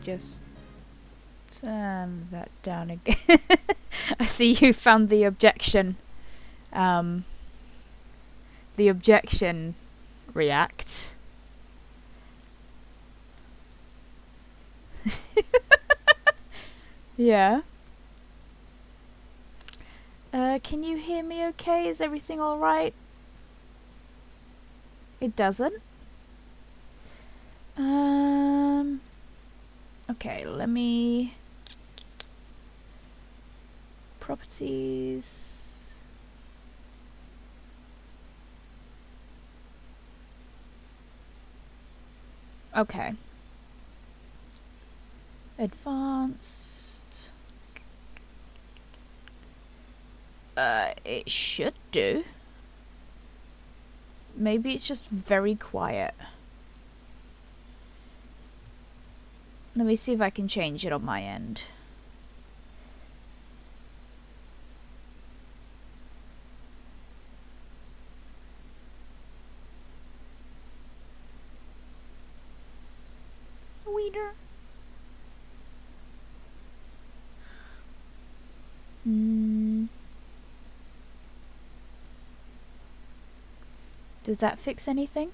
just turn that down again. I see you found the objection. The objection react. Yeah. Can you hear me okay? Is everything alright? It doesn't? Okay, let me... Properties... Okay. Advanced... it should do. Maybe it's just very quiet. Let me see if I can change it on my end. Weeder. Does that fix anything?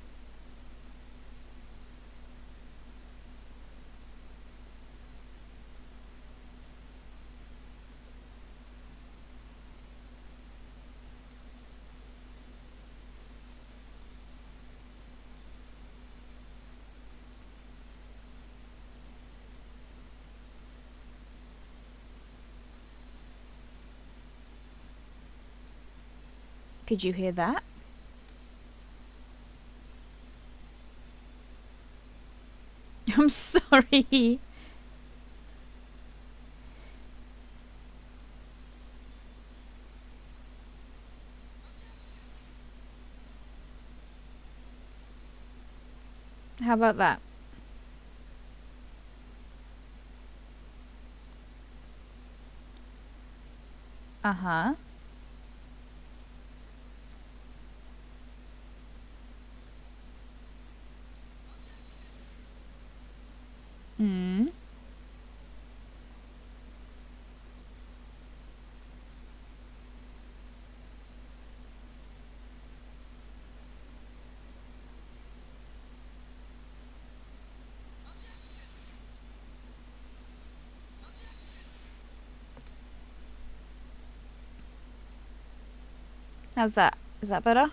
Could you hear that? I'm sorry. How about that? Uh-huh. How's that? Is that better?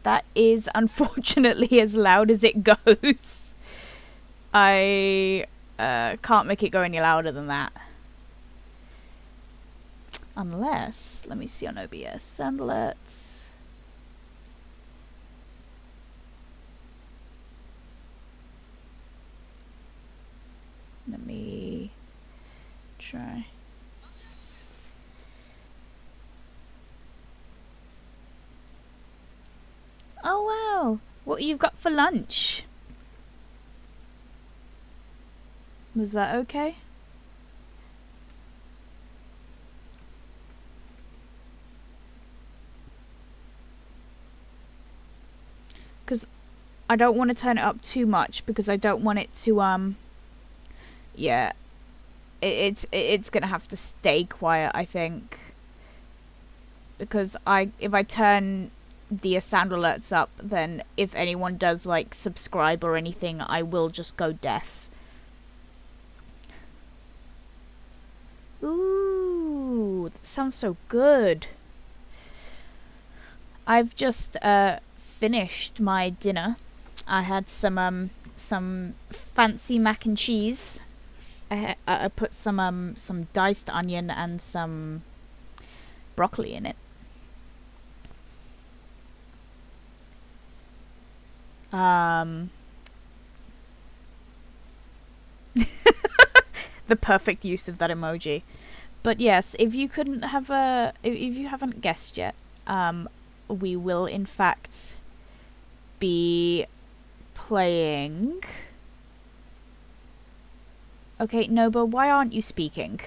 That is unfortunately as loud as it goes. I can't make it go any louder than that. Unless, let me see on OBS and let's... Let me try. Oh wow, what you've got for lunch? Was that okay? Because I don't want to turn it up too much because I don't want it to yeah, it's gonna have to stay quiet, I think, because if I turn the sound alerts up, then if anyone does like subscribe or anything, I will just go deaf. Ooh, that sounds so good. I've just finished my dinner. I had some fancy mac and cheese. I put some diced onion and some broccoli in it. The perfect use of that emoji. But yes, if you couldn't have if you haven't guessed yet, we will in fact be playing. Okay, Nobah, why aren't you speaking?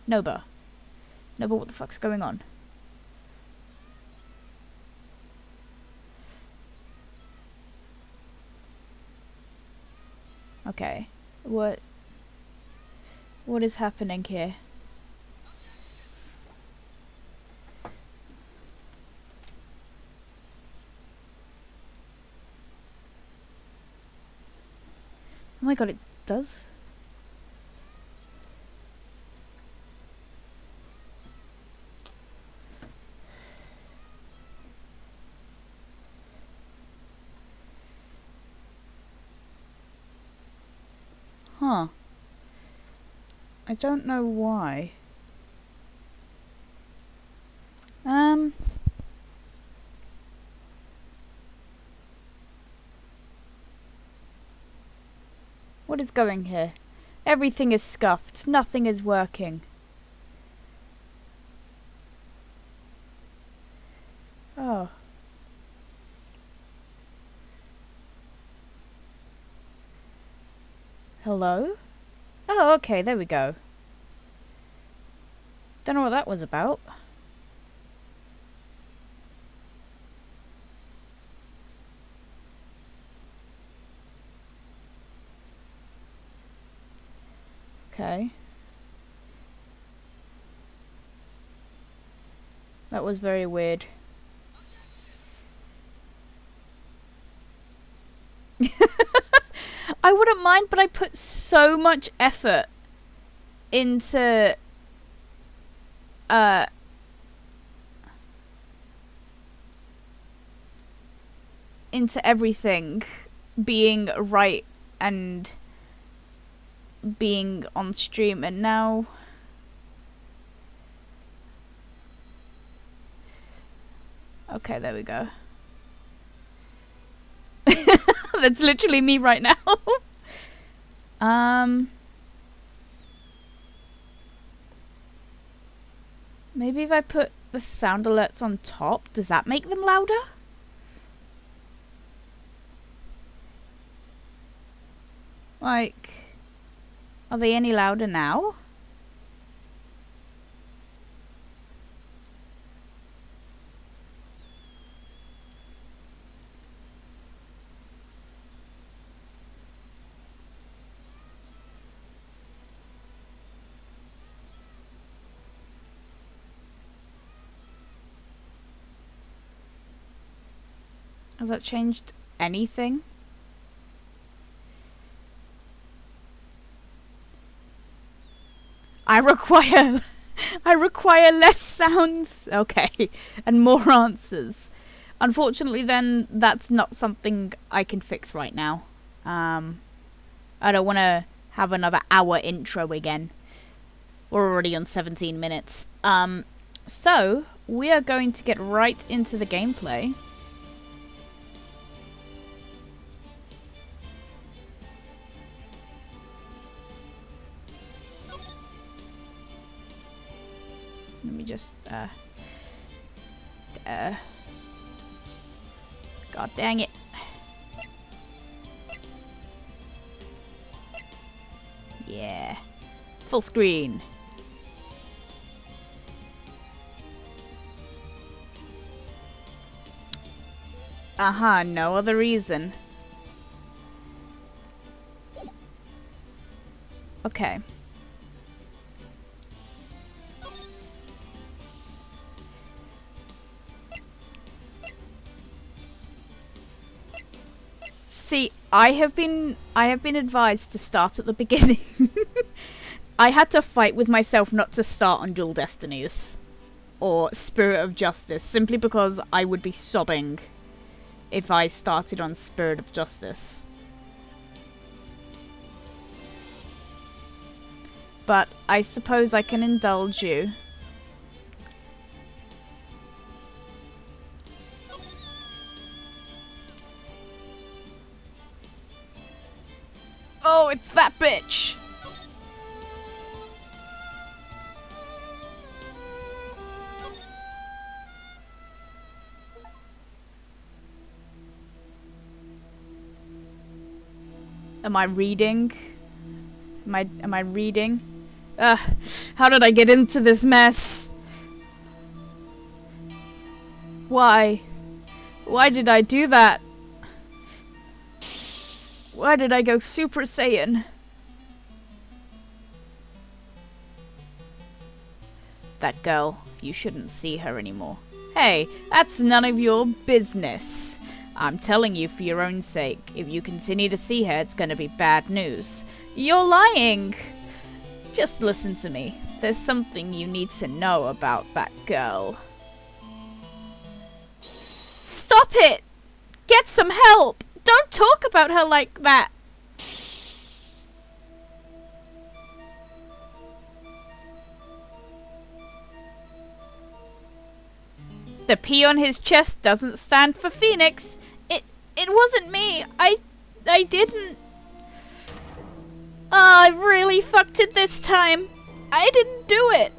Nobah. Nobah, what the fuck's going on? Okay. What is happening here? Oh my god, it does? Huh. I don't know why. What is going here? Everything is scuffed. Nothing is working. Oh. Hello? Oh, okay, there we go. Don't know what that was about. Okay. That was very weird. I wouldn't mind, but I put so much effort into everything being right and being on stream, and now okay, there we go. That's literally me right now. Maybe if I put the sound alerts on top, does that make them louder? Like, are they any louder now? Has that changed anything? I require less sounds. Okay. And more answers. Unfortunately then, that's not something I can fix right now. I don't want to have another hour intro again. We're already on 17 minutes. So, we are going to get right into the gameplay. Let me just, God dang it. Yeah. Full screen. No other reason. Okay. See, I have been advised to start at the beginning. I had to fight with myself not to start on Dual Destinies or Spirit of Justice, simply because I would be sobbing if I started on Spirit of Justice. But I suppose I can indulge you. Oh, it's that bitch! Am I reading? Am I reading? How did I get into this mess? Why? Why did I do that? Why did I go Super Saiyan? That girl, you shouldn't see her anymore. Hey, that's none of your business. I'm telling you for your own sake. If you continue to see her, it's gonna be bad news. You're lying! Just listen to me. There's something you need to know about that girl. Stop it! Get some help! Don't talk about her like that! The P on his chest doesn't stand for Phoenix. It wasn't me. I didn't. Oh, I really fucked it this time. I didn't do it.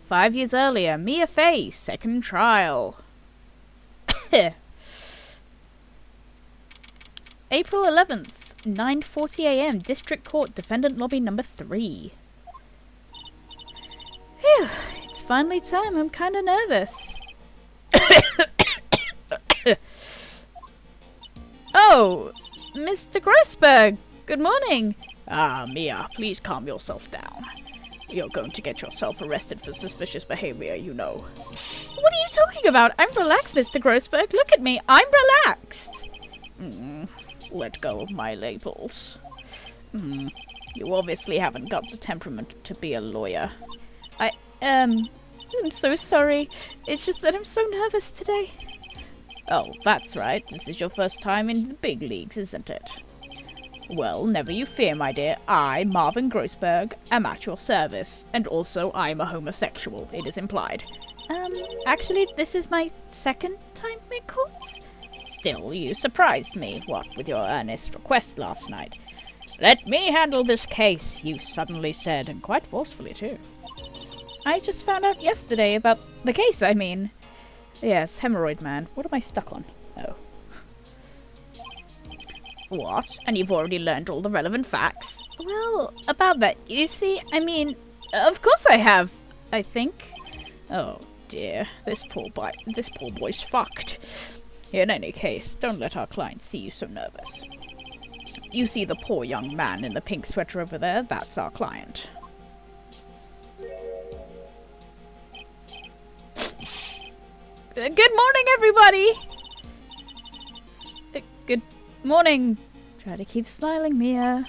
"5 years earlier, Mia Fey, second trial." April 11th, 9:40 a.m. District Court, Defendant Lobby number 3. Phew, it's finally time. I'm kind of nervous. Oh, Mr. Grossberg, good morning. Mia, please calm yourself down. You're going to get yourself arrested for suspicious behavior, you know. What are you talking about? I'm relaxed, Mr. Grossberg. Look at me. I'm relaxed. Let go of my labels. You obviously haven't got the temperament to be a lawyer. I'm so sorry. It's just that I'm so nervous today. Oh, that's right. This is your first time in the big leagues, isn't it? Well, never you fear, my dear. I, Marvin Grossberg, am at your service. And also, I'm a homosexual. It is implied. Actually, this is my second time in court. Still, you surprised me, what, with your earnest request last night. "Let me handle this case," you suddenly said, and quite forcefully, too. I just found out yesterday about the case, I mean. Yes, hemorrhoid man. What am I stuck on? Oh. What? And you've already learned all the relevant facts? Well, about that, you see, I mean, of course I have, I think. Oh, dear. This poor boy's fucked. In any case, don't let our client see you so nervous. You see the poor young man in the pink sweater over there? That's our client. Good morning, everybody! Good morning. Try to keep smiling, Mia.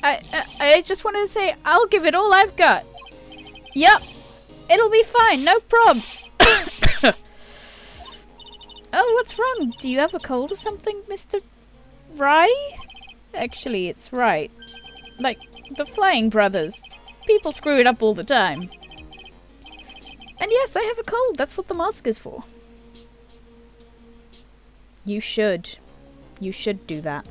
I just wanted to say, I'll give it all I've got. Yep, it'll be fine, no prob. Oh, what's wrong? Do you have a cold or something, Mr. Wright? Actually, it's Wright. Like, the Flying Brothers. People screw it up all the time. And yes, I have a cold. That's what the mask is for. You should. You should do that.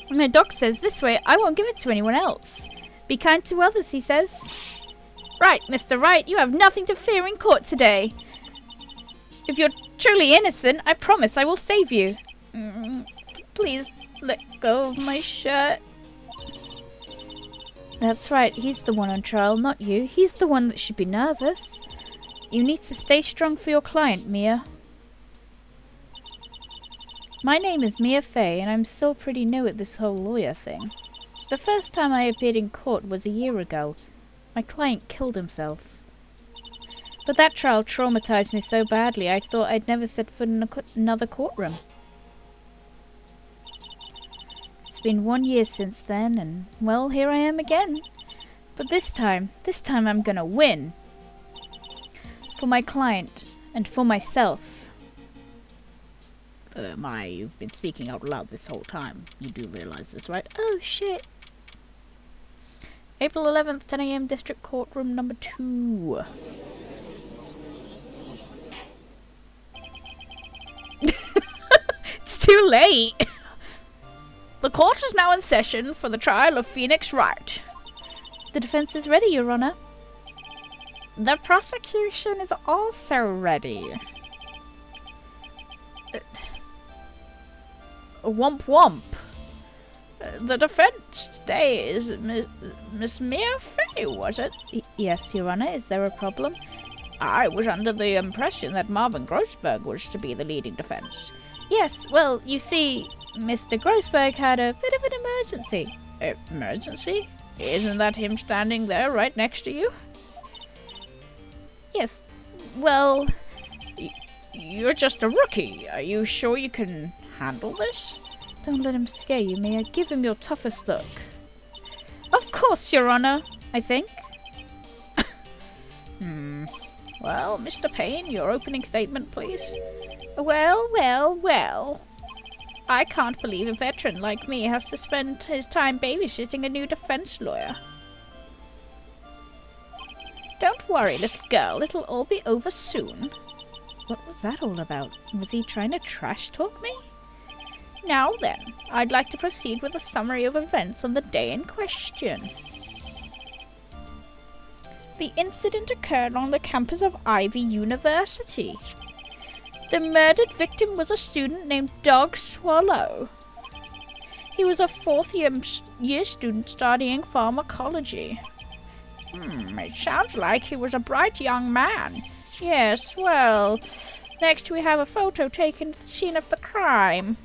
My doc says this way I won't give it to anyone else. Be kind to others, he says. Right, Mr. Wright, you have nothing to fear in court today. If you're truly innocent, I promise I will save you. Please let go of my shirt. That's right, he's the one on trial, not you. He's the one that should be nervous. You need to stay strong for your client, Mia. My name is Mia Fey, and I'm still pretty new at this whole lawyer thing. The first time I appeared in court was a year ago. My client killed himself. But that trial traumatized me so badly I thought I'd never set foot in another courtroom. It's been 1 year since then, and, well, here I am again. But this time I'm gonna win. For my client, and for myself. You've been speaking out loud this whole time. You do realize this, right? Oh, shit. April 11th, 10 a.m. District Courtroom number 2. It's too late! The court is now in session for the trial of Phoenix Wright. The defense is ready, Your Honor. The prosecution is also ready. Womp womp. The defense today is Miss Mia Fey, was it? Yes, Your Honor. Is there a problem? I was under the impression that Marvin Grossberg was to be the leading defense. Yes, well, you see, Mr. Grossberg had a bit of an emergency. Emergency? Isn't that him standing there right next to you? Yes, well... You're just a rookie. Are you sure you can handle this? Don't let him scare you, Mia. Give him your toughest look. Of course, Your Honor, I think. Well, Mr. Payne, your opening statement, please. Well. I can't believe a veteran like me has to spend his time babysitting a new defense lawyer. Don't worry, little girl. It'll all be over soon. What was that all about? Was he trying to trash talk me? Now then, I'd like to proceed with a summary of events on the day in question. The incident occurred on the campus of Ivy University. The murdered victim was a student named Dog Swallow. He was a fourth-year student studying pharmacology. It sounds like he was a bright young man. Yes, well, next we have a photo taken at the scene of the crime.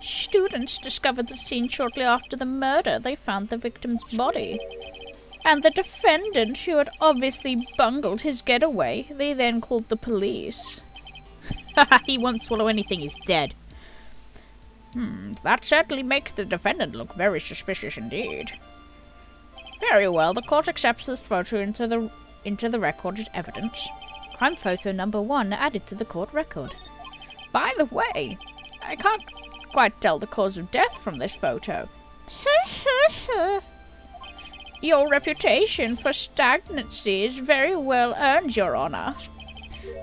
Students discovered the scene shortly after the murder. They found the victim's body. And the defendant, who had obviously bungled his getaway, they then called the police. He won't swallow anything, he's dead. That certainly makes the defendant look very suspicious indeed. Very well, the court accepts this photo into the record as evidence. Crime photo number 1 added to the court record. By the way, I can't quite tell the cause of death from this photo. Your reputation for stagnancy is very well earned, Your Honor.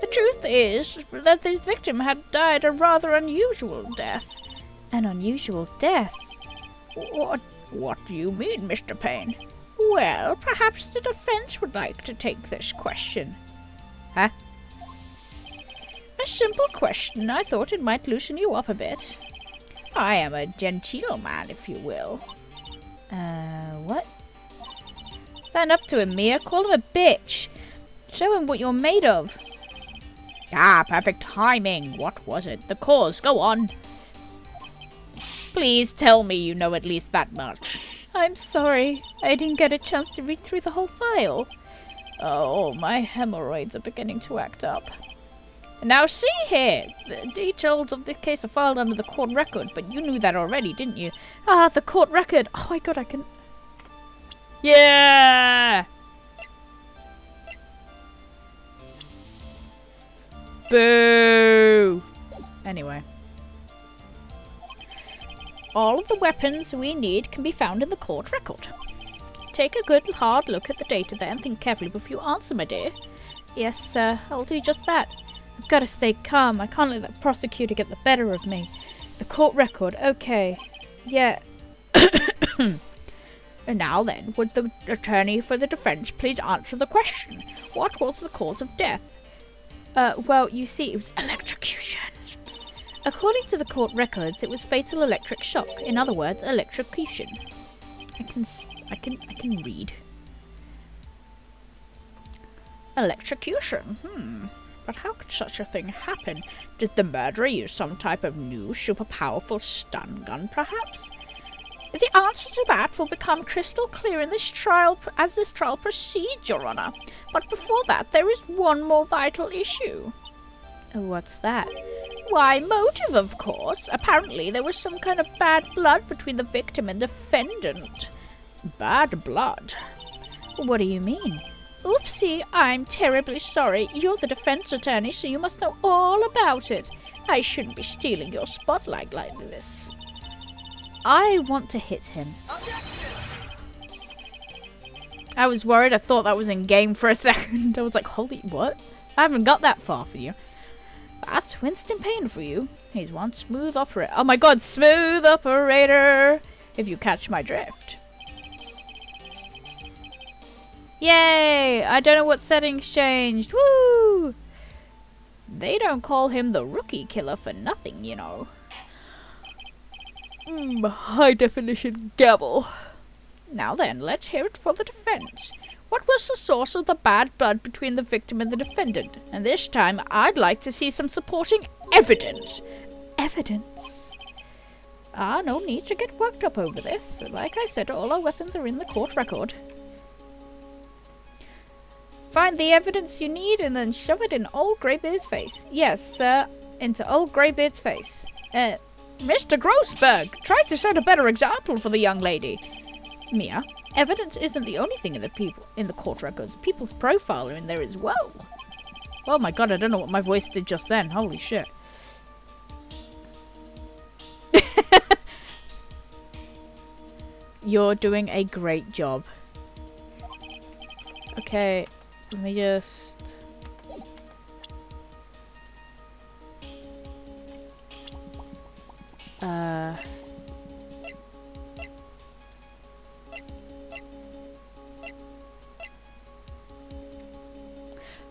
The truth is that the victim had died a rather unusual death. An unusual death? What do you mean, Mr. Payne? Well, perhaps the defense would like to take this question. Huh? A simple question. I thought it might loosen you up a bit. I am a genteel man, if you will. What? Stand up to him, Mia. Call him a bitch. Show him what you're made of. Perfect timing. What was it? The cause. Go on. Please tell me you know at least that much. I'm sorry. I didn't get a chance to read through the whole file. Oh, my hemorrhoids are beginning to act up. Now see here, the details of this case are filed under the court record, but you knew that already, didn't you? The court record. Oh my god, I can... Yeah! Boo! Anyway. All of the weapons we need can be found in the court record. Take a good hard look at the data there and think carefully before you answer, my dear. Yes, sir. I'll do just that. I've got to stay calm. I can't let that prosecutor get the better of me. The court record. Okay. Yeah. Now then, would the attorney for the defense please answer the question? What was the cause of death? Well, you see, it was electrocution. According to the court records, it was fatal electric shock. In other words, electrocution. I can read. Electrocution. But how could such a thing happen? Did the murderer use some type of new, super powerful stun gun, perhaps? The answer to that will become crystal clear in this trial as this trial proceeds, Your Honor. But before that, there is one more vital issue. What's that? Why, motive, of course. Apparently, there was some kind of bad blood between the victim and defendant. Bad blood? What do you mean? Oopsie, I'm terribly sorry. You're the defense attorney, so you must know all about it. I shouldn't be stealing your spotlight like this. I want to hit him. I was worried. I thought that was in game for a second. I was like, holy, what? I haven't got that far for you. That's Winston Payne for you. He's one smooth operator. Oh my god, smooth operator! If you catch my drift. Yay! I don't know what settings changed. Woo! They don't call him the rookie killer for nothing, you know. High definition gavel. Now then, let's hear it for the defense. What was the source of the bad blood between the victim and the defendant? And this time, I'd like to see some supporting evidence. Evidence? No need to get worked up over this. Like I said, all our weapons are in the court record. Find the evidence you need and then shove it in old Greybeard's face. Yes, sir, into old Greybeard's face. Mr. Grossberg, try to set a better example for the young lady. Mia, evidence isn't the only thing in the court records. People's profile are in there as well. Oh my god, I don't know what my voice did just then. Holy shit. You're doing a great job. Okay, let me just...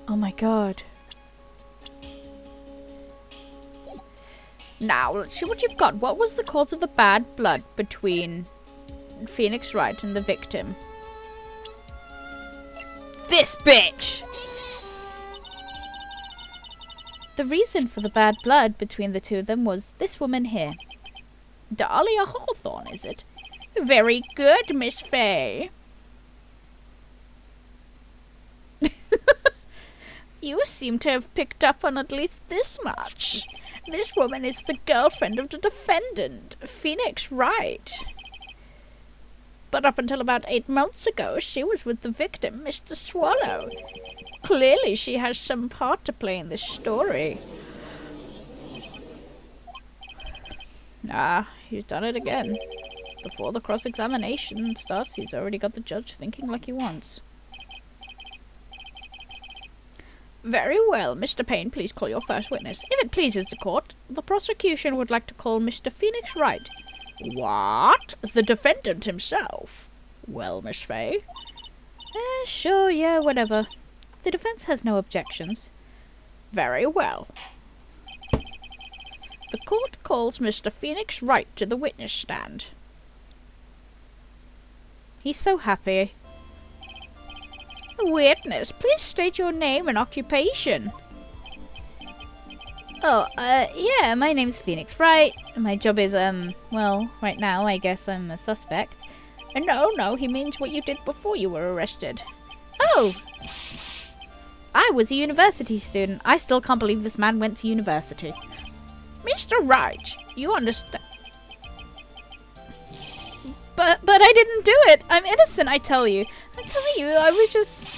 Oh my god. Now, let's see what you've got. What was the cause of the bad blood between Phoenix Wright and the victim? This bitch! The reason for the bad blood between the two of them was this woman here. Dahlia Hawthorne, is it? Very good, Miss Fay. You seem to have picked up on at least this much. This woman is the girlfriend of the defendant, Phoenix Wright. But up until about 8 months ago, she was with the victim, Mr. Swallow. Clearly, she has some part to play in this story. He's done it again. Before the cross-examination starts, he's already got the judge thinking like he wants. Very well, Mr. Payne, please call your first witness. If it pleases the court, the prosecution would like to call Mr. Phoenix Wright. What? The defendant himself? Well, Miss Fay? Sure, yeah, whatever. The defense has no objections. Very well. The court calls Mr. Phoenix Wright to the witness stand. He's so happy. Witness, please state your name and occupation. Yeah, my name's Phoenix Wright. My job is, well, right now I guess I'm a suspect. No, he means what you did before you were arrested. Oh! I was a university student. I still can't believe this man went to university. Mr. Wright, you understand... But I didn't do it. I'm innocent, I tell you. I'm telling you, I was just...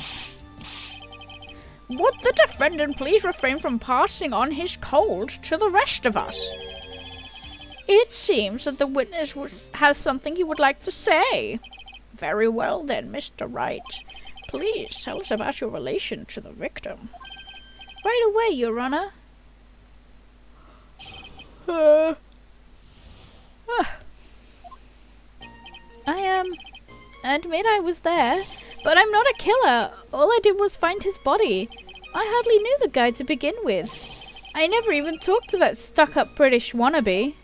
Would the defendant please refrain from passing on his cold to the rest of us? It seems that the witness has something he would like to say. Very well then, Mr. Wright. Please tell us about your relation to the victim. Right away, Your Honor. I admit I was there, but I'm not a killer. All I did was find his body. I hardly knew the guy to begin with. I never even talked to that stuck-up British wannabe.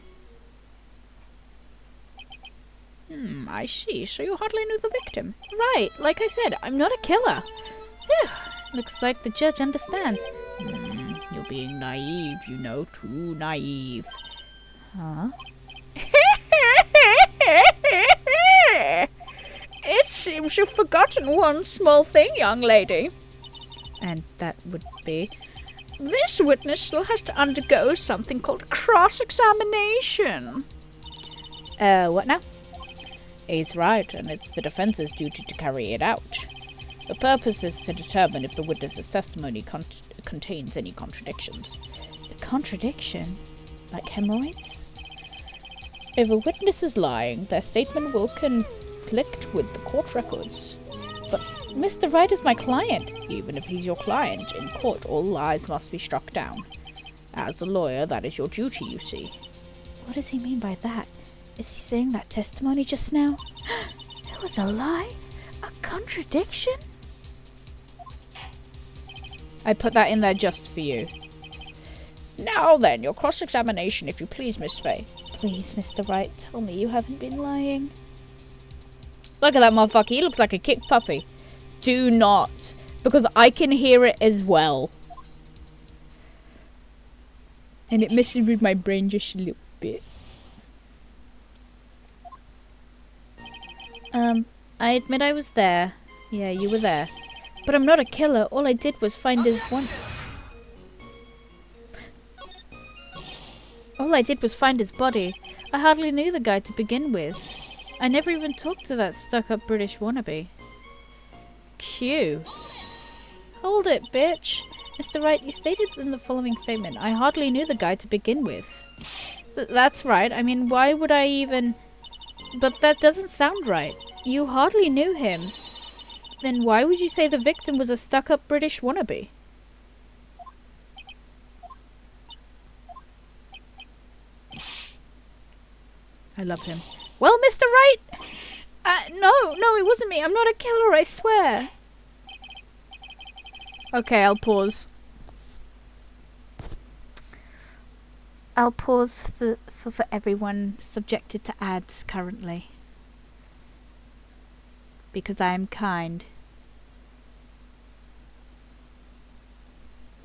I see. So you hardly knew the victim. Right, like I said, I'm not a killer. Looks like the judge understands. You're being naive, you know, too naive. Huh? It seems you've forgotten one small thing, young lady. And that would be... This witness still has to undergo something called cross-examination. What now? He's right, and it's the defense's duty to carry it out. The purpose is to determine if the witness's testimony contains any contradictions. A contradiction? Like hemorrhoids? If a witness is lying, their statement will conflict with the court records. But Mr. Wright is my client. Even if he's your client, in court all lies must be struck down. As a lawyer, that is your duty, you see. What does he mean by that? Is he saying that testimony just now? It was a lie? A contradiction? I put that in there just for you. Now then, your cross-examination, if you please, Miss Fay. Please, Mr. Wright, tell me you haven't been lying. Look at that motherfucker. He looks like a kicked puppy. Do not. Because I can hear it as well. And it messes with my brain just a little bit. I admit I was there. Yeah, you were there. But I'm not a killer. All I did was find his one... All I did was find his body. I hardly knew the guy to begin with. I never even talked to that stuck-up British wannabe. Q. Hold it, bitch. Mr. Wright, you stated in the following statement, I hardly knew the guy to begin with. That's right. I mean, why would I even... But that doesn't sound right. You hardly knew him. Then why would you say the victim was a stuck-up British wannabe? I love him. Well, Mr. Wright! No, it wasn't me. I'm not a killer, I swear. Okay, I'll pause. I'll pause for everyone subjected to ads currently. Because I am kind.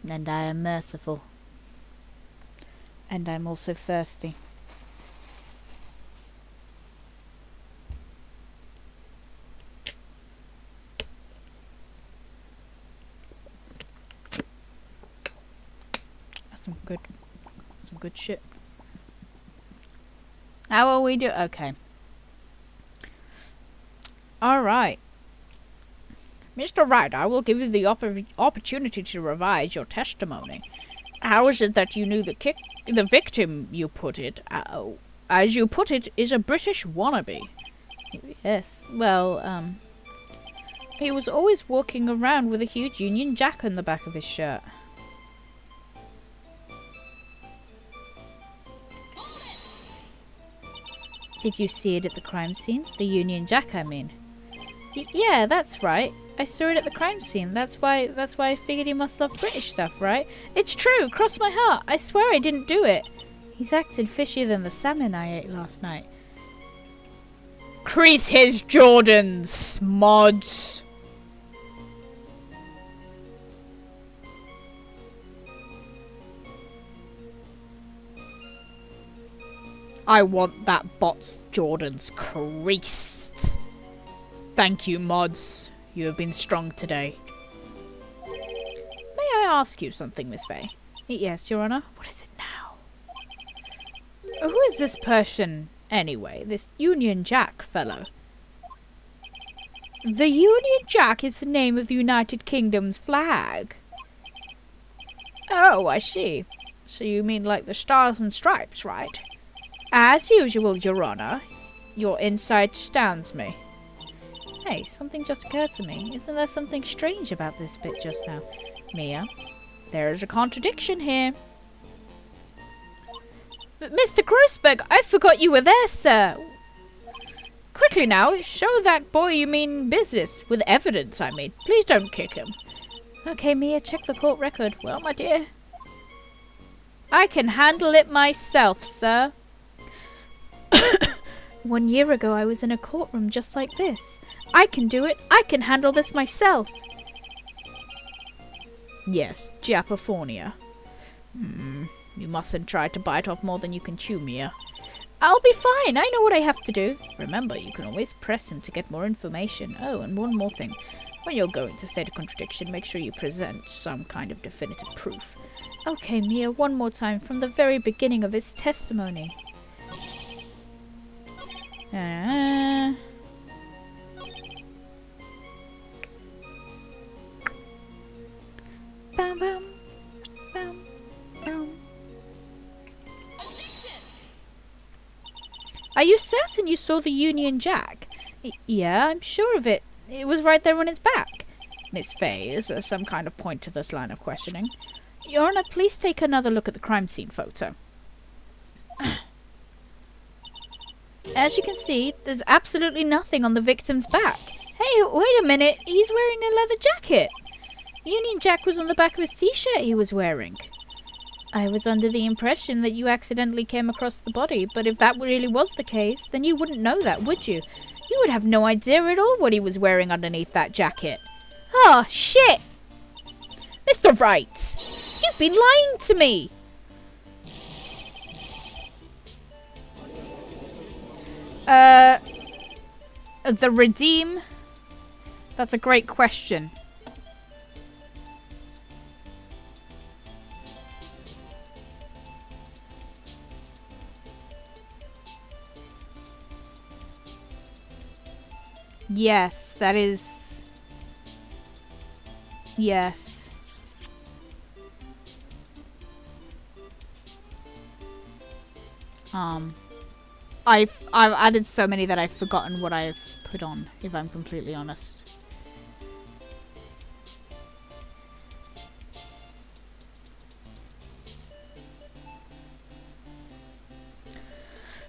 And I am merciful. And I'm also thirsty. Some good shit. How will we do? Okay. Alright. Mr. Wright, I will give you the opportunity to revise your testimony. How is it that you knew the victim, you put it, as you put it, is a British wannabe? Yes, well, he was always walking around with a huge Union Jack on the back of his shirt. Did you see it at the crime scene? The Union Jack, I mean. Yeah, that's right. I saw it at the crime scene. That's why I figured he must love British stuff, right? It's true. Cross my heart. I swear I didn't do it. He's acted fishier than the salmon I ate last night. Crease his Jordans, mods. I want that bot's Jordans creased. Thank you, mods. You have been strong today. May I ask you something, Miss Fay? Yes, Your Honour. What is it now? Who is this person, anyway? This Union Jack fellow? The Union Jack is the name of the United Kingdom's flag. Oh, I see. So you mean like the Stars and Stripes, right? As usual, Your Honour. Your insight astounds me. Hey, something just occurred to me. Isn't there something strange about this bit just now? Mia, there is a contradiction here. But Mr. Grossberg, I forgot you were there, sir. Quickly now, show that boy you mean business. With evidence, I mean. Please don't kick him. Okay, Mia, check the court record. Well, my dear, I can handle it myself, sir. 1 year ago, I was in a courtroom just like this. I can do it. I can handle this myself. Yes, Japophonia. You mustn't try to bite off more than you can chew, Mia. I'll be fine. I know what I have to do. Remember, you can always press him to get more information. Oh, and one more thing. When you're going to state a contradiction, make sure you present some kind of definitive proof. Okay, Mia, one more time from the very beginning of his testimony. Bam, bam, bam, bam. Are you certain you saw the Union Jack? Yeah, I'm sure of it. It was right there on his back. Miss Fay, is there some kind of point to this line of questioning? Your Honour, please take another look at the crime scene photo. As you can see, there's absolutely nothing on the victim's back. Hey, wait a minute, he's wearing a leather jacket. The Union Jack was on the back of his t-shirt he was wearing. I was under the impression that you accidentally came across the body, but if that really was the case, then you wouldn't know that, would you? You would have no idea at all what he was wearing underneath that jacket. Oh, shit! Mr. Wright! You've been lying to me! The redeem? That's a great question. Yes, that is... Yes. I've added so many that I've forgotten what I've put on, if I'm completely honest.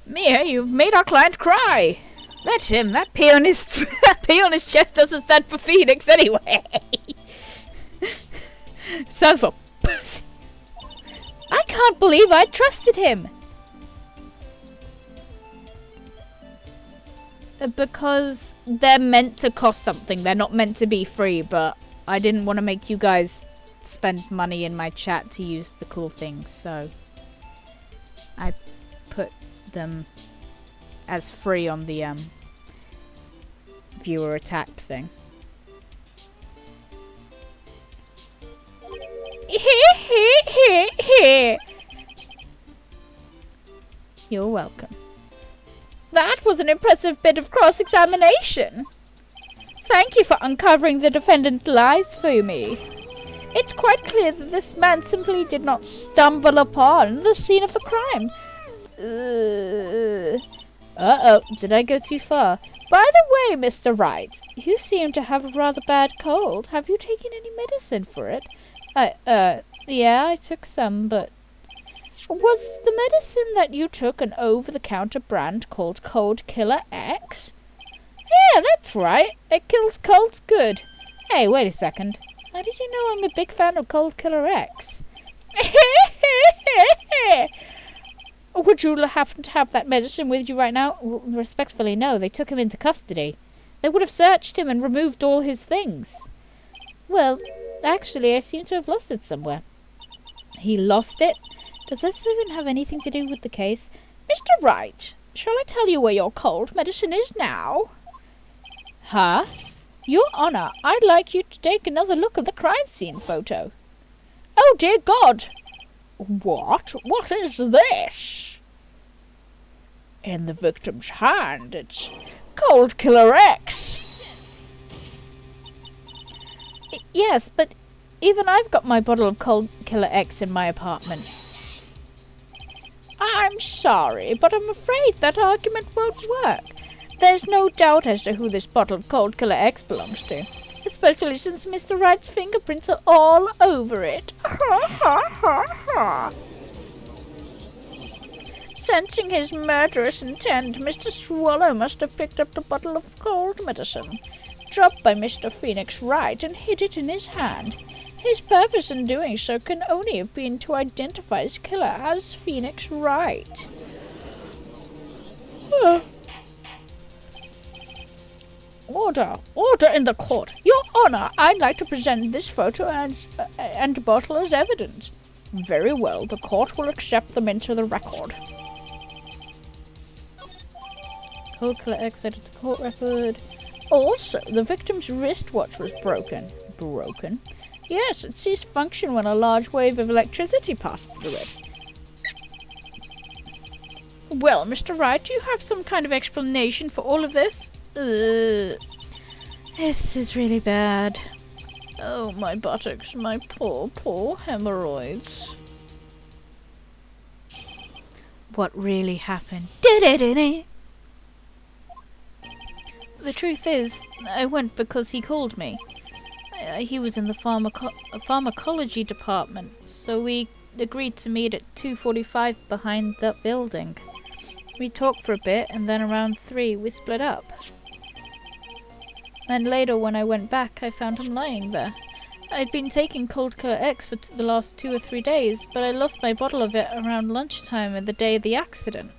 Mia, you've made our client cry! Let him, that P on his chest doesn't stand for Phoenix anyway! Stands for pussy! I can't believe I trusted him! Because they're meant to cost something. They're not meant to be free, but I didn't want to make you guys spend money in my chat to use the cool things, so I put them as free on the viewer attacked thing. You're welcome. That was an impressive bit of cross-examination. Thank you for uncovering the defendant's lies for me. It's quite clear that this man simply did not stumble upon the scene of the crime. Uh-oh, did I go too far? By the way, Mr. Wright, you seem to have a rather bad cold. Have you taken any medicine for it? Yeah, I took some, but... Was the medicine that you took an over-the-counter brand called Cold Killer X? Yeah, that's right. It kills colds good. Hey, wait a second. How did you know I'm a big fan of Cold Killer X? Would you happen to have that medicine with you right now? Respectfully, no. They took him into custody. They would have searched him and removed all his things. Well, actually, I seem to have lost it somewhere. He lost it? Does this even have anything to do with the case? Mr. Wright, shall I tell you where your cold medicine is now? Huh? Your Honor, I'd like you to take another look at the crime scene photo. Oh, dear God! What? What is this? In the victim's hand, it's Cold Killer X. Yes, but even I've got my bottle of Cold Killer X in my apartment. I'm sorry, but I'm afraid that argument won't work. There's no doubt as to who this bottle of Cold Killer X belongs to, especially since Mr. Wright's fingerprints are all over it. Ha ha ha ha. Sensing his murderous intent, Mr. Swallow must have picked up the bottle of cold medicine, dropped by Mr. Phoenix Wright, and hid it in his hand. His purpose in doing so can only have been to identify his killer as Phoenix Wright. Order! Order in the court! Your Honor, I'd like to present this photo and bottle as evidence. Very well, the court will accept them into the record. Cold Killer X added to court record. Also, the victim's wristwatch was broken. Broken? Yes, it ceased function when a large wave of electricity passed through it. Well, Mr. Wright, do you have some kind of explanation for all of this? This is really bad. Oh, my buttocks, my poor, poor hemorrhoids. What really happened? The truth is, I went because he called me. He was in the pharmacology department, so we agreed to meet at 2:45 behind that building. We talked for a bit, and then around 3 we split up. And later when I went back, I found him lying there. I'd been taking Cold Killer X for the last 2 or 3 days, but I lost my bottle of it around lunchtime and the day of the accident.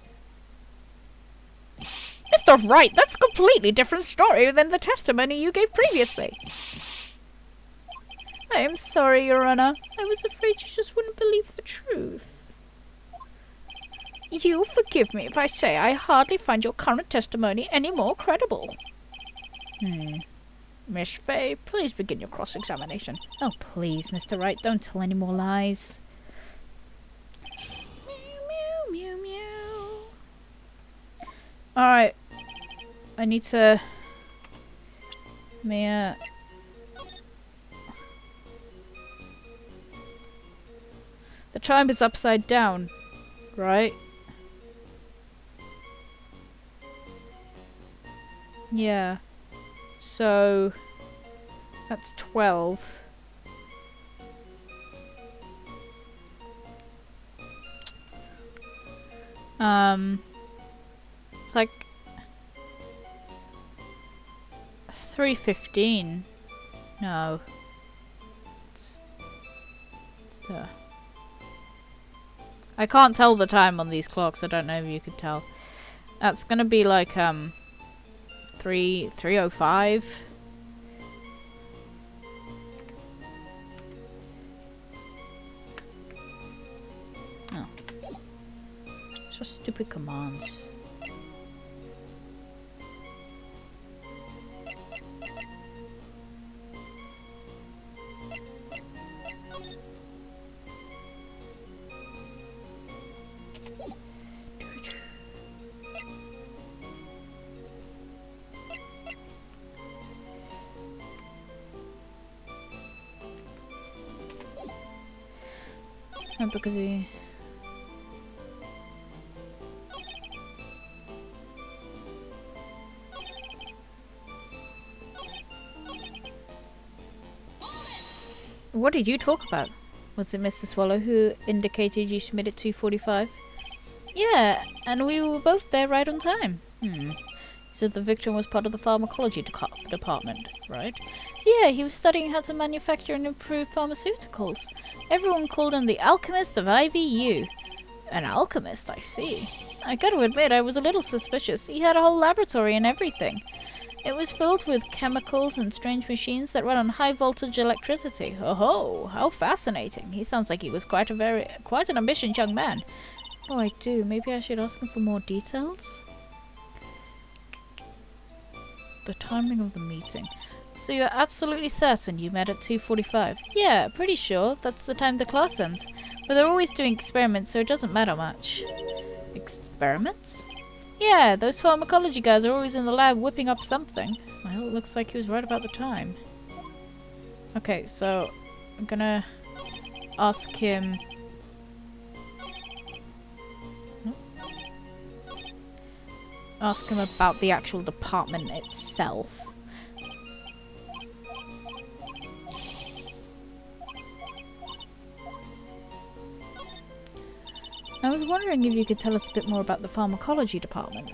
Mr. Wright, that's a completely different story than the testimony you gave previously. I am sorry, Your Honor. I was afraid you just wouldn't believe the truth. You forgive me if I say I hardly find your current testimony any more credible. Miss Fay, please begin your cross-examination. Oh, please, Mr. Wright, don't tell any more lies. Meow, meow, meow, meow. Alright. I need to... The time is upside down, right? Yeah. So... That's 12. It's like 3:15. No. I can't tell the time on these clocks. I don't know if you could tell. That's gonna be like 3:05. Oh. Just stupid commands. Because he... What did you talk about? Was it Mr. Swallow who indicated you submitted 2:45? Yeah, and we were both there right on time. He said the victim was part of the pharmacology department, right? Yeah, he was studying how to manufacture and improve pharmaceuticals. Everyone called him the alchemist of IVU. An alchemist, I see. I gotta admit, I was a little suspicious. He had a whole laboratory and everything. It was filled with chemicals and strange machines that run on high voltage electricity. Oh, how fascinating. He sounds like he was quite an ambitious young man. Oh, I do. Maybe I should ask him for more details? The timing of the meeting. So you're absolutely certain you met at 2:45? Yeah, pretty sure. That's the time the class ends. But they're always doing experiments, so it doesn't matter much. Experiments? Yeah, those pharmacology guys are always in the lab whipping up something. Well, it looks like he was right about the time. Okay, so I'm gonna ask him... Ask him about the actual department itself. I was wondering if you could tell us a bit more about the pharmacology department.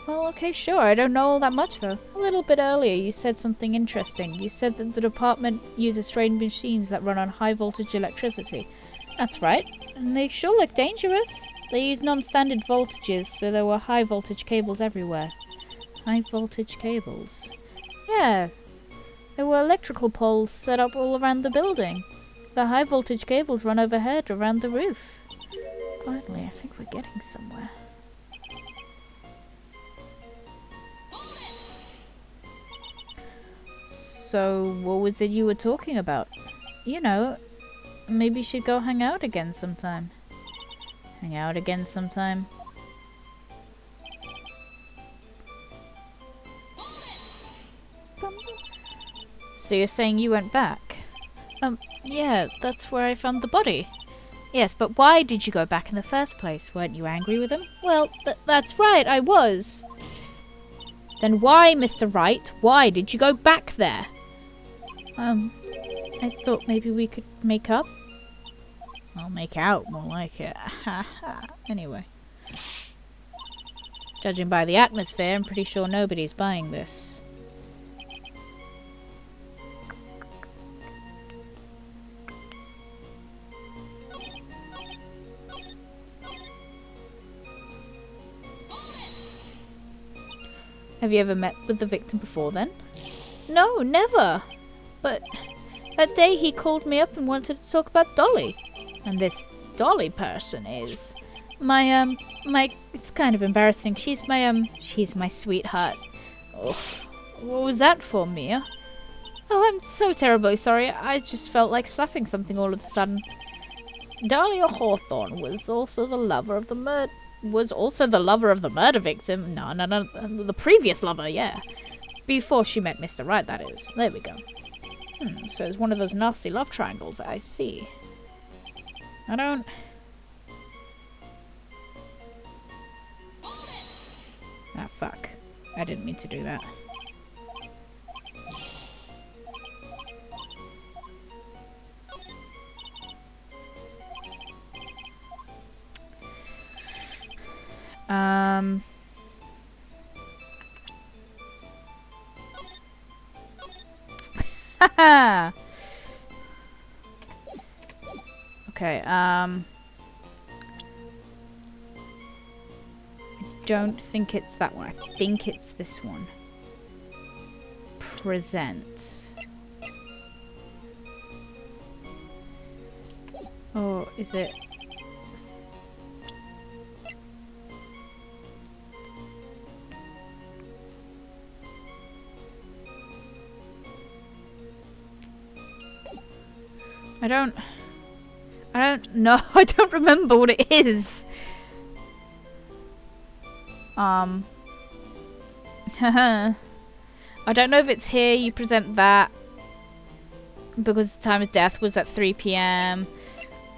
Well, okay, sure. I don't know all that much, though. A little bit earlier, you said something interesting. You said that the department uses strange machines that run on high-voltage electricity. That's right. And they sure look dangerous. They use non-standard voltages, so there were high-voltage cables everywhere. High-voltage cables? Yeah. There were electrical poles set up all around the building. The high-voltage cables run overhead around the roof. Finally, I think we're getting somewhere. So, what was it you were talking about? You know, maybe you should go hang out again sometime. Hang out again sometime? So you're saying you went back? Yeah, that's where I found the body. Yes, but why did you go back in the first place? Weren't you angry with him? Well, that's right, I was. Then why, Mr. Wright, why did you go back there? I thought maybe we could make up. Well, make out, more like it. Anyway. Judging by the atmosphere, I'm pretty sure nobody's buying this. Have you ever met with the victim before then? No, never. But that day he called me up and wanted to talk about Dolly. And this Dolly person is my it's kind of embarrassing. She's my sweetheart. Oh, what was that for, Mia? Oh, I'm so terribly sorry. I just felt like slapping something all of a sudden. Dahlia Hawthorne was also the lover of the murder victim. No, the previous lover, yeah. Before she met Mr. Wright, that is. There we go. So it's one of those nasty love triangles, I see. I don't... Ah, fuck. I didn't mean to do that. Haha! Okay, I don't think it's that one. I think it's this one. Present. Oh, is it? I don't know. I don't remember what it is. I don't know if it's here you present that because the time of death was at 3 PM,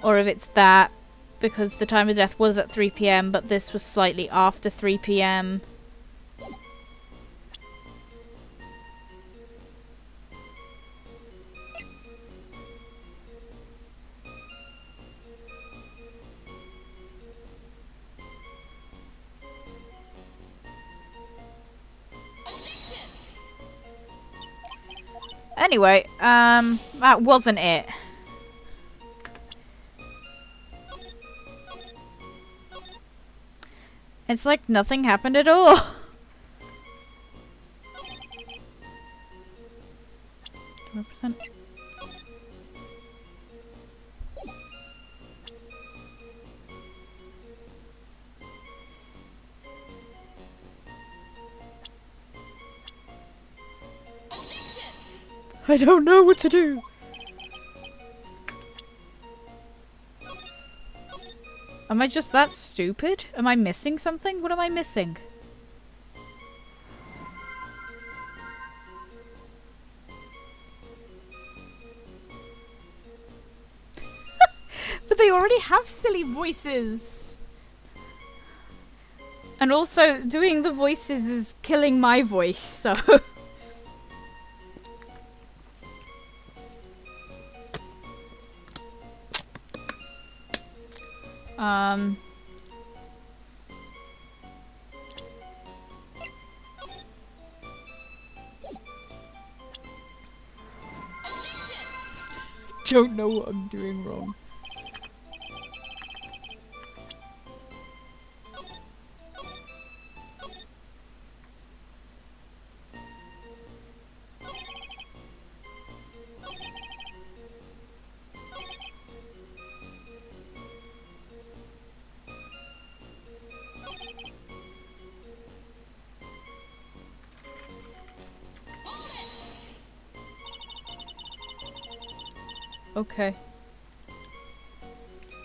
or if it's that because the time of death was at 3 PM but this was slightly after 3 PM. Anyway, that wasn't it. It's like nothing happened at all. Represent. I don't know what to do. Am I just that stupid? Am I missing something? What am I missing? But they already have silly voices. And also, doing the voices is killing my voice, so... Don't know what I'm doing wrong. Okay.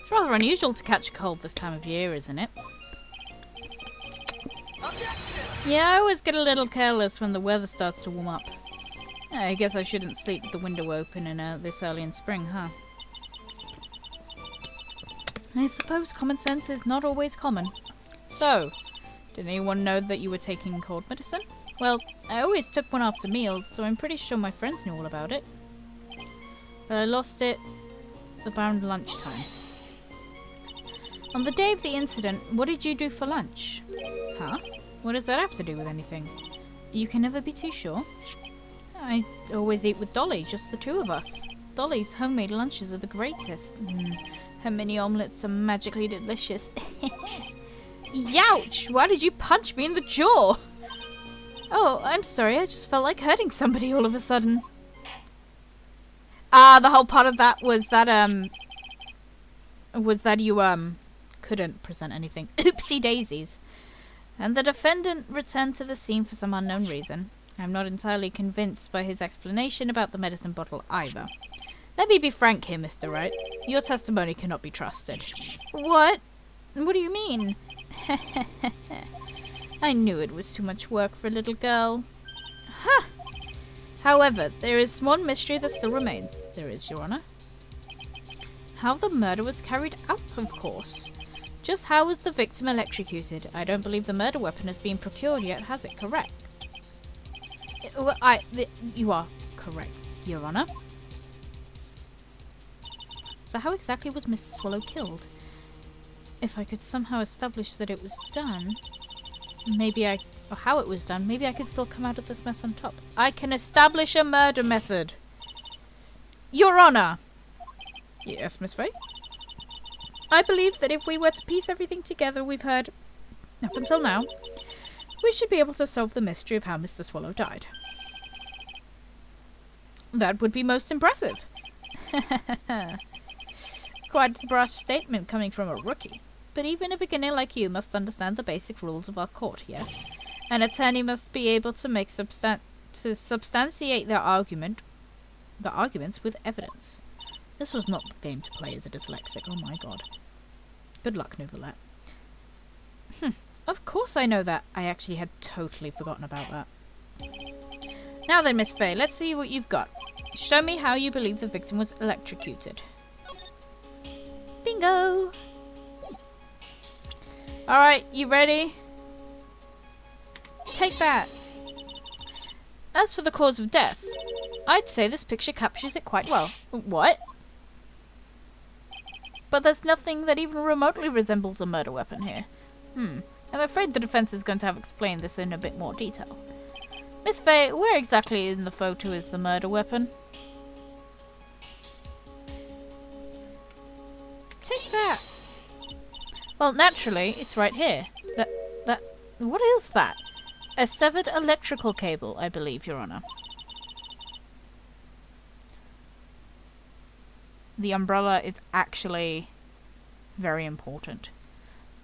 It's rather unusual to catch a cold this time of year, isn't it? Yeah, I always get a little careless when the weather starts to warm up. I guess I shouldn't sleep with the window open in this early in spring, huh? I suppose common sense is not always common. So, did anyone know that you were taking cold medicine? Well, I always took one after meals, so I'm pretty sure my friends knew all about it. But I lost it around lunchtime. On the day of the incident, what did you do for lunch? Huh? What does that have to do with anything? You can never be too sure. I always eat with Dolly, just the two of us. Dolly's homemade lunches are the greatest. Her mini omelets are magically delicious. Youch! Why did you punch me in the jaw? Oh, I'm sorry, I just felt like hurting somebody all of a sudden. Ah, the whole part of that was that, you, couldn't present anything. Oopsie daisies. And the defendant returned to the scene for some unknown reason. I'm not entirely convinced by his explanation about the medicine bottle either. Let me be frank here, Mr. Wright. Your testimony cannot be trusted. What? What do you mean? I knew it was too much work for a little girl. Ha! However, there is one mystery that still remains. There is, Your Honor. How the murder was carried out, of course. Just how was the victim electrocuted? I don't believe the murder weapon has been procured yet, has it? Correct. You are correct, Your Honor. So how exactly was Mr. Swallow killed? If I could somehow establish that it was done, or how it was done, maybe I could still come out of this mess on top. I can establish a murder method. Your Honor! Yes, Miss Faye? I believe that if we were to piece everything together we've heard up until now, we should be able to solve the mystery of how Mr. Swallow died. That would be most impressive. Quite the brash statement coming from a rookie. But even a beginner like you must understand the basic rules of our court, yes? An attorney must be able to make substantiate their arguments with evidence. This was not the game to play as a dyslexic, oh my god. Good luck, Nouvellette. Of course I know that. I actually had totally forgotten about that. Now then, Miss Faye, let's see what you've got. Show me how you believe the victim was electrocuted. Bingo! Alright, you ready? Take that. As for the cause of death, I'd say this picture captures it quite well. What? But there's nothing that even remotely resembles a murder weapon here. I'm afraid the defense is going to have to explain this in a bit more detail. Miss Faye, where exactly in the photo is the murder weapon? Take that. Well, naturally, it's right here. What is that? A severed electrical cable, I believe, Your Honor. The umbrella is actually very important.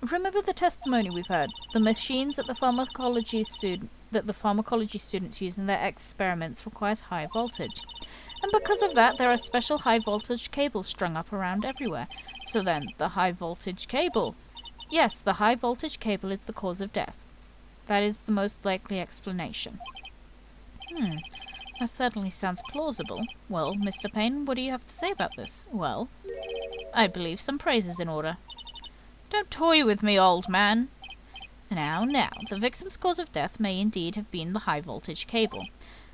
Remember the testimony we've heard. The machines that the pharmacology students use in their experiments requires high voltage. And because of that, there are special high voltage cables strung up around everywhere. So then, the high voltage cable. Yes, the high voltage cable is the cause of death. That is the most likely explanation. That certainly sounds plausible. Well, Mr. Payne, what do you have to say about this? Well, I believe some praise is in order. Don't toy with me, old man. Now, the victim's cause of death may indeed have been the high voltage cable.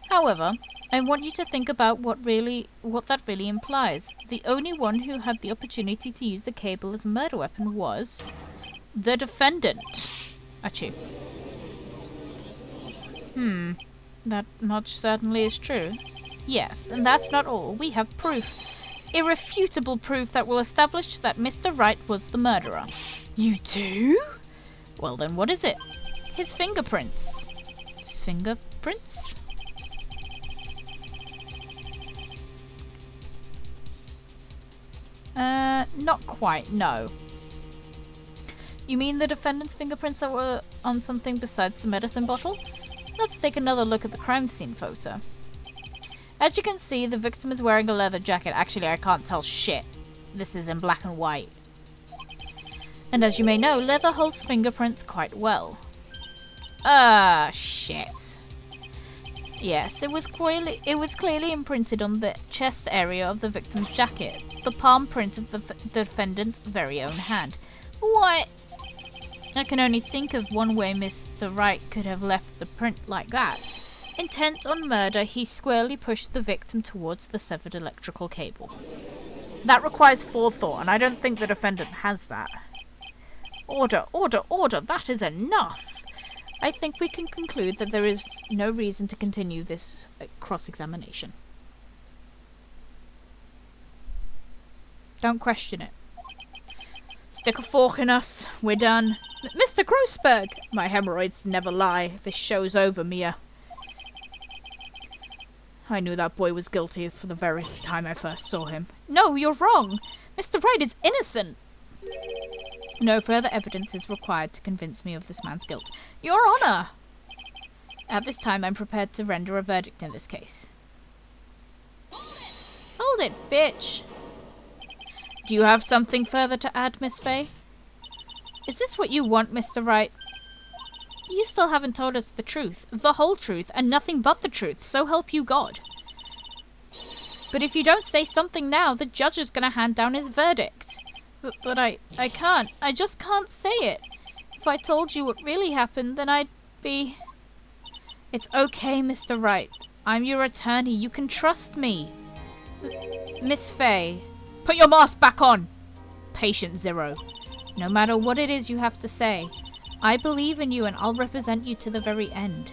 However, I want you to think about what that really implies. The only one who had the opportunity to use the cable as a murder weapon was the defendant. Achoo. That much certainly is true. Yes, and that's not all. We have proof. Irrefutable proof that will establish that Mr. Wright was the murderer. You do? Well then, what is it? His fingerprints. Fingerprints? Not quite, no. You mean the defendant's fingerprints that were on something besides the medicine bottle? Let's take another look at the crime scene photo. As you can see, the victim is wearing a leather jacket. Actually, I can't tell shit. This is in black and white. And as you may know, leather holds fingerprints quite well. Shit. Yes, it was clearly imprinted on the chest area of the victim's jacket. The palm print of the defendant's very own hand. What? I can only think of one way Mr. Wright could have left the print like that. Intent on murder, he squarely pushed the victim towards the severed electrical cable. That requires forethought, and I don't think the defendant has that. Order, order, order, that is enough! I think we can conclude that there is no reason to continue this cross-examination. Don't question it. Stick a fork in us, we're done. Mr. Grossberg! My hemorrhoids never lie. This show's over, Mia. I knew that boy was guilty for the very time I first saw him. No, you're wrong. Mr. Wright is innocent. No further evidence is required to convince me of this man's guilt. Your Honor! At this time, I'm prepared to render a verdict in this case. Hold it, bitch! Do you have something further to add, Miss Fay? Is this what you want, Mr. Wright? You still haven't told us the truth, the whole truth, and nothing but the truth, so help you God. But if you don't say something now, the judge is going to hand down his verdict. But I can't. I just can't say it. If I told you what really happened, then I'd be... It's okay, Mr. Wright. I'm your attorney. You can trust me. Miss Fay. Put your mask back on! Patient Zero. No matter what it is you have to say, I believe in you and I'll represent you to the very end.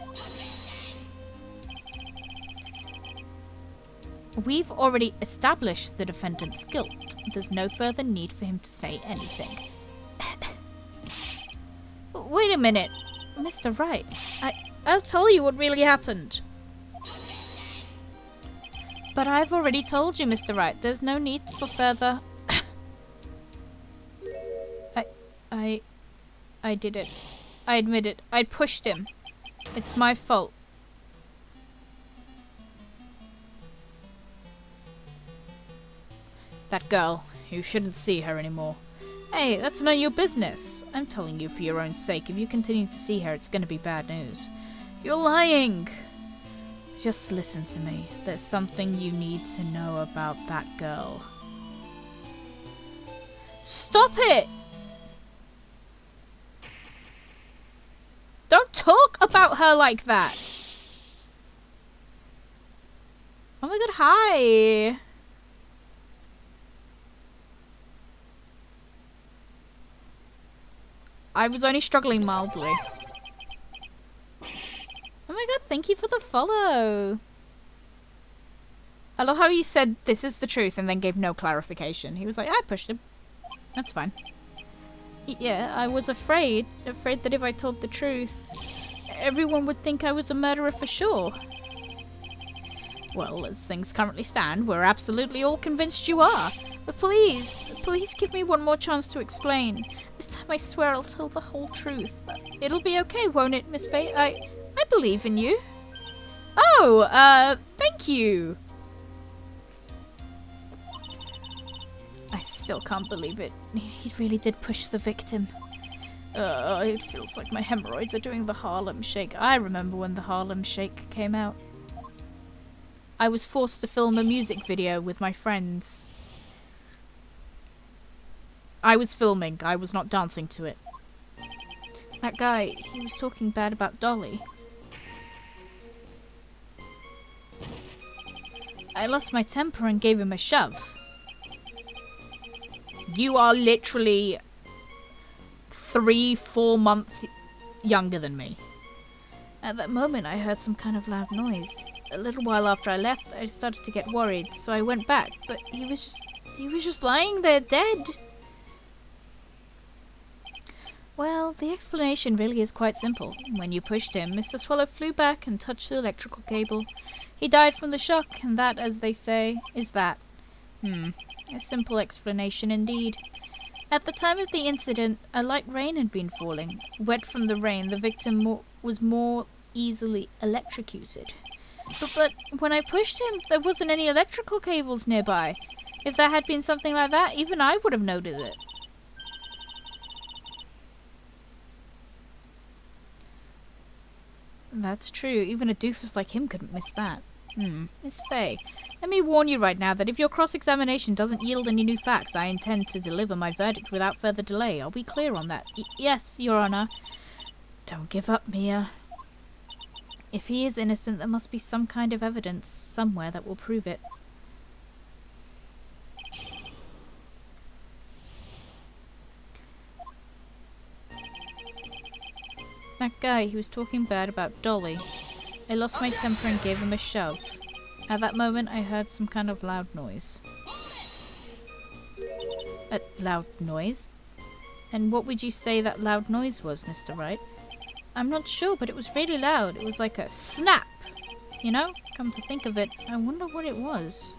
We've already established the defendant's guilt. There's no further need for him to say anything. Wait a minute, Mr. Wright. I'll tell you what really happened. But I've already told you, Mr. Wright. There's no need for further... I did it. I admit it. I pushed him. It's my fault. That girl. You shouldn't see her anymore. Hey, that's none of your business. I'm telling you for your own sake. If you continue to see her, it's going to be bad news. You're lying. Just listen to me. There's something you need to know about that girl. Stop it! Don't talk about her like that! Oh my god, hi! I was only struggling mildly. Oh my god, thank you for the follow! I love how he said, this is the truth, and then gave no clarification. He was like, I pushed him. That's fine. Yeah, I was afraid that if I told the truth, everyone would think I was a murderer for sure. Well, as things currently stand, we're absolutely all convinced you are. But please give me one more chance to explain. This time I swear I'll tell the whole truth. It'll be okay, won't it, Miss Fay? I believe in you. Oh, thank you. I still can't believe it. He really did push the victim. It feels like my hemorrhoids are doing the Harlem Shake. I remember when the Harlem Shake came out. I was forced to film a music video with my friends. I was filming. I was not dancing to it. That guy, he was talking bad about Dolly. I lost my temper and gave him a shove. You are literally 3-4 months younger than me. At that moment, I heard some kind of loud noise. A little while after I left, I started to get worried, so I went back, but he was just lying there dead. Well, the explanation really is quite simple. When you pushed him, Mr. Swallow flew back and touched the electrical cable. He died from the shock, and that, as they say, is that. A simple explanation indeed. At the time of the incident, a light rain had been falling. Wet from the rain, the victim was more easily electrocuted. But when I pushed him, there wasn't any electrical cables nearby. If there had been something like that, even I would have noticed it. That's true. Even a doofus like him couldn't miss that. Miss Fay, let me warn you right now that if your cross-examination doesn't yield any new facts, I intend to deliver my verdict without further delay. Are we clear on that? Yes, Your Honor. Don't give up, Mia. If he is innocent, there must be some kind of evidence somewhere that will prove it. That guy, he was talking bad about Dolly. I lost my temper and gave him a shove. At that moment, I heard some kind of loud noise. A loud noise? And what would you say that loud noise was, Mr. Wright? I'm not sure, but it was really loud. It was like a snap. You know? Come to think of it, I wonder what it was.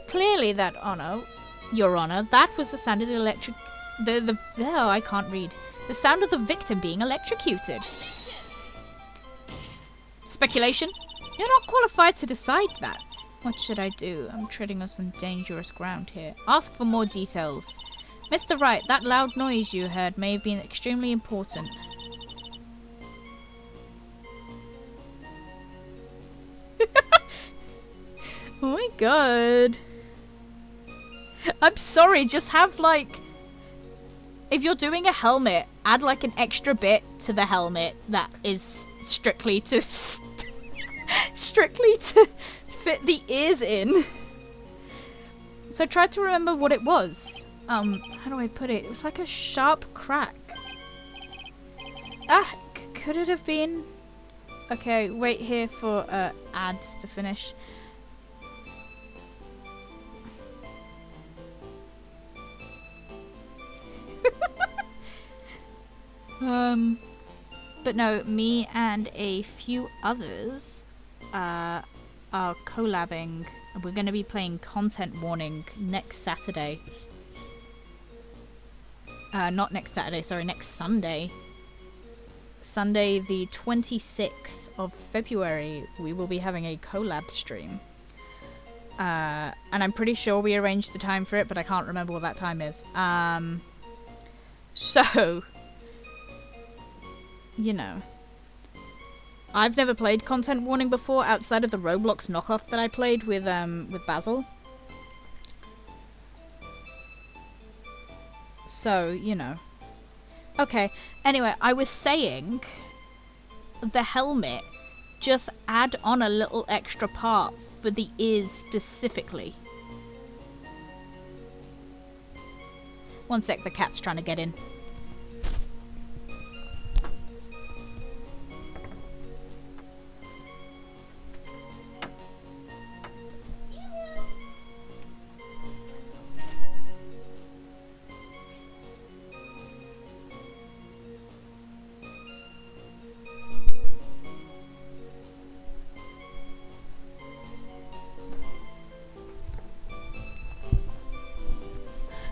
Clearly that Your Honor, that was the sound of the I can't read. The sound of the victim being electrocuted. Speculation? You're not qualified to decide that. What should I do? I'm treading on some dangerous ground here. Ask for more details. Mr. Wright, that loud noise you heard may have been extremely important. Oh my god. I'm sorry, just have like... If you're doing a helmet, add like an extra bit to the helmet that is strictly to... strictly to fit the ears in. So try to remember what it was. How do I put it? It was like a sharp crack. Could it have been... Okay, wait here for ads to finish. But no, me and a few others are collabing. We're going to be playing Content Warning next Saturday. Not next Saturday, sorry, next Sunday. Sunday the 26th of February, we will be having a collab stream. And I'm pretty sure we arranged the time for it, but I can't remember what that time is. So, you know. I've never played Content Warning before outside of the Roblox knockoff that I played with Basil. So, you know. Okay, anyway, I was saying the helmet, just add on a little extra part for the ears specifically. One sec, the cat's trying to get in.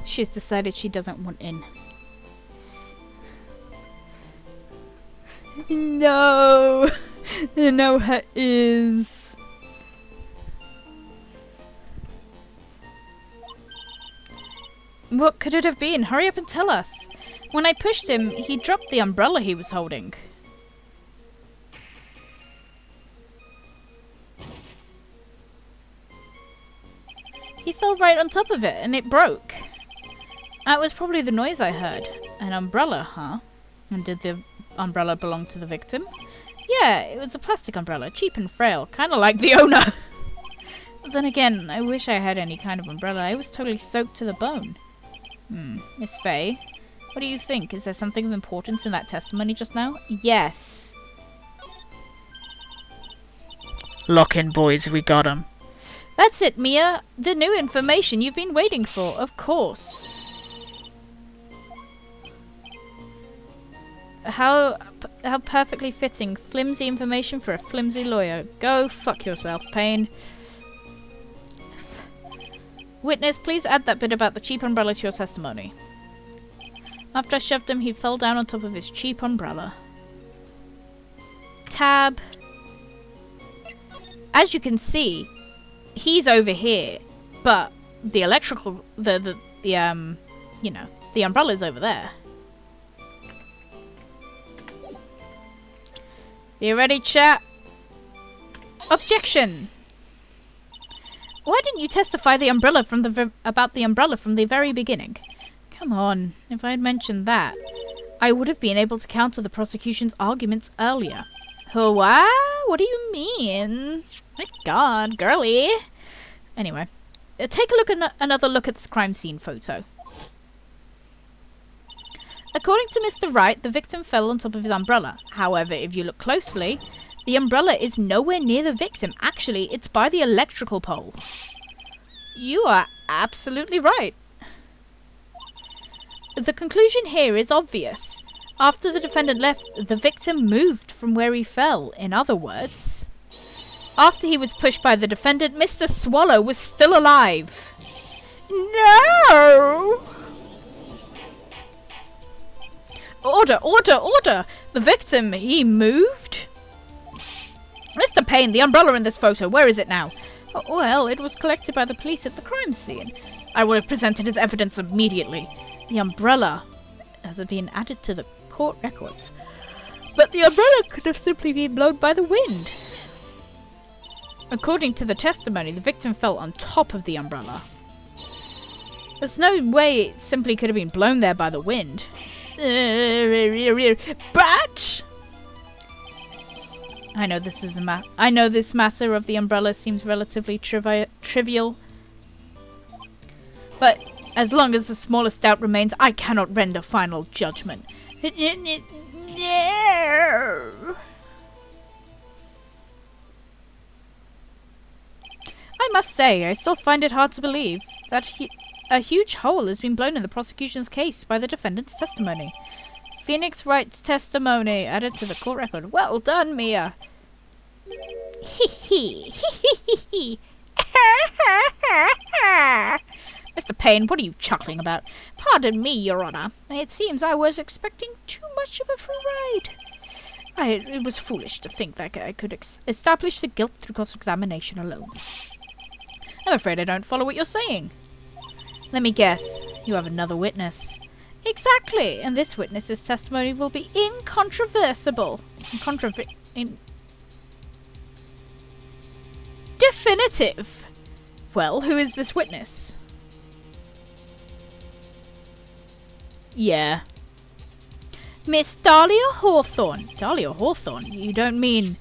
She's decided she doesn't want in. No! No, her ears. What could it have been? Hurry up and tell us. When I pushed him, he dropped the umbrella he was holding. He fell right on top of it and it broke. That was probably the noise I heard. An umbrella, huh? And did the umbrella belong to the victim? Yeah, it was a plastic umbrella, cheap and frail, kind of like the owner. But then again, I wish I had any kind of umbrella. I was totally soaked to the bone. Miss Faye, what do you think? Is there something of importance in that testimony just now? Yes. Lock in, boys, we got him. That's it, Mia. The new information you've been waiting for, of course. How perfectly fitting. Flimsy information for a flimsy lawyer. Go fuck yourself, Payne. Witness, please add that bit about the cheap umbrella to your testimony. After I shoved him, he fell down on top of his cheap umbrella. Tab. As you can see, he's over here, but the electrical, you know, the umbrella's over there. You ready, chat? Objection! Why didn't you testify about the umbrella from the very beginning? Come on, if I had mentioned that, I would have been able to counter the prosecution's arguments earlier. Oh, what do you mean? My god, girly. Anyway, take a look at another look at this crime scene photo. According to Mr. Wright, the victim fell on top of his umbrella. However, if you look closely, the umbrella is nowhere near the victim. Actually, it's by the electrical pole. You are absolutely right. The conclusion here is obvious. After the defendant left, the victim moved from where he fell. In other words, after he was pushed by the defendant, Mr. Swallow was still alive. No! Order, order, order! The victim, he moved? Mr. Payne, the umbrella in this photo, where is it now? Well, it was collected by the police at the crime scene. I would have presented as evidence immediately. The umbrella has been added to the court records. But the umbrella could have simply been blown by the wind. According to the testimony, the victim fell on top of the umbrella. There's no way it simply could have been blown there by the wind. But I know this matter of the umbrella seems relatively trivial. But as long as the smallest doubt remains, I cannot render final judgment. No. I must say, I still find it hard to believe that a huge hole has been blown in the prosecution's case by the defendant's testimony. Phoenix Wright's testimony added to the court record. Well done, Mia. Hee hee. Mr. Payne, what are you chuckling about? Pardon me, Your Honour. It seems I was expecting too much of a free ride. It was foolish to think that I could establish the guilt through cross-examination alone. I'm afraid I don't follow what you're saying. Let me guess. You have another witness. Exactly, and this witness's testimony will be incontrovertible. Definitive. Well, who is this witness? Yeah. Miss Dahlia Hawthorne. Dahlia Hawthorne? You don't mean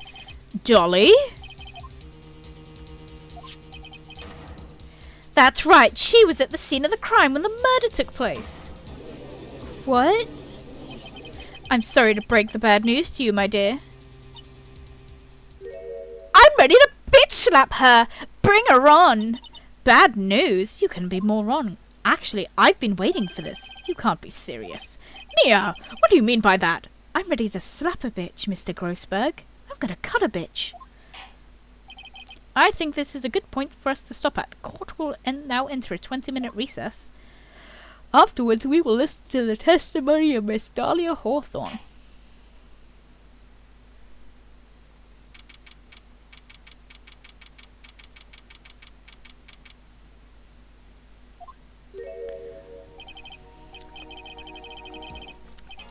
Dolly? That's right, she was at the scene of the crime when the murder took place. What? I'm sorry to break the bad news to you, my dear. I'm ready to bitch slap her! Bring her on! Bad news? You couldn't be more wrong. Actually, I've been waiting for this. You can't be serious. Mia, what do you mean by that? I'm ready to slap a bitch, Mr. Grossberg. I'm gonna cut a bitch. I think this is a good point for us to stop at. Court will now enter a 20-minute recess. Afterwards, we will listen to the testimony of Miss Dahlia Hawthorne.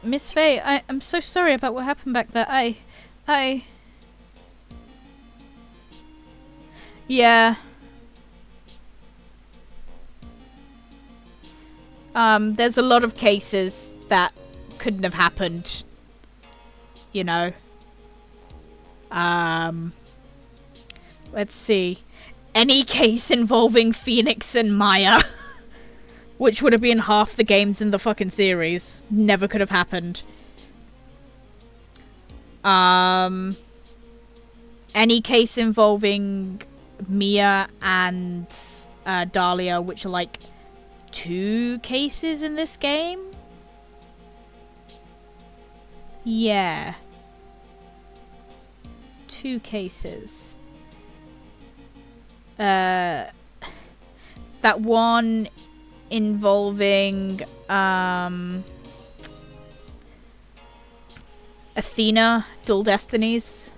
Miss Faye, I'm so sorry about what happened back there. Yeah. There's a lot of cases that couldn't have happened. You know. Let's see. Any case involving Phoenix and Maya. Which would have been half the games in the fucking series. Never could have happened. Any case involving Mia and Dahlia, which are like 2 cases in this game? Yeah. 2 cases. That one involving Athena, Dual Destinies.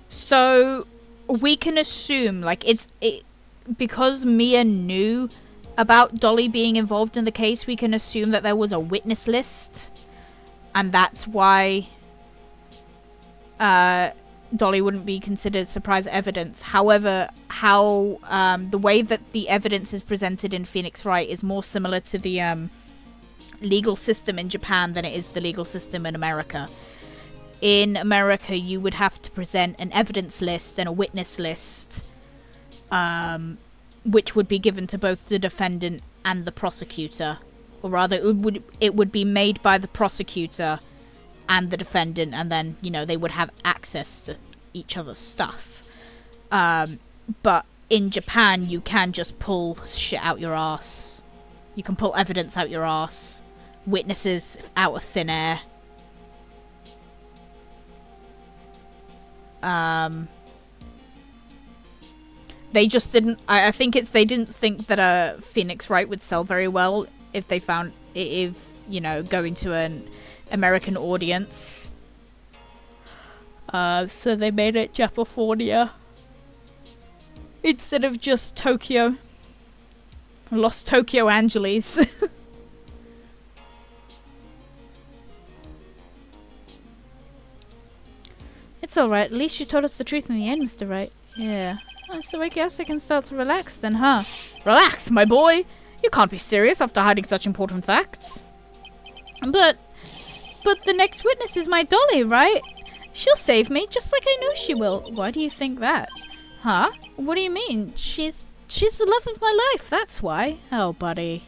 So we can assume, like, because Mia knew about Dolly being involved in the case, we can assume that there was a witness list, and that's why Dolly wouldn't be considered surprise evidence. However, the way that the evidence is presented in Phoenix Wright is more similar to the legal system in Japan than it is the legal system in America. In America, you would have to present an evidence list and a witness list, which would be given to both the defendant and the prosecutor. Or rather, it would be made by the prosecutor and the defendant, and then, you know, they would have access to each other's stuff. But in Japan, you can just pull shit out your ass. You can pull evidence out your ass. Witnesses out of thin air. They just didn't... I think it's they didn't think that Phoenix Wright would sell very well if they found... If, you know, going to an American audience. So they made it Japaphonia. Instead of just Tokyo. Lost Tokyo Angeles. It's alright. At least you told us the truth in the end, Mr. Wright. Yeah. So I guess I can start to relax then, huh? Relax, my boy! You can't be serious after hiding such important facts. But the next witness is my Dolly, right? She'll save me, just like I know she will. Why do you think that? Huh? What do you mean? She's the love of my life, that's why. Oh, buddy.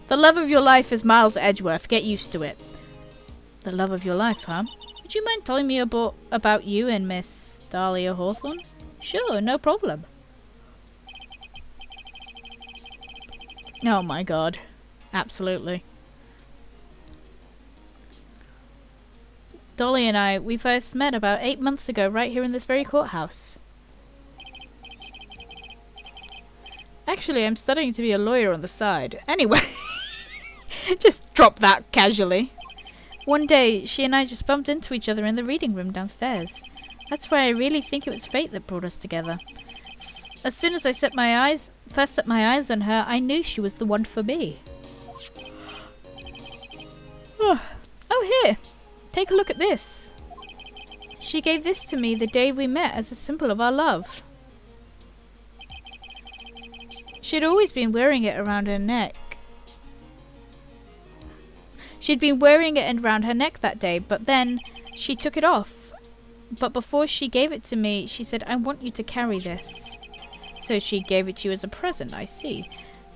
The love of your life is Miles Edgeworth. Get used to it. The love of your life, huh? Would you mind telling me about you and Miss Dahlia Hawthorne? Sure, no problem. Oh my god. Absolutely. Dolly and we first met about 8 months ago right here in this very courthouse. Actually, I'm studying to be a lawyer on the side. Anyway. Just drop that casually. One day, she and I just bumped into each other in the reading room downstairs. That's why I really think it was fate that brought us together. As soon as I first set my eyes on her, I knew she was the one for me. Oh, here. Take a look at this. She gave this to me the day we met as a symbol of our love. She'd always been wearing it around her neck. She'd been wearing it around her neck that day, but then she took it off. But before she gave it to me, she said, I want you to carry this. So she gave it to you as a present, I see.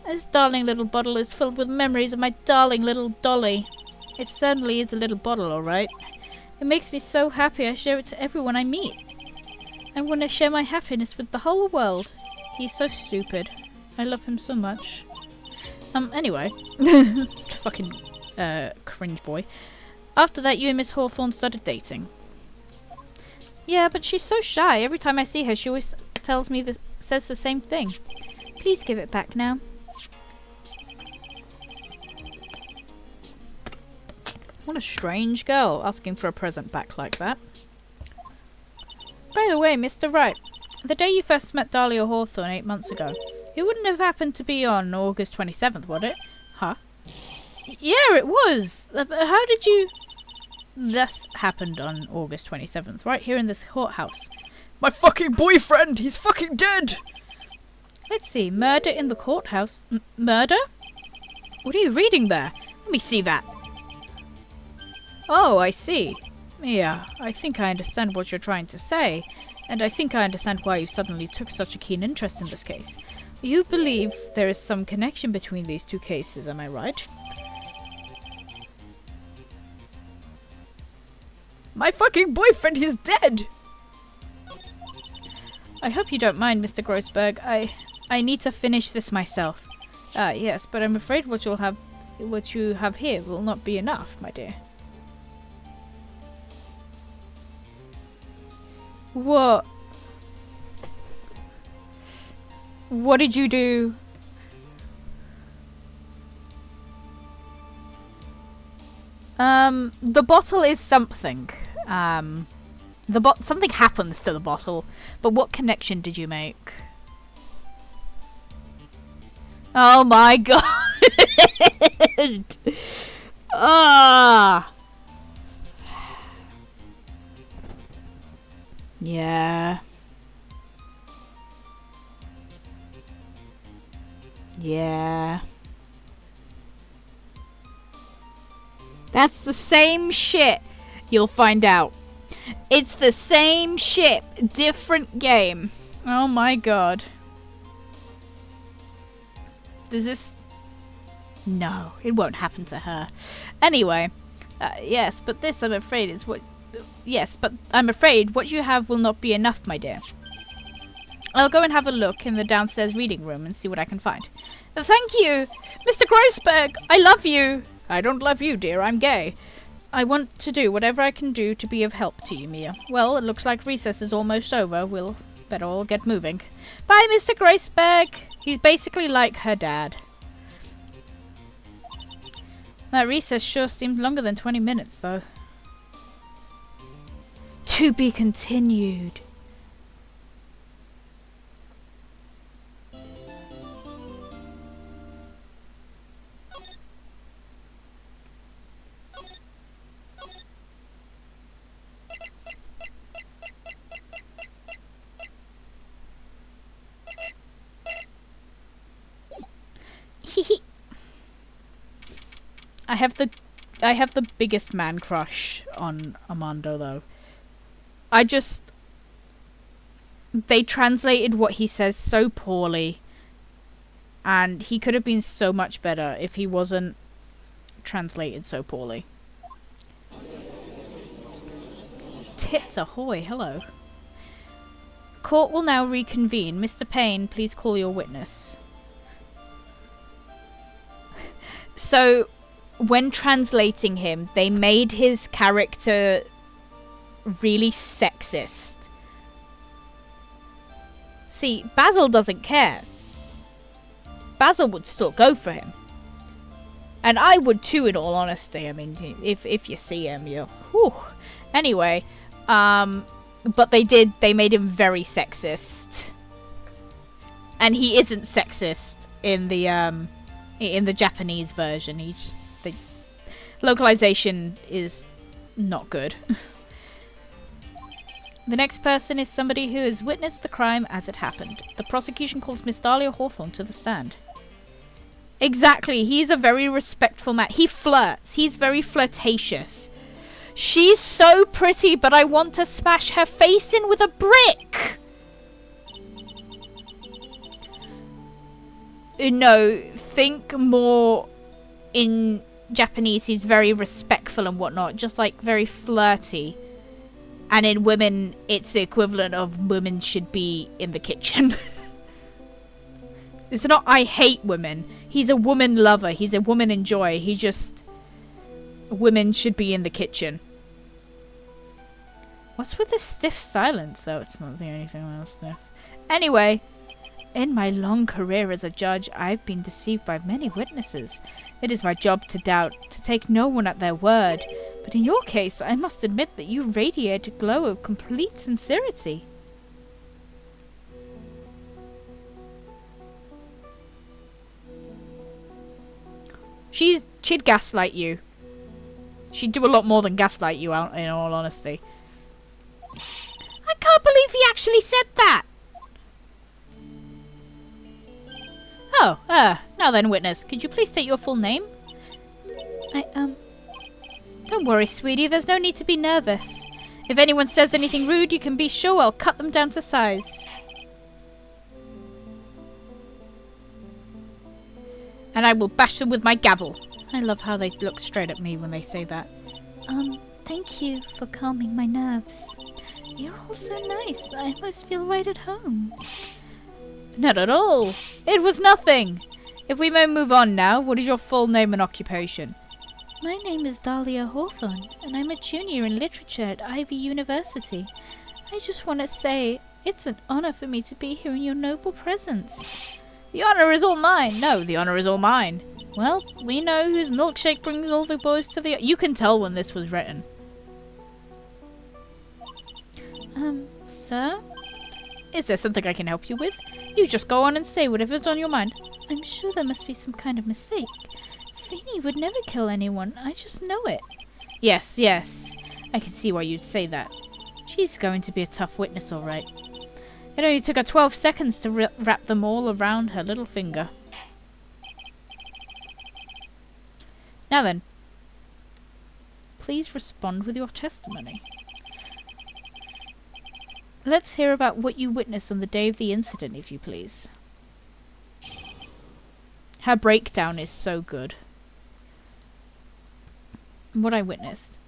This darling little bottle is filled with memories of my darling little Dolly. It certainly is a little bottle, alright. It makes me so happy I share it to everyone I meet. I want to share my happiness with the whole world. He's so stupid. I love him so much. Anyway. Fucking, cringe boy. After that, you and Miss Hawthorne started dating. Yeah, but she's so shy. Every time I see her, she always says the same thing. Please give it back now. What a strange girl, asking for a present back like that. By the way, Mr. Wright, the day you first met Dahlia Hawthorne 8 months ago, it wouldn't have happened to be on August 27th, would it? Huh? Yeah, it was! How did you... This happened on August 27th, right here in this courthouse. My fucking boyfriend! He's fucking dead! Let's see, murder in the courthouse? Murder? What are you reading there? Let me see that. Oh, I see. Yeah, I think I understand what you're trying to say, and I think I understand why you suddenly took such a keen interest in this case. You believe there is some connection between these two cases, am I right? My fucking boyfriend, he's dead! I hope you don't mind, Mr. Grossberg. I need to finish this myself. Yes, but I'm afraid what you have here will not be enough, my dear. What? What did you do? The bottle is something. Something happens to the bottle, but what connection did you make? Oh my god! Ah! Yeah. Yeah. That's the same shit. You'll find out. It's the same shit. Different game. Oh my god. Does this... No, it won't happen to her. Anyway, Yes, but this, I'm afraid, is what... Yes, but I'm afraid what you have will not be enough, my dear. I'll go and have a look in the downstairs reading room and see what I can find. Thank you! Mr. Grossberg! I love you! I don't love you, dear. I'm gay. I want to do whatever I can do to be of help to you, Mia. Well, it looks like recess is almost over. We'll better all get moving. Bye, Mr. Grossberg! He's basically like her dad. That recess sure seemed longer than 20 minutes, though. To be continued. I have the biggest man crush on Armando, though. They translated what he says so poorly, and he could have been so much better if he wasn't translated so poorly. Tits ahoy, hello. Court will now reconvene. Mr. Payne, please call your witness. So, when translating him, they made his character really sexist. See, Basil doesn't care. Basil would still go for him. And I would too, in all honesty. I mean, if you see him, you're... Whew. Anyway, but they made him very sexist. And he isn't sexist in the Japanese version. The localization is not good. The next person is somebody who has witnessed the crime as it happened. The prosecution calls Miss Dahlia Hawthorne to the stand. Exactly, he's a very respectful man. He flirts. He's very flirtatious. She's so pretty, but I want to smash her face in with a brick! No, think more in Japanese. He's very respectful and whatnot, just like very flirty. And in women, it's the equivalent of women should be in the kitchen. It's not I hate women. He's a woman lover. He's a woman enjoyer. He just... Women should be in the kitchen. What's with this stiff silence? Oh, it's not the only thing else stiff. Anyway... In my long career as a judge, I've been deceived by many witnesses. It is my job to doubt, to take no one at their word. But in your case, I must admit that you radiate a glow of complete sincerity. She'd gaslight you. She'd do a lot more than gaslight you, in all honesty. I can't believe he actually said that! Oh, now then, witness, could you please state your full name? Don't worry, sweetie, there's no need to be nervous. If anyone says anything rude, you can be sure I'll cut them down to size. And I will bash them with my gavel. I love how they look straight at me when they say that. Thank you for calming my nerves. You're all so nice, I almost feel right at home. Not at all. It was nothing. If we may move on now, what is your full name and occupation? My name is Dahlia Hawthorne, and I'm a junior in literature at Ivy University. I just want to say, it's an honor for me to be here in your noble presence. The honor is all mine. No, the honor is all mine. Well, we know whose milkshake brings all the boys to the... You can tell when this was written. Sir? Is there something I can help you with? You just go on and say whatever's on your mind. I'm sure there must be some kind of mistake. Feeny would never kill anyone. I just know it. Yes, yes. I can see why you'd say that. She's going to be a tough witness, all right. It only took her 12 seconds to wrap them all around her little finger. Now then. Please respond with your testimony. Let's hear about what you witnessed on the day of the incident, if you please. Her breakdown is so good. What I witnessed.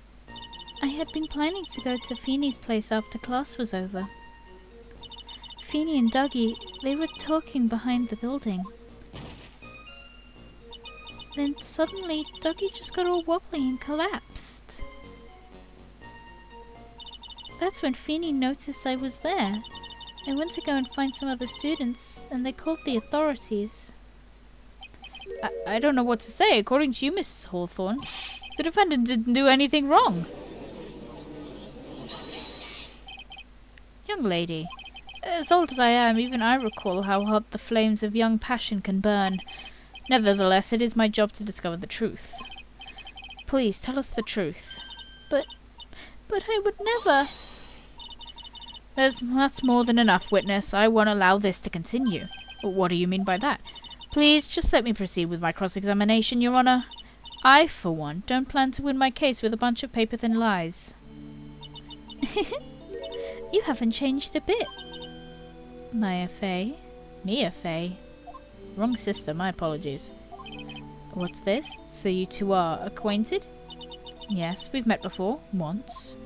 I had been planning to go to Feeney's place after class was over. Feeny and Dougie, they were talking behind the building. Then suddenly, Dougie just got all wobbly and collapsed. That's when Feeny noticed I was there. I went to go and find some other students, and they called the authorities. I don't know what to say. According to you, Miss Hawthorne, the defendant didn't do anything wrong. Young lady, as old as I am, even I recall how hot the flames of young passion can burn. Nevertheless, it is my job to discover the truth. Please, tell us the truth. But I would never... That's more than enough, witness. I won't allow this to continue. What do you mean by that? Please, just let me proceed with my cross-examination, Your Honour. I, for one, don't plan to win my case with a bunch of paper-thin lies. You haven't changed a bit. Maya Fey. Mia Fey. Wrong sister, my apologies. What's this? So you two are acquainted? Yes, we've met before. Once.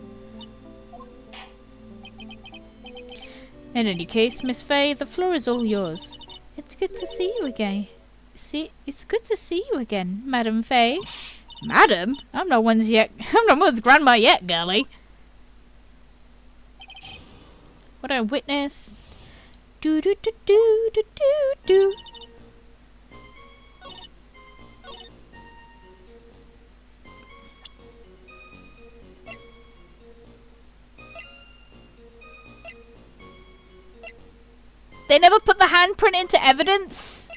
In any case, Miss Fey, the floor is all yours. It's good to see you again. It's good to see you again, Madam Fey. Madam? I'm not one's grandma yet, girlie. What I witnessed. Do do do do do do do. They never put the handprint into evidence?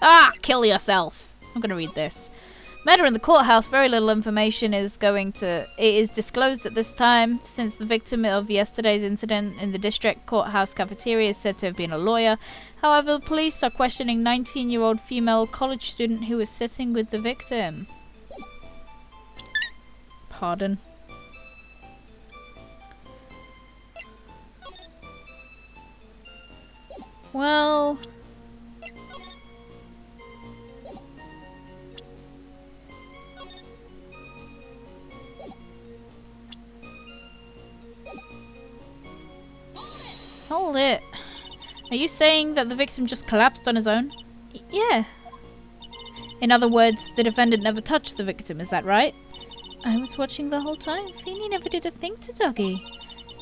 Ah, kill yourself. I'm going to read this. Murder in the courthouse. Very little information is disclosed at this time, since the victim of yesterday's incident in the district courthouse cafeteria is said to have been a lawyer. However, the police are questioning 19-year-old female college student who was sitting with the victim. Pardon. Well... Hold it. Are you saying that the victim just collapsed on his own? Yeah. In other words, the defendant never touched the victim, is that right? I was watching the whole time. Feeny never did a thing to Dougie.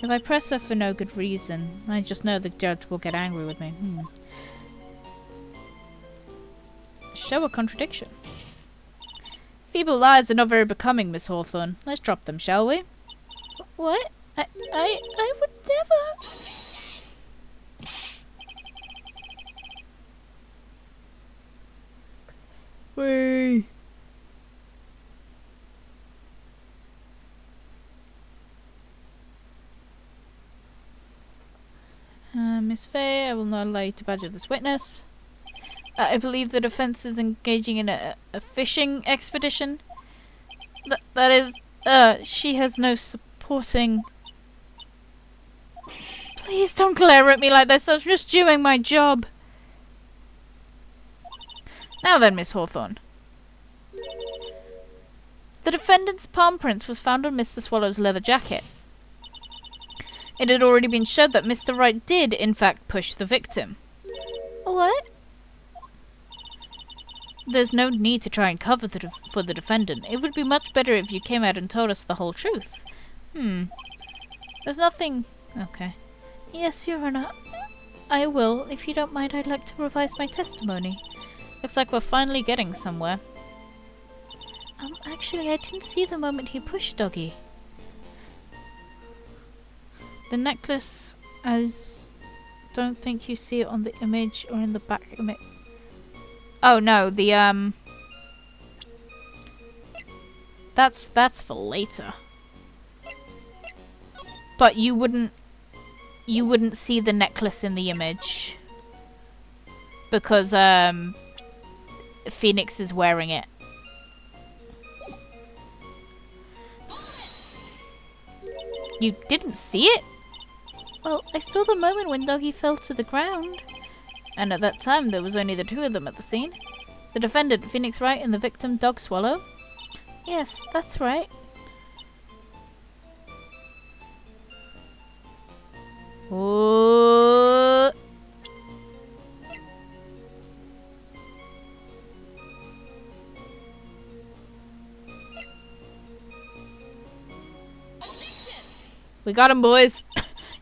If I press her for no good reason, I just know the judge will get angry with me. Show a contradiction. Feeble lies are not very becoming, Miss Hawthorne. Let's drop them, shall we? What? I would never... Wait. Miss Fey, I will not allow you to badger this witness. I believe the defense is engaging in a fishing expedition. That is, she has no supporting... Please don't glare at me like this. I'm just doing my job. Now then, Miss Hawthorne. The defendant's palm prints was found on Mr. Swallow's leather jacket. It had already been shown that Mr. Wright did, in fact, push the victim. What? There's no need to try and cover for the defendant. It would be much better if you came out and told us the whole truth. There's nothing... Okay. Yes, Your Honor. I will. If you don't mind, I'd like to revise my testimony. Looks like we're finally getting somewhere. Actually, I didn't see the moment he pushed Dougie. The necklace, as... Don't think you see it on the image or in the back image. Oh no, the That's for later. But you wouldn't see the necklace in the image. Because, Phoenix is wearing it. You didn't see it? Well, I saw the moment when Dougie fell to the ground. And at that time, there was only the two of them at the scene. The defendant, Phoenix Wright, and the victim, Dog Swallow? Yes, that's right. Oh. We got him, boys.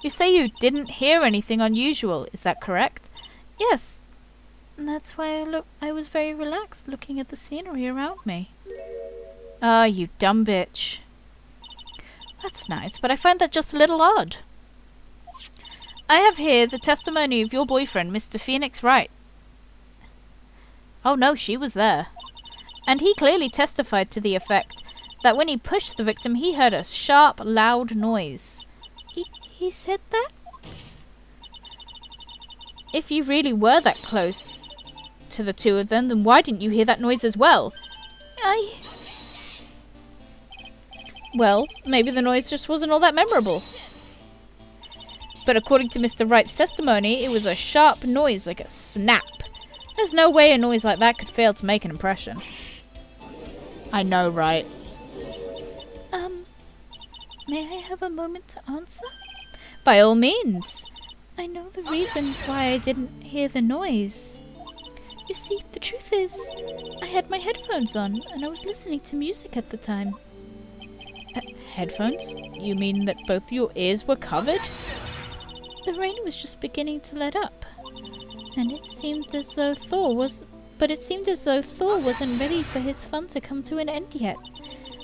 You say you didn't hear anything unusual, is that correct? Yes. And that's why I was very relaxed looking at the scenery around me. Ah, you dumb bitch. That's nice, but I find that just a little odd. I have here the testimony of your boyfriend, Mr. Phoenix Wright. Oh no, she was there. And he clearly testified to the effect that when he pushed the victim, he heard a sharp, loud noise. He said that? If you really were that close to the two of them, then why didn't you hear that noise as well? Well, maybe the noise just wasn't all that memorable. But according to Mr. Wright's testimony, it was a sharp noise like a snap. There's no way a noise like that could fail to make an impression. I know, right? May I have a moment to answer? By all means. I know the reason why I didn't hear the noise. You see, the truth is, I had my headphones on and I was listening to music at the time. Headphones? You mean that both your ears were covered? The rain was just beginning to let up, and it seemed as though Thor wasn't ready for his fun to come to an end yet.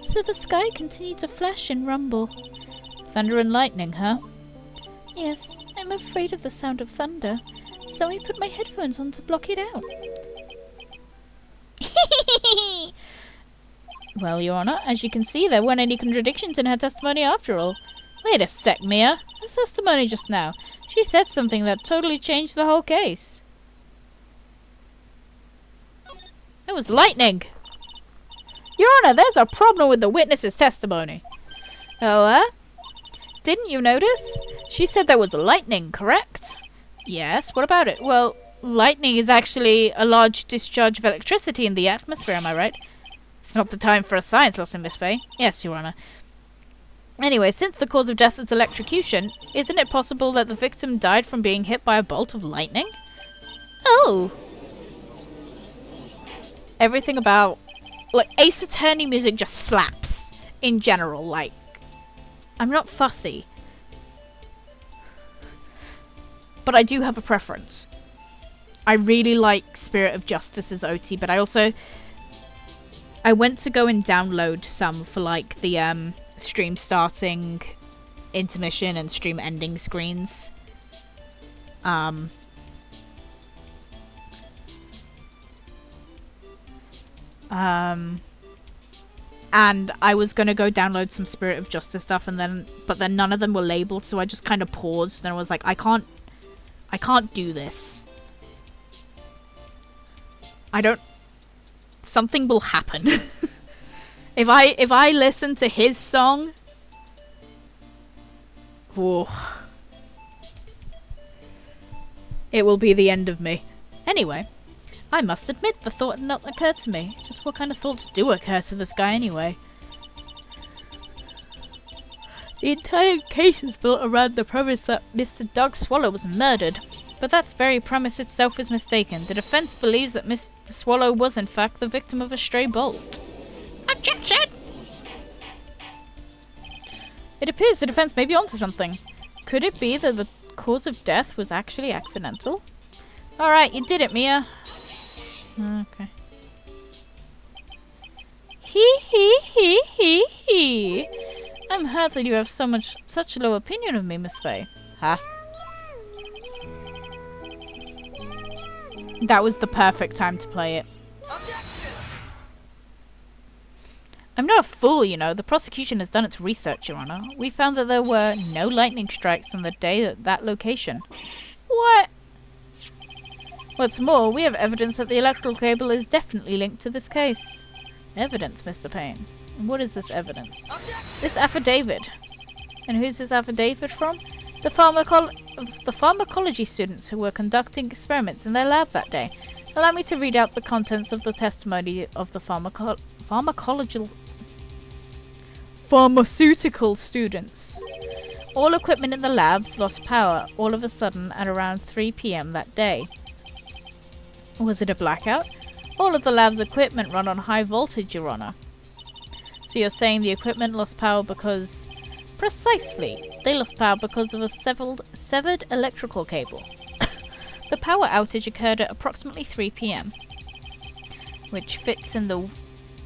So the sky continued to flash and rumble. Thunder and lightning, huh? Yes, I'm afraid of the sound of thunder, so I put my headphones on to block it out. Well, Your Honor, as you can see, there weren't any contradictions in her testimony after all. Wait a sec, Mia. Her testimony just now. She said something that totally changed the whole case. It was lightning! Your Honor, there's a problem with the witness's testimony. Oh, Didn't you notice? She said there was lightning, correct? Yes, what about it? Well, lightning is actually a large discharge of electricity in the atmosphere, am I right? It's not the time for a science lesson, Miss Fay. Yes, Your Honor. Anyway, since the cause of death is electrocution, isn't it possible that the victim died from being hit by a bolt of lightning? Oh! Everything about... like, Ace Attorney music just slaps. In general, like... I'm not fussy. But I do have a preference. I really like Spirit of Justice as OT, but I also... I went to go and download some for, like, the, stream starting, intermission, and stream ending screens. And I was gonna go download some Spirit of Justice stuff, but then none of them were labeled, so I just kind of paused, and I was like, I can't do this. Something will happen. If I listen to his song, whoa, it will be the end of me. Anyway, I must admit the thought had not occurred to me. Just what kind of thoughts do occur to this guy anyway? The entire case is built around the premise that Mr. Dog Swallow was murdered. But that very premise itself is mistaken. The defense believes that Mr. Swallow was in fact the victim of a stray bolt. Objection! It appears the defense may be onto something. Could it be that the cause of death was actually accidental? Alright, you did it, Mia. Okay. He. I'm hurt that you have such a low opinion of me, Miss Fay. Huh? That was the perfect time to play it. I'm not a fool, you know. The prosecution has done its research, Your Honor. We found that there were no lightning strikes on the day at that location. What? What's more, we have evidence that the electrical cable is definitely linked to this case. Evidence, Mr. Payne. And what is this evidence? This affidavit. And who's this affidavit from? The pharmacology students who were conducting experiments in their lab that day. Allow me to read out the contents of the testimony of the pharmaceutical students. All equipment in the labs lost power all of a sudden at around 3 p.m. that day. Was it a blackout? All of the lab's equipment run on high voltage, Your Honor. So you're saying the equipment lost power because... Precisely. They lost power because of a severed electrical cable. The power outage occurred at approximately 3 p.m., which fits in the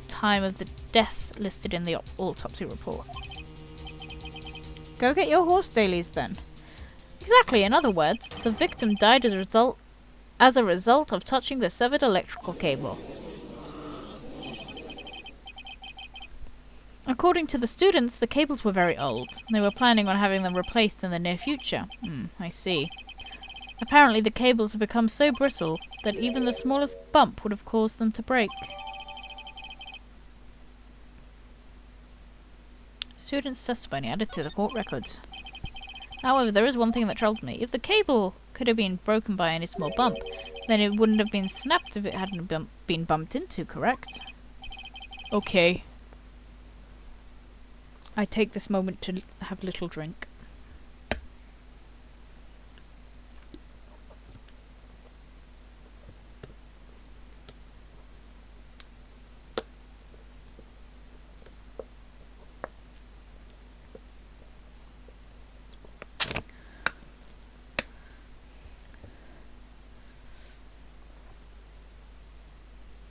time of the death listed in the autopsy report. Go get your horse dailies then. Exactly. In other words, the victim died as a result of touching the severed electrical cable. According to the students, the cables were very old. They were planning on having them replaced in the near future. I see. Apparently the cables have become so brittle that even the smallest bump would have caused them to break. Students' testimony added to the court records. However, there is one thing that troubles me. If the cable could have been broken by any small bump, then it wouldn't have been snapped if it hadn't been bumped into, correct? Okay. I take this moment to have a little drink.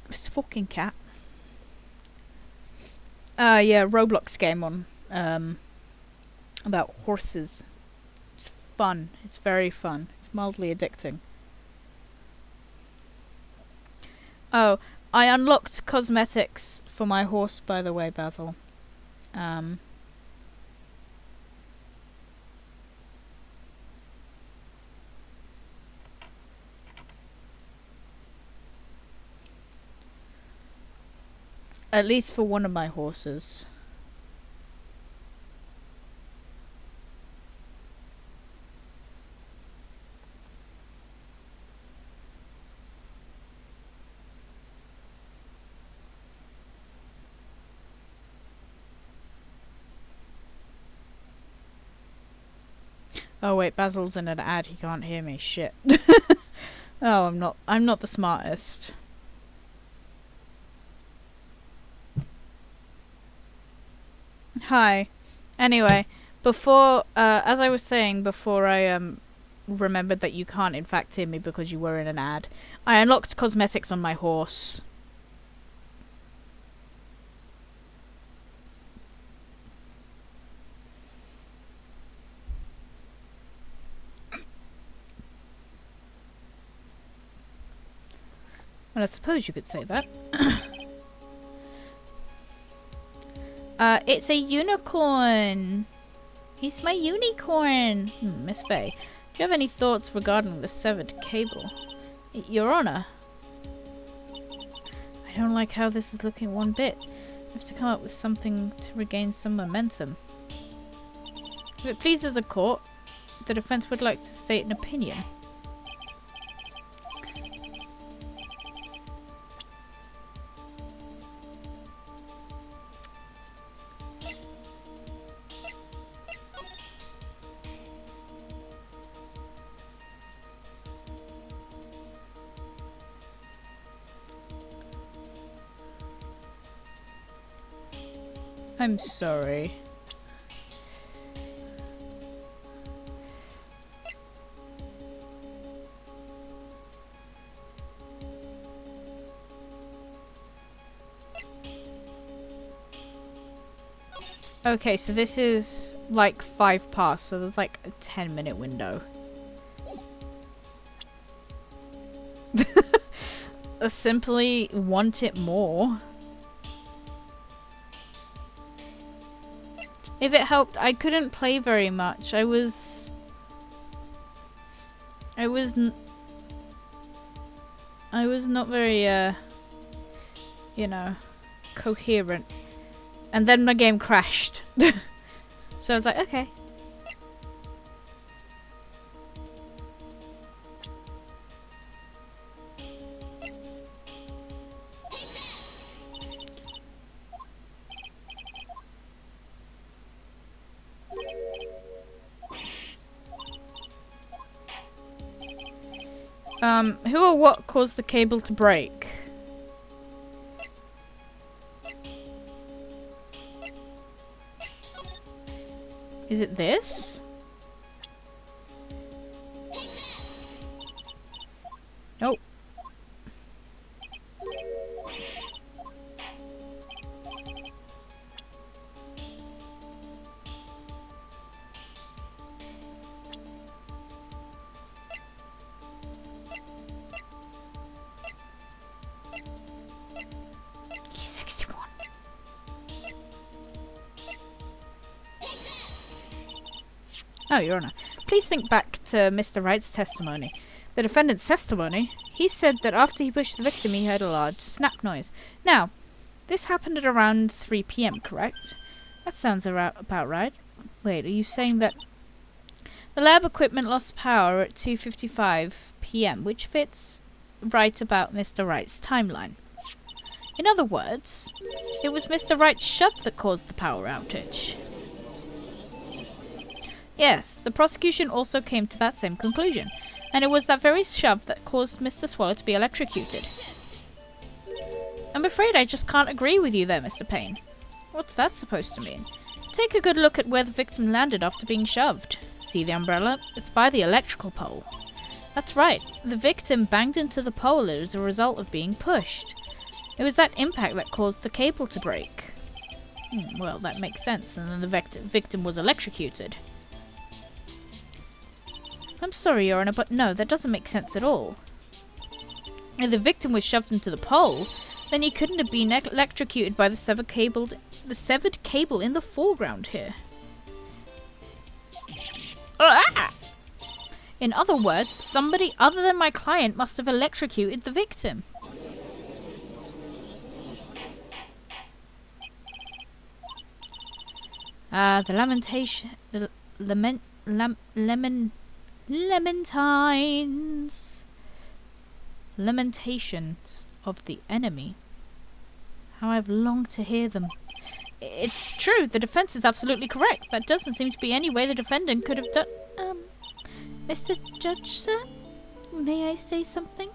This fucking cat. Yeah, Roblox game on about horses. It's fun. It's very fun. It's mildly addicting. Oh, I unlocked cosmetics for my horse, by the way, Basil. At least for one of my horses. Oh wait, Basil's in an ad, he can't hear me. Shit. Oh, I'm not the smartest. Hi. Anyway, before, as I was saying, before I remembered that you can't in fact hear me because you were in an ad, I unlocked cosmetics on my horse. Well, I suppose you could say that. It's a unicorn. He's my unicorn. Miss Faye, do you have any thoughts regarding the severed cable? Your Honor. I don't like how this is looking one bit. I have to come up with something to regain some momentum. If it pleases the court, the defense would like to state an opinion. I'm sorry. Okay, so this is like 5 past, so there's like a 10-minute window. I simply want it more. If it helped, I couldn't play very much. I was not very, you know, coherent. And then my game crashed. So I was like, okay. Who or what caused the cable to break? Is it this? Nope. He's 61. Oh, Your Honor. Please think back to Mr. Wright's testimony. The defendant's testimony? He said that after he pushed the victim, he heard a large snap noise. Now, this happened at around 3 p.m., correct? That sounds about right. Wait, are you saying that the lab equipment lost power at 2:55 p.m., which fits right about Mr. Wright's timeline? In other words, it was Mr. Wright's shove that caused the power outage. Yes, the prosecution also came to that same conclusion, and it was that very shove that caused Mr. Swallow to be electrocuted. I'm afraid I just can't agree with you there, Mr. Payne. What's that supposed to mean? Take a good look at where the victim landed after being shoved. See the umbrella? It's by the electrical pole. That's right, the victim banged into the pole as a result of being pushed. It was that impact that caused the cable to break. Well, that makes sense, and then the victim was electrocuted. I'm sorry, Your Honor, but no, that doesn't make sense at all. If the victim was shoved into the pole, then he couldn't have been electrocuted by the severed cable in the foreground here. Ah! In other words, somebody other than my client must have electrocuted the victim. Lamentations of the enemy. How I've longed to hear them. It's true, the defense is absolutely correct. That doesn't seem to be any way the defendant could have done... Mr. Judge, sir? May I say something?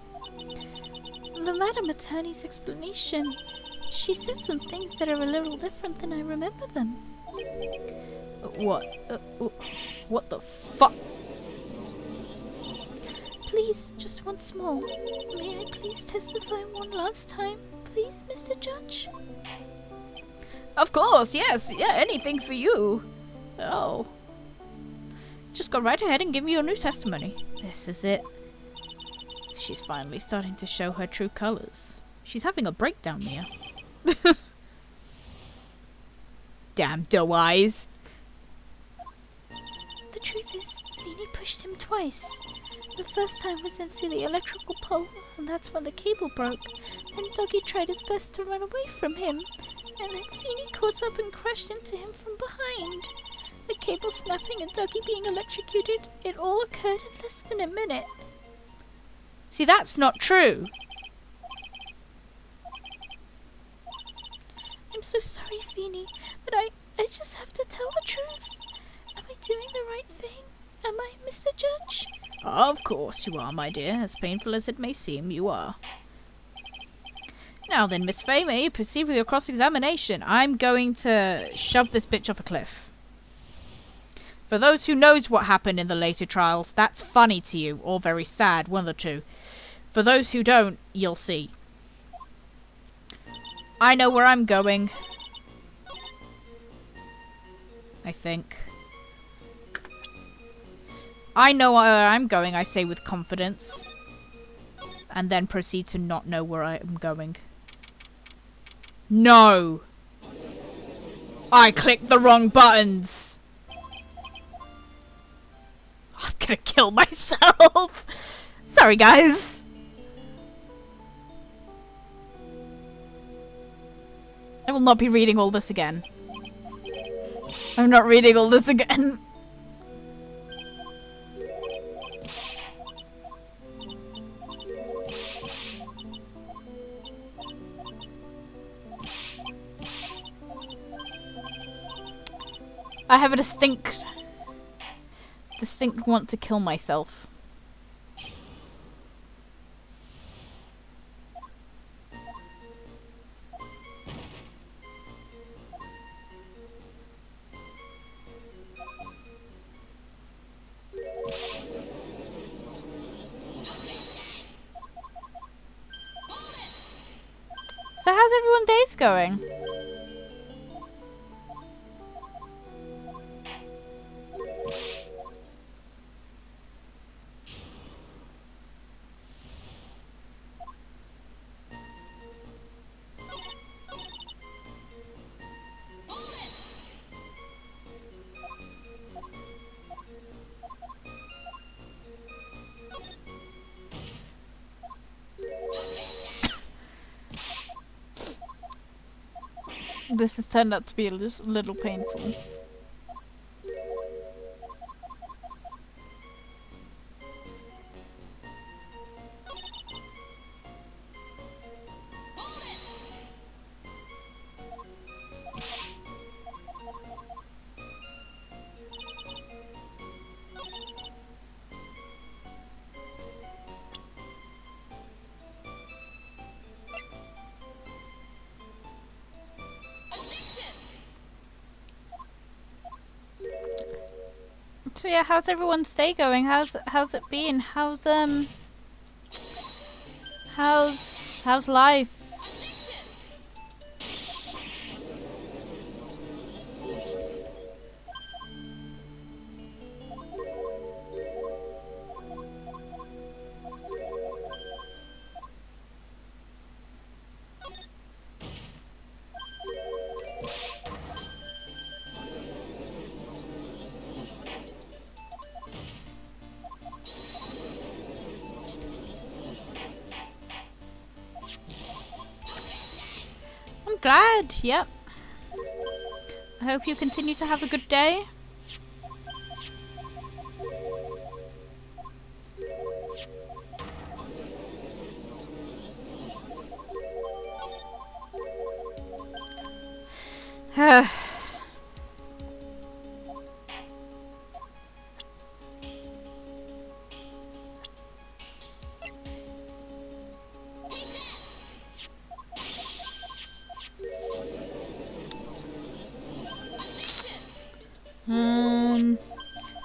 The Madam Attorney's explanation. She said some things that are a little different than I remember them. What the fuck? Please, just once more. May I please testify one last time? Please, Mr. Judge? Of course, yes. Yeah, anything for you. Oh. Just go right ahead and give me your new testimony. This is it. She's finally starting to show her true colours. She's having a breakdown, Mia. Damn doe eyes. The truth is, Feeny pushed him twice. The first time was into the electrical pole, and that's when the cable broke. Then Doggy tried his best to run away from him, and then Feeny caught up and crashed into him from behind. The cable snapping and Doggy being electrocuted, it all occurred in less than a minute. See, that's not true. I'm so sorry, Feeny, but I just have to tell the truth. Am I doing the right thing? Am I, Mr. Judge? Of course you are, my dear. As painful as it may seem, you are. Now then, Miss Fay, may you proceed with your cross-examination. I'm going to shove this bitch off a cliff. For those who knows what happened in the later trials, that's funny to you, or very sad, one of the two. For those who don't, you'll see. I know where I'm going. I think. I know where I'm going, I say with confidence. And then proceed to not know where I am going. No! I clicked the wrong buttons! I'm gonna kill myself! Sorry, guys! I will not be reading all this again. I'm not reading all this again. I have a distinct want to kill myself. So how's everyone's days going? This has turned out to be a little painful. So yeah, how's everyone's day going? How's it been? How's life? I'm glad, yep. I hope you continue to have a good day.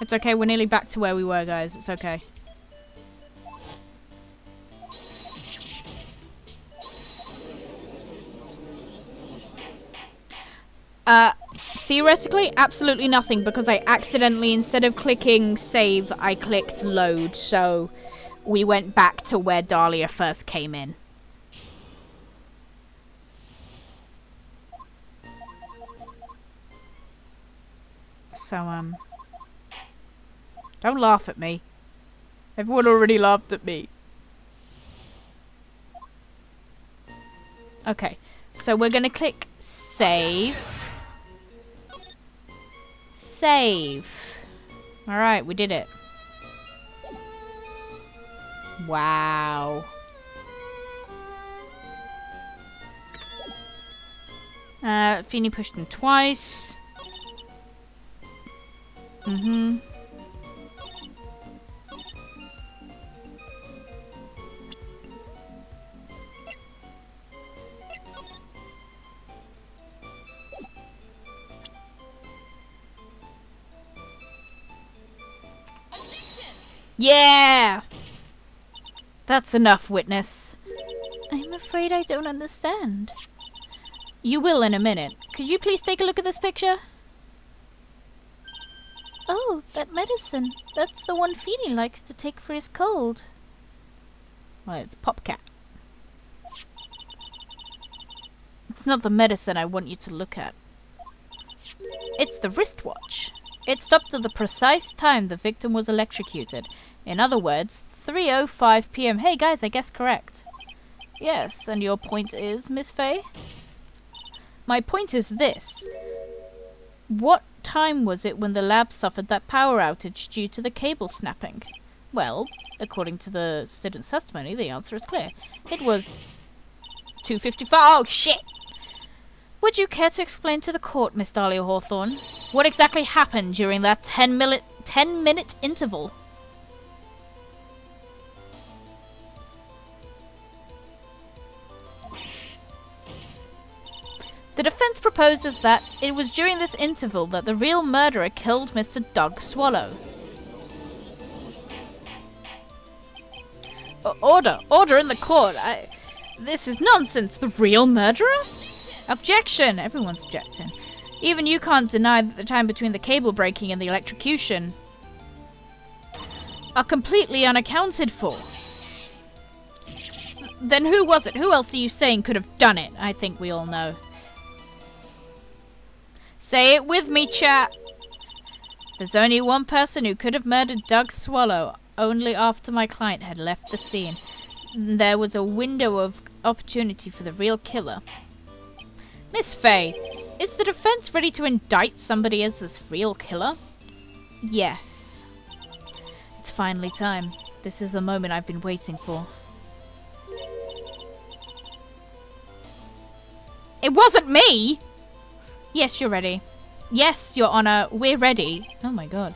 It's okay, we're nearly back to where we were, guys. It's okay. Theoretically, absolutely nothing, because I accidentally, instead of clicking save, I clicked load, so we went back to where Dahlia first came in. So, don't laugh at me. Everyone already laughed at me. Okay, so we're gonna click save. Save. Alright, we did it. Wow. Feeny pushed him twice. Mm-hmm. Yeah! That's enough, witness. I'm afraid I don't understand. You will in a minute. Could you please take a look at this picture? Oh, that medicine. That's the one Feeny likes to take for his cold. Well, it's Popcat. It's not the medicine I want you to look at. It's the wristwatch. It stopped at the precise time the victim was electrocuted. In other words, 3:05 p.m. Hey guys, I guess correct. Yes, and your point is, Miss Faye? My point is this. What time was it when the lab suffered that power outage due to the cable snapping? Well, according to the student's testimony, the answer is clear. It was 2:55. Oh, shit! Would you care to explain to the court, Miss Dahlia Hawthorne, what exactly happened during that 10-minute interval? The defense proposes that it was during this interval that the real murderer killed Mr. Doug Swallow. Order in the court. This is nonsense. The real murderer? Objection! Everyone's objecting. Even you can't deny that the time between the cable breaking and the electrocution are completely unaccounted for. Then who was it? Who else are you saying could have done it? I think we all know. Say it with me, chat. There's only one person who could have murdered Doug Swallow only after my client had left the scene. There was a window of opportunity for the real killer. Miss Faye, is the defense ready to indict somebody as this real killer? Yes. It's finally time. This is the moment I've been waiting for. It wasn't me! Yes, you're ready. Yes, Your Honor, we're ready. Oh my god.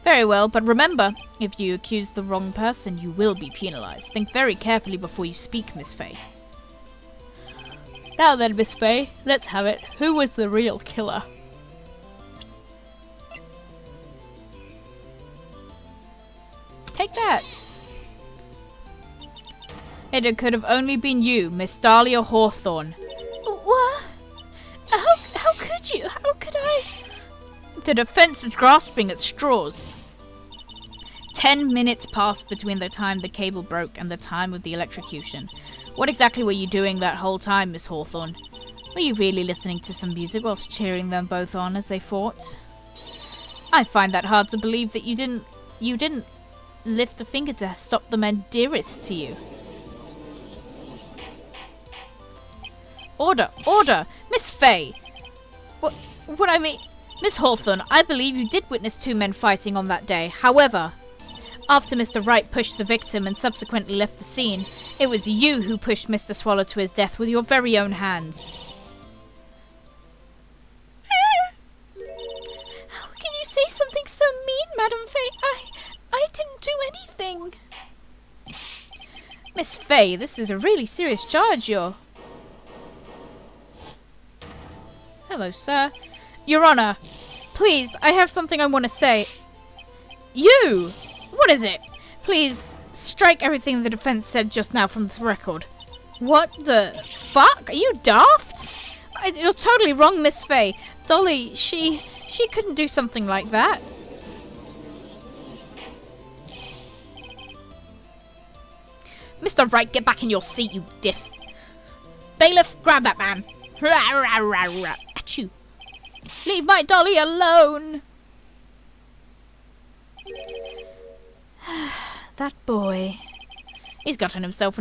Very well, but remember, if you accuse the wrong person, you will be penalized. Think very carefully before you speak, Miss Faye. Now then, Miss Faye, let's have it. Who was the real killer? Take that. It could have only been you, Miss Dahlia Hawthorne. What? How could you? How could I? The defense is grasping at straws. 10 minutes passed between the time the cable broke and the time of the electrocution. What exactly were you doing that whole time, Miss Hawthorne? Were you really listening to some music whilst cheering them both on as they fought? I find that hard to believe that you didn't lift a finger to stop the men dearest to you. Order! Order! Miss Faye! What I mean... Miss Hawthorne, I believe you did witness two men fighting on that day. However, after Mr. Wright pushed the victim and subsequently left the scene, it was you who pushed Mr. Swallow to his death with your very own hands. How can you say something so mean, Madam Faye? I didn't do anything. Miss Faye, this is a really serious charge, Hello, sir. Your Honor, please, I have something I want to say. You! What is it? Please, strike everything the defense said just now from this record. What the fuck? Are you daft? You're totally wrong, Miss Faye. Dolly, she couldn't do something like that. Mr. Wright, get back in your seat, you diff. Bailiff, grab that man. Achoo. Leave my Dolly alone. That boy. He's gotten himself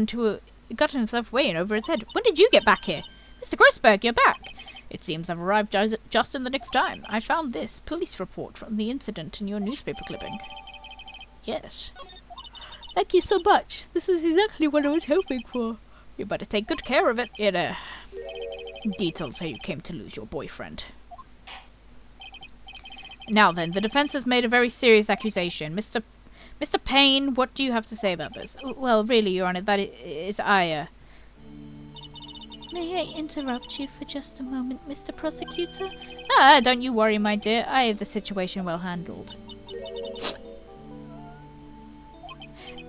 way in over his head. When did you get back here? Mr. Grossberg, you're back. It seems I've arrived just in the nick of time. I found this police report from the incident in your newspaper clipping. Yes. Thank you so much. This is exactly what I was hoping for. You better take good care of it. It details how you came to lose your boyfriend. Now then, the defense has made a very serious accusation. Mr. Payne, what do you have to say about this? Well, really, Your Honor, that is I, May I interrupt you for just a moment, Mr. Prosecutor? Don't you worry, my dear. I have the situation well handled.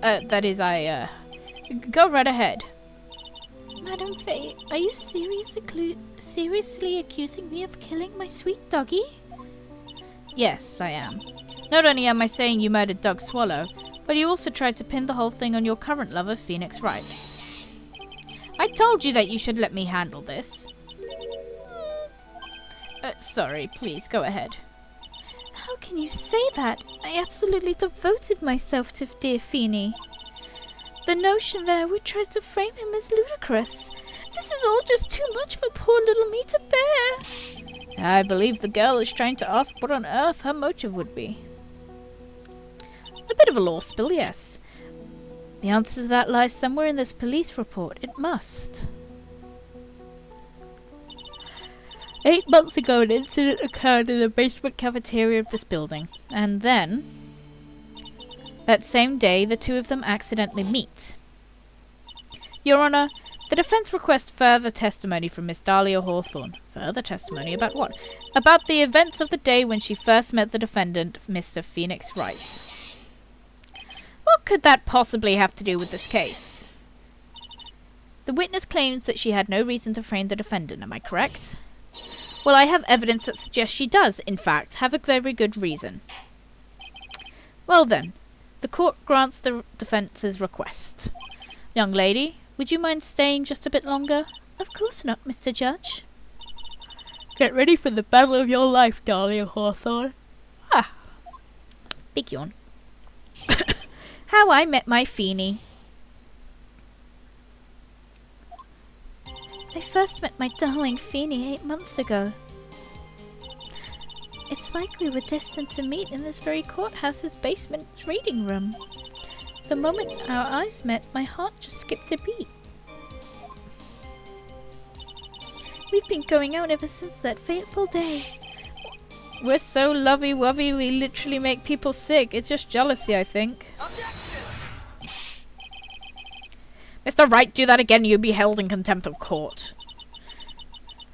That is I, Go right ahead. Madam Faye, are you seriously accusing me of killing my sweet doggy? Yes, I am. Not only am I saying you murdered Doug Swallow, but you also tried to pin the whole thing on your current lover, Phoenix Wright. I told you that you should let me handle this. Sorry, please, go ahead. How can you say that? I absolutely devoted myself to dear Feeny. The notion that I would try to frame him is ludicrous. This is all just too much for poor little me to bear. I believe the girl is trying to ask what on earth her motive would be. A bit of a law spill, yes. The answer to that lies somewhere in this police report. It must. 8 months ago, an incident occurred in the basement cafeteria of this building. And then, that same day, the two of them accidentally meet. Your Honor, the defense requests further testimony from Miss Dahlia Hawthorne. Further testimony about what? About the events of the day when she first met the defendant, Mr. Phoenix Wright. What could that possibly have to do with this case? The witness claims that she had no reason to frame the defendant, am I correct? Well, I have evidence that suggests she does, in fact, have a very good reason. Well then, the court grants the defence's request. Young lady, would you mind staying just a bit longer? Of course not, Mr. Judge. Get ready for the battle of your life, Dahlia Hawthorne. Ah. Big yawn. How I Met My Feeny. I first met my darling Feeny 8 months ago. It's like we were destined to meet in this very courthouse's basement reading room. The moment our eyes met, my heart just skipped a beat. We've been going out ever since that fateful day. We're so lovey-wovey we literally make people sick. It's just jealousy, I think. Mr. Wright, do that again, you'll be held in contempt of court.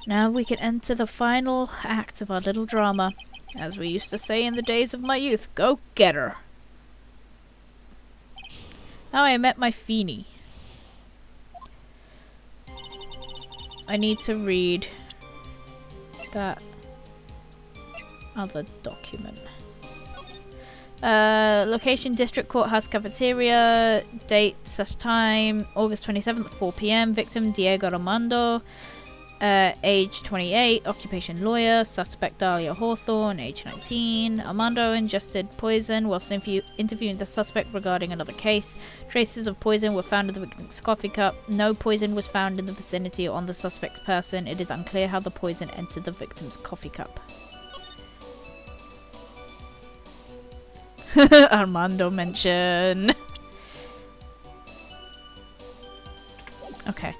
Now we can enter the final act of our little drama. As we used to say in the days of my youth, go get her. How I Met My Feeny. I need to read that other document. Location, District Courthouse Cafeteria. Date / time, August 27th, 4 p.m. Victim, Diego Armando. Age 28. Occupation, lawyer. Suspect, Dahlia Hawthorne. Age 19. Armando ingested poison whilst interviewing the suspect regarding another case. Traces of poison were found in the victim's coffee cup. No poison was found in the vicinity or on the suspect's person. It is unclear how the poison entered the victim's coffee cup. Armando mention. Okay.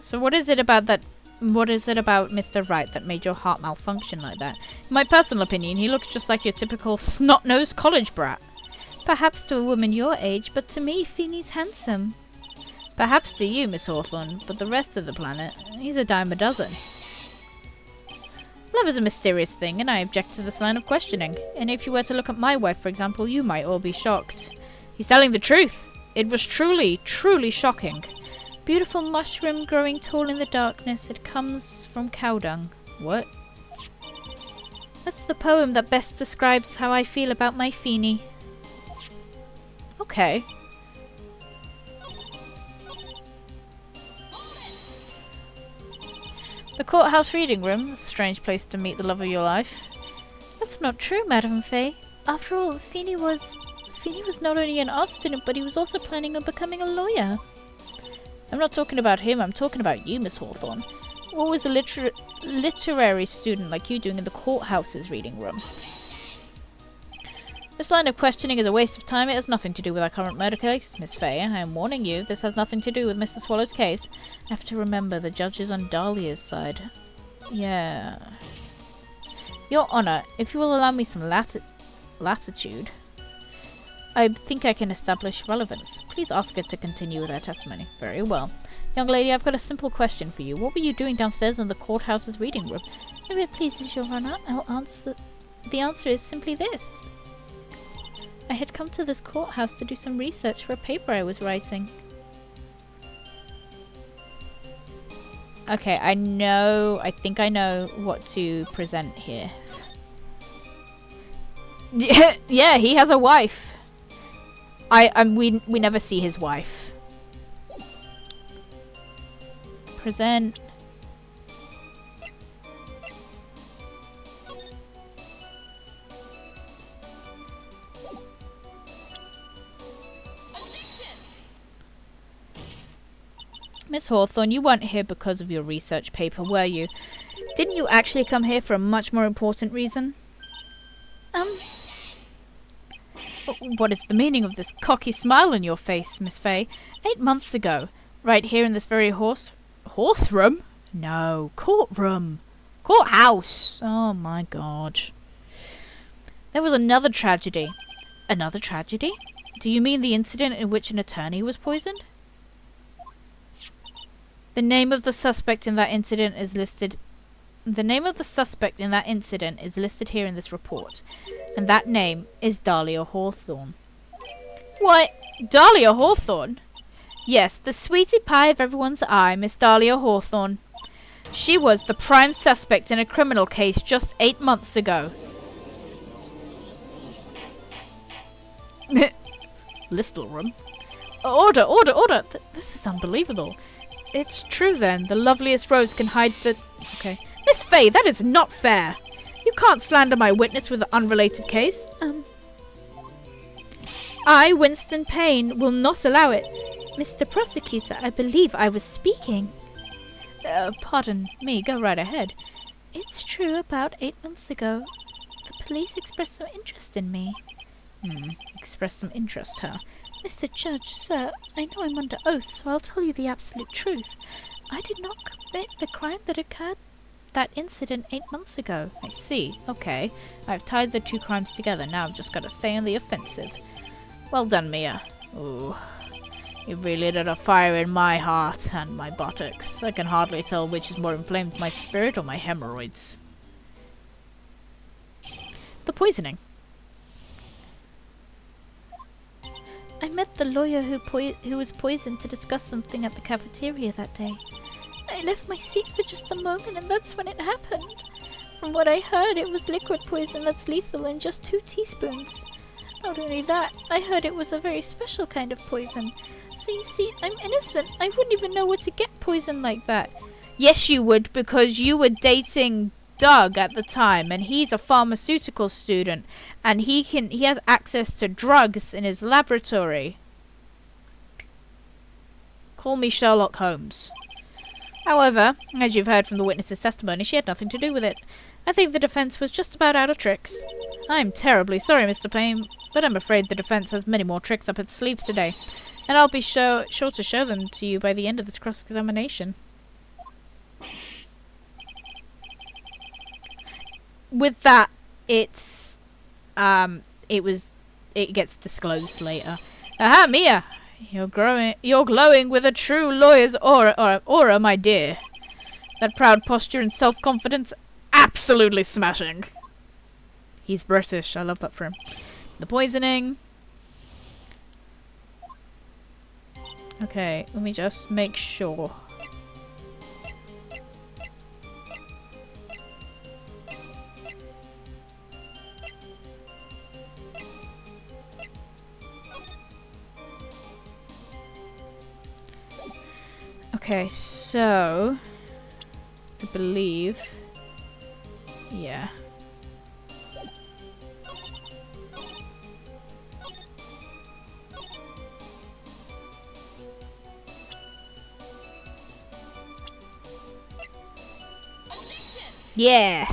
So what is it about Mr. Wright that made your heart malfunction like that? In my personal opinion, he looks just like your typical snot-nosed college brat. Perhaps to a woman your age, but to me, Feeny's handsome. Perhaps to you, Miss Hawthorne, but the rest of the planet, he's a dime a dozen. Love is a mysterious thing, and I object to this line of questioning. And if you were to look at my wife, for example, you might all be shocked. He's telling the truth. It was truly, truly shocking. Beautiful mushroom growing tall in the darkness. It comes from cow dung. What? That's the poem that best describes how I feel about my Feeny. Okay. The courthouse reading room. A strange place to meet the love of your life. That's not true, Madame Faye. After all, Feeny was not only an art student, but he was also planning on becoming a lawyer. I'm not talking about him, I'm talking about you, Miss Hawthorne. What was a literary student like you doing in the courthouse's reading room? This line of questioning is a waste of time. It has nothing to do with our current murder case. Miss Faye, I am warning you, this has nothing to do with Mr. Swallow's case. I have to remember the judge is on Dahlia's side. Yeah. Your Honour, if you will allow me some latitude, I think I can establish relevance. Please ask her to continue with her testimony. Very well. Young lady, I've got a simple question for you. What were you doing downstairs in the courthouse's reading room? If it pleases your Honour, I'll answer. The answer is simply this. I had come to this courthouse to do some research for a paper I was writing. Okay, I think I know what to present here. Yeah, he has a wife. We never see his wife. Present. Miss Hawthorne, you weren't here because of your research paper, were you? Didn't you actually come here for a much more important reason? What is the meaning of this cocky smile on your face, Miss Faye? 8 months ago, right here in this very horse room? No, courtroom. Courthouse. Oh my god. There was another tragedy. Another tragedy? Do you mean the incident in which an attorney was poisoned? The name of the suspect in that incident is listed The name of the suspect in that incident is listed here in this report, and that name is Dahlia Hawthorne. What? Dahlia Hawthorne? Yes, the sweetie pie of everyone's eye, Miss Dahlia Hawthorne. She was the prime suspect in a criminal case just 8 months ago. Little room. Order, order, order! This is unbelievable. It's true then, the loveliest rose can hide the... Okay. Miss Fay, that is not fair! You can't slander my witness with an unrelated case. I, Winston Payne, will not allow it. Mr. Prosecutor, I believe I was speaking. Pardon me, go right ahead. It's true, about 8 months ago, the police expressed some interest in me. Expressed some interest, huh? Mr. Judge, sir, I know I'm under oath, so I'll tell you the absolute truth. I did not commit the crime that occurred that incident 8 months ago. I see. Okay. I've tied the two crimes together. Now I've just got to stay on the offensive. Well done, Mia. Ooh. You really lit a fire in my heart and my buttocks. I can hardly tell which is more inflamed, my spirit or my hemorrhoids. The poisoning. I met the lawyer who was poisoned to discuss something at the cafeteria that day. I left my seat for just a moment and that's when it happened. From what I heard, it was liquid poison that's lethal in just 2 teaspoons. Not only that, I heard it was a very special kind of poison. So you see, I'm innocent. I wouldn't even know where to get poison like that. Yes, you would, because you were dating Doug at the time, and he's a pharmaceutical student, and he has access to drugs in his laboratory. Call me Sherlock Holmes. However, as you've heard from the witness's testimony, she had nothing to do with it. I think the defense was just about out of tricks. I'm terribly sorry, Mr. Payne, but I'm afraid the defense has many more tricks up its sleeves today, and I'll be sure to show them to you by the end of this cross-examination. With that, it gets disclosed later. Aha, Mia! You're glowing with a true lawyer's aura, my dear. That proud posture and self-confidence, absolutely smashing. He's British, I love that for him. The poisoning. Okay, let me just make sure. Okay, so I believe, yeah. Yeah.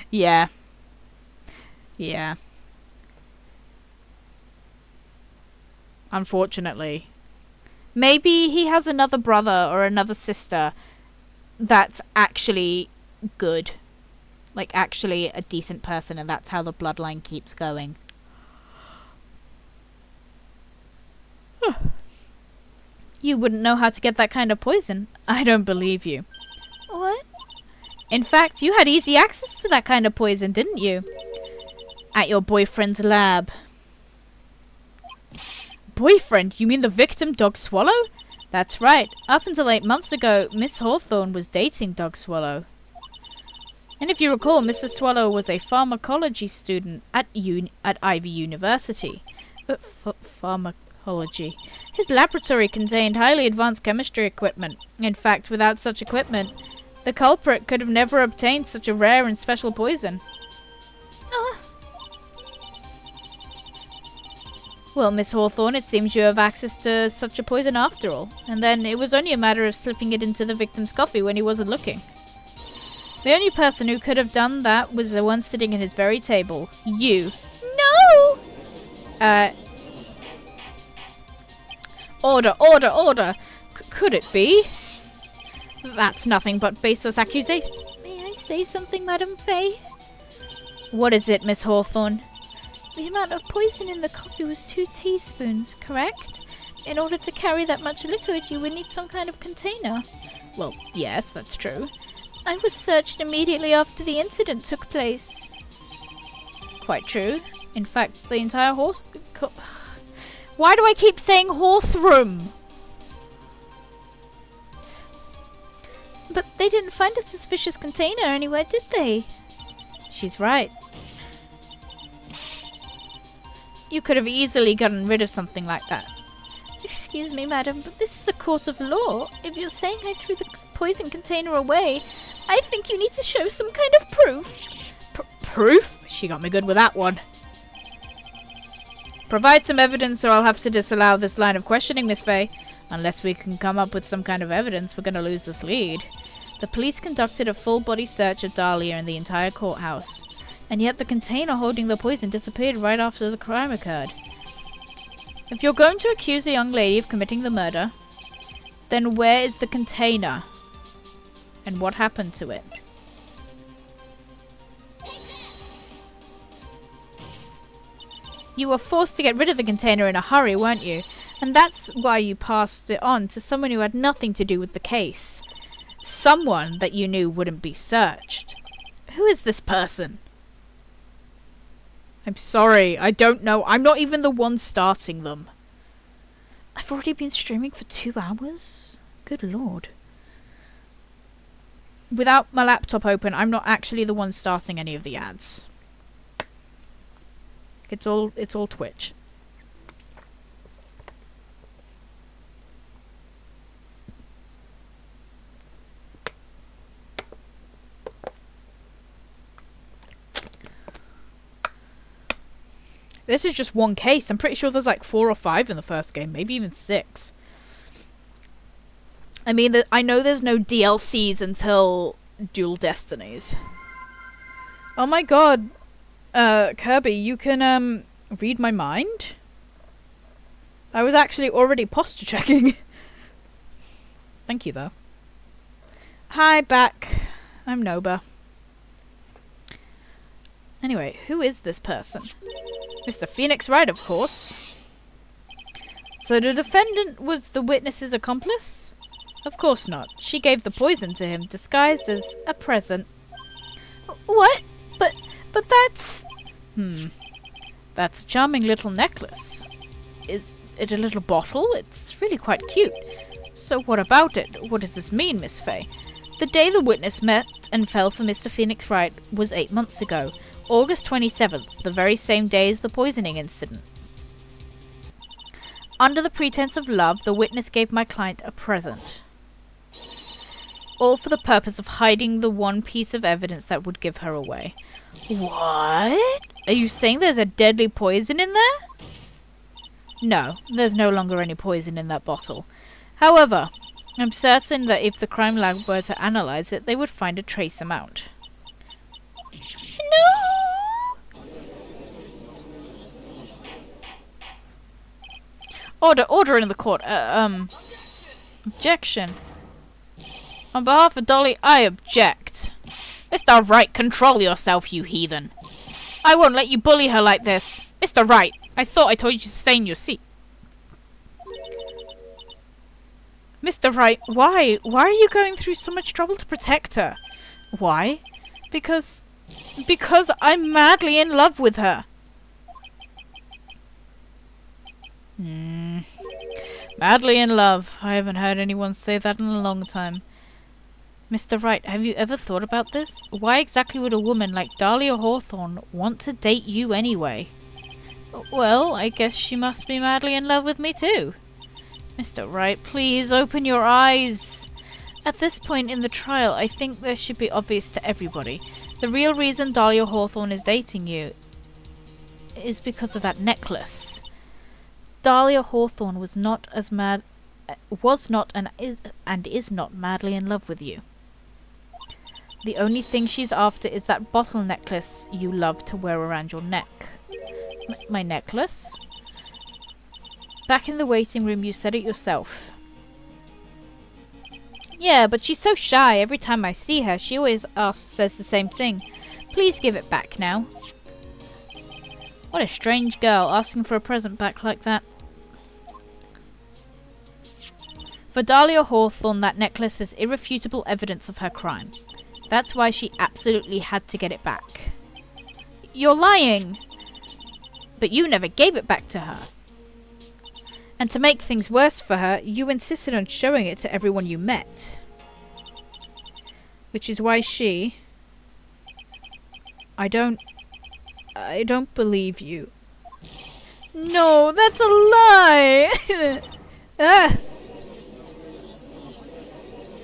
Yeah. Yeah. Unfortunately. Maybe he has another brother or another sister that's actually good. Like, actually a decent person, and that's how the bloodline keeps going. You wouldn't know how to get that kind of poison. I don't believe you. What? In fact, you had easy access to that kind of poison, didn't you? At your boyfriend's lab. Boyfriend? You mean the victim, Dog Swallow? That's right. Up until 8 months ago, Miss Hawthorne was dating Dog Swallow. And if you recall, Mr. Swallow was a pharmacology student at Ivy University. But pharmacology. His laboratory contained highly advanced chemistry equipment. In fact, without such equipment, the culprit could have never obtained such a rare and special poison. Well, Miss Hawthorne, it seems you have access to such a poison after all. And then it was only a matter of slipping it into the victim's coffee when he wasn't looking. The only person who could have done that was the one sitting at his very table. You. No! Order, order, order! Could it be? That's nothing but baseless accusation. May I say something, Madam Fay? What is it, Miss Hawthorne? The amount of poison in the coffee was 2 teaspoons, correct? In order to carry that much liquid, you would need some kind of container. Well, yes, that's true. I was searched immediately after the incident took place. Quite true. In fact, the entire Why do I keep saying horse room? But they didn't find a suspicious container anywhere, did they? She's right. You could have easily gotten rid of something like that. Excuse me, madam, but this is a court of law. If you're saying I threw the poison container away, I think you need to show some kind of proof. Proof? She got me good with that one. Provide some evidence or I'll have to disallow this line of questioning, Miss Fay. Unless we can come up with some kind of evidence, we're going to lose this lead. The police conducted a full-body search of Dahlia in the entire courthouse, and yet the container holding the poison disappeared right after the crime occurred. If you're going to accuse a young lady of committing the murder, then where is the container? And what happened to it? You were forced to get rid of the container in a hurry, weren't you? And that's why you passed it on to someone who had nothing to do with the case. Someone that you knew wouldn't be searched. Who is this person? I'm sorry, I don't know. I'm not even the one starting them. I've already been streaming for 2 hours? Good lord. Without my laptop open, I'm not actually the one starting any of the ads. It's all Twitch. This is just one case. I'm pretty sure there's like 4 or 5 in the first game, maybe even 6. I mean, I know there's no DLCs until Dual Destinies. Oh my god, Kirby, you can read my mind? I was actually already posture checking. Thank you, though. Hi, back. I'm Nobah. Anyway, who is this person? Mr. Phoenix Wright, of course. So the defendant was the witness's accomplice? Of course not. She gave the poison to him, disguised as a present. What? But that's... That's a charming little necklace. Is it a little bottle? It's really quite cute. So what about it? What does this mean, Miss Fay? The day the witness met and fell for Mr. Phoenix Wright was 8 months ago. August 27th, the very same day as the poisoning incident. Under the pretense of love, the witness gave my client a present. All for the purpose of hiding the one piece of evidence that would give her away. What? Are you saying there's a deadly poison in there? No, there's no longer any poison in that bottle. However, I'm certain that if the crime lab were to analyze it, they would find a trace amount. No! Order in the court. Objection. On behalf of Dolly, I object. Mr. Wright, control yourself, you heathen. I won't let you bully her like this. Mr. Wright, I thought I told you to stay in your seat. Mr. Wright, why? Why are you going through so much trouble to protect her? Why? Because I'm madly in love with her. Madly in love. I haven't heard anyone say that in a long time. Mr. Wright, have you ever thought about this? Why exactly would a woman like Dahlia Hawthorne want to date you anyway? Well, I guess she must be madly in love with me too. Mr. Wright, please open your eyes. At this point in the trial, I think this should be obvious to everybody. The real reason Dahlia Hawthorne is dating you is because of that necklace. Dahlia Hawthorne was not and is not madly in love with you. The only thing she's after is that bottle necklace you love to wear around your neck. My necklace? Back in the waiting room, you said it yourself. Yeah, but she's so shy. Every time I see her, she always says the same thing. Please give it back now. What a strange girl, asking for a present back like that. For Dahlia Hawthorne, that necklace is irrefutable evidence of her crime. That's why she absolutely had to get it back. You're lying! But you never gave it back to her. And to make things worse for her, you insisted on showing it to everyone you met. Which is why she... I don't believe you. No, that's a lie! Ah.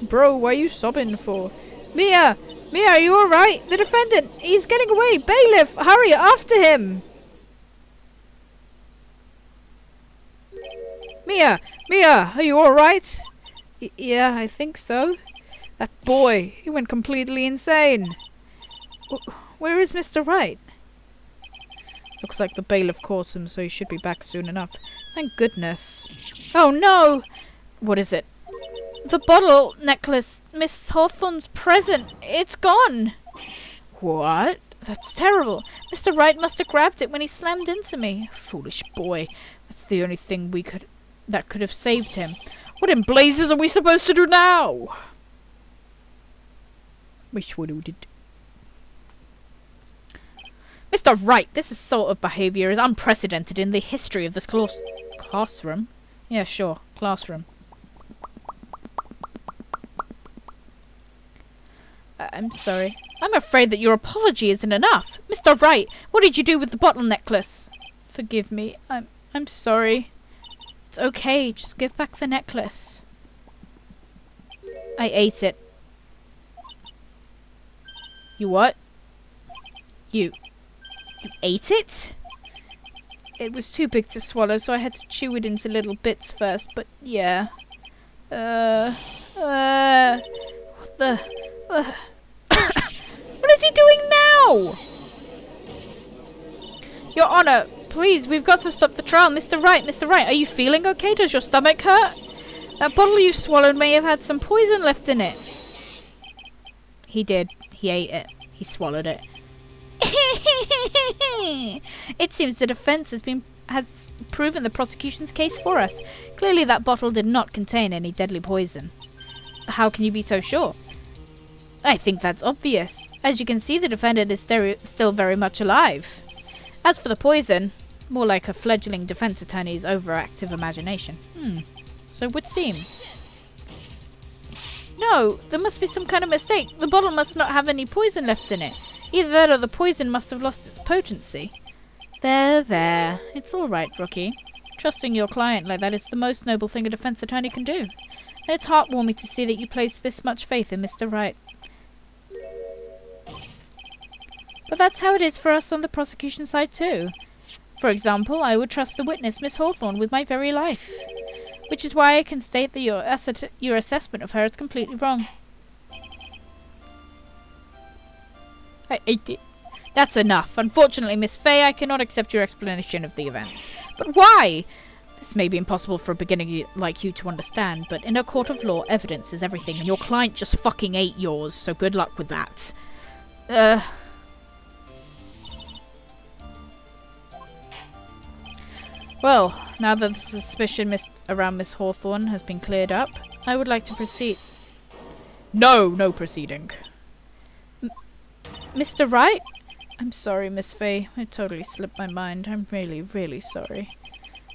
Bro, what are you sobbing for? Mia, are you alright? The defendant, he's getting away! Bailiff, hurry, after him! Mia, are you alright? Yeah, I think so. That boy, he went completely insane. Where is Mr. Wright? Looks like the bailiff caught him, so he should be back soon enough. Thank goodness. Oh no! What is it? The bottle necklace, Miss Hawthorne's present. It's gone. What? That's terrible. Mr. Wright must have grabbed it when he slammed into me. Foolish boy. That's the only thing that could have saved him. What in blazes are we supposed to do now? Wish what we did. Mr. Wright, this sort of behaviour is unprecedented in the history of this classroom. Yeah, sure, classroom. I'm sorry. I'm afraid that your apology isn't enough. Mr. Wright, what did you do with the bottle necklace? Forgive me. I'm sorry. It's okay. Just give back the necklace. I ate it. You what? You ate it? It was too big to swallow, so I had to chew it into little bits first, but yeah. What the... What is he doing now? Your Honor, please, we've got to stop the trial. Mr. Wright, are you feeling okay? Does your stomach hurt? That bottle you swallowed may have had some poison left in it. He did. He ate it. He swallowed it. It seems the defense has proven the prosecution's case for us. Clearly that bottle did not contain any deadly poison. How can you be so sure? I think that's obvious. As you can see, the defendant is still very much alive. As for the poison, more like a fledgling defense attorney's overactive imagination. So it would seem. No, there must be some kind of mistake. The bottle must not have any poison left in it. Either that or the poison must have lost its potency. There. It's all right, Rookie. Trusting your client like that is the most noble thing a defense attorney can do. And it's heartwarming to see that you place this much faith in Mr. Wright. But that's how it is for us on the prosecution side too. For example, I would trust the witness, Miss Hawthorne, with my very life. Which is why I can state that your assessment of her is completely wrong. I ate it. That's enough. Unfortunately, Miss Fay, I cannot accept your explanation of the events. But why? This may be impossible for a beginner like you to understand, but in a court of law, evidence is everything, and your client just fucking ate yours, so good luck with that. Well, now that the suspicion around Miss Hawthorne has been cleared up, I would like to proceed. No proceeding. Mr. Wright? I'm sorry, Miss Fay. It totally slipped my mind. I'm really, really sorry.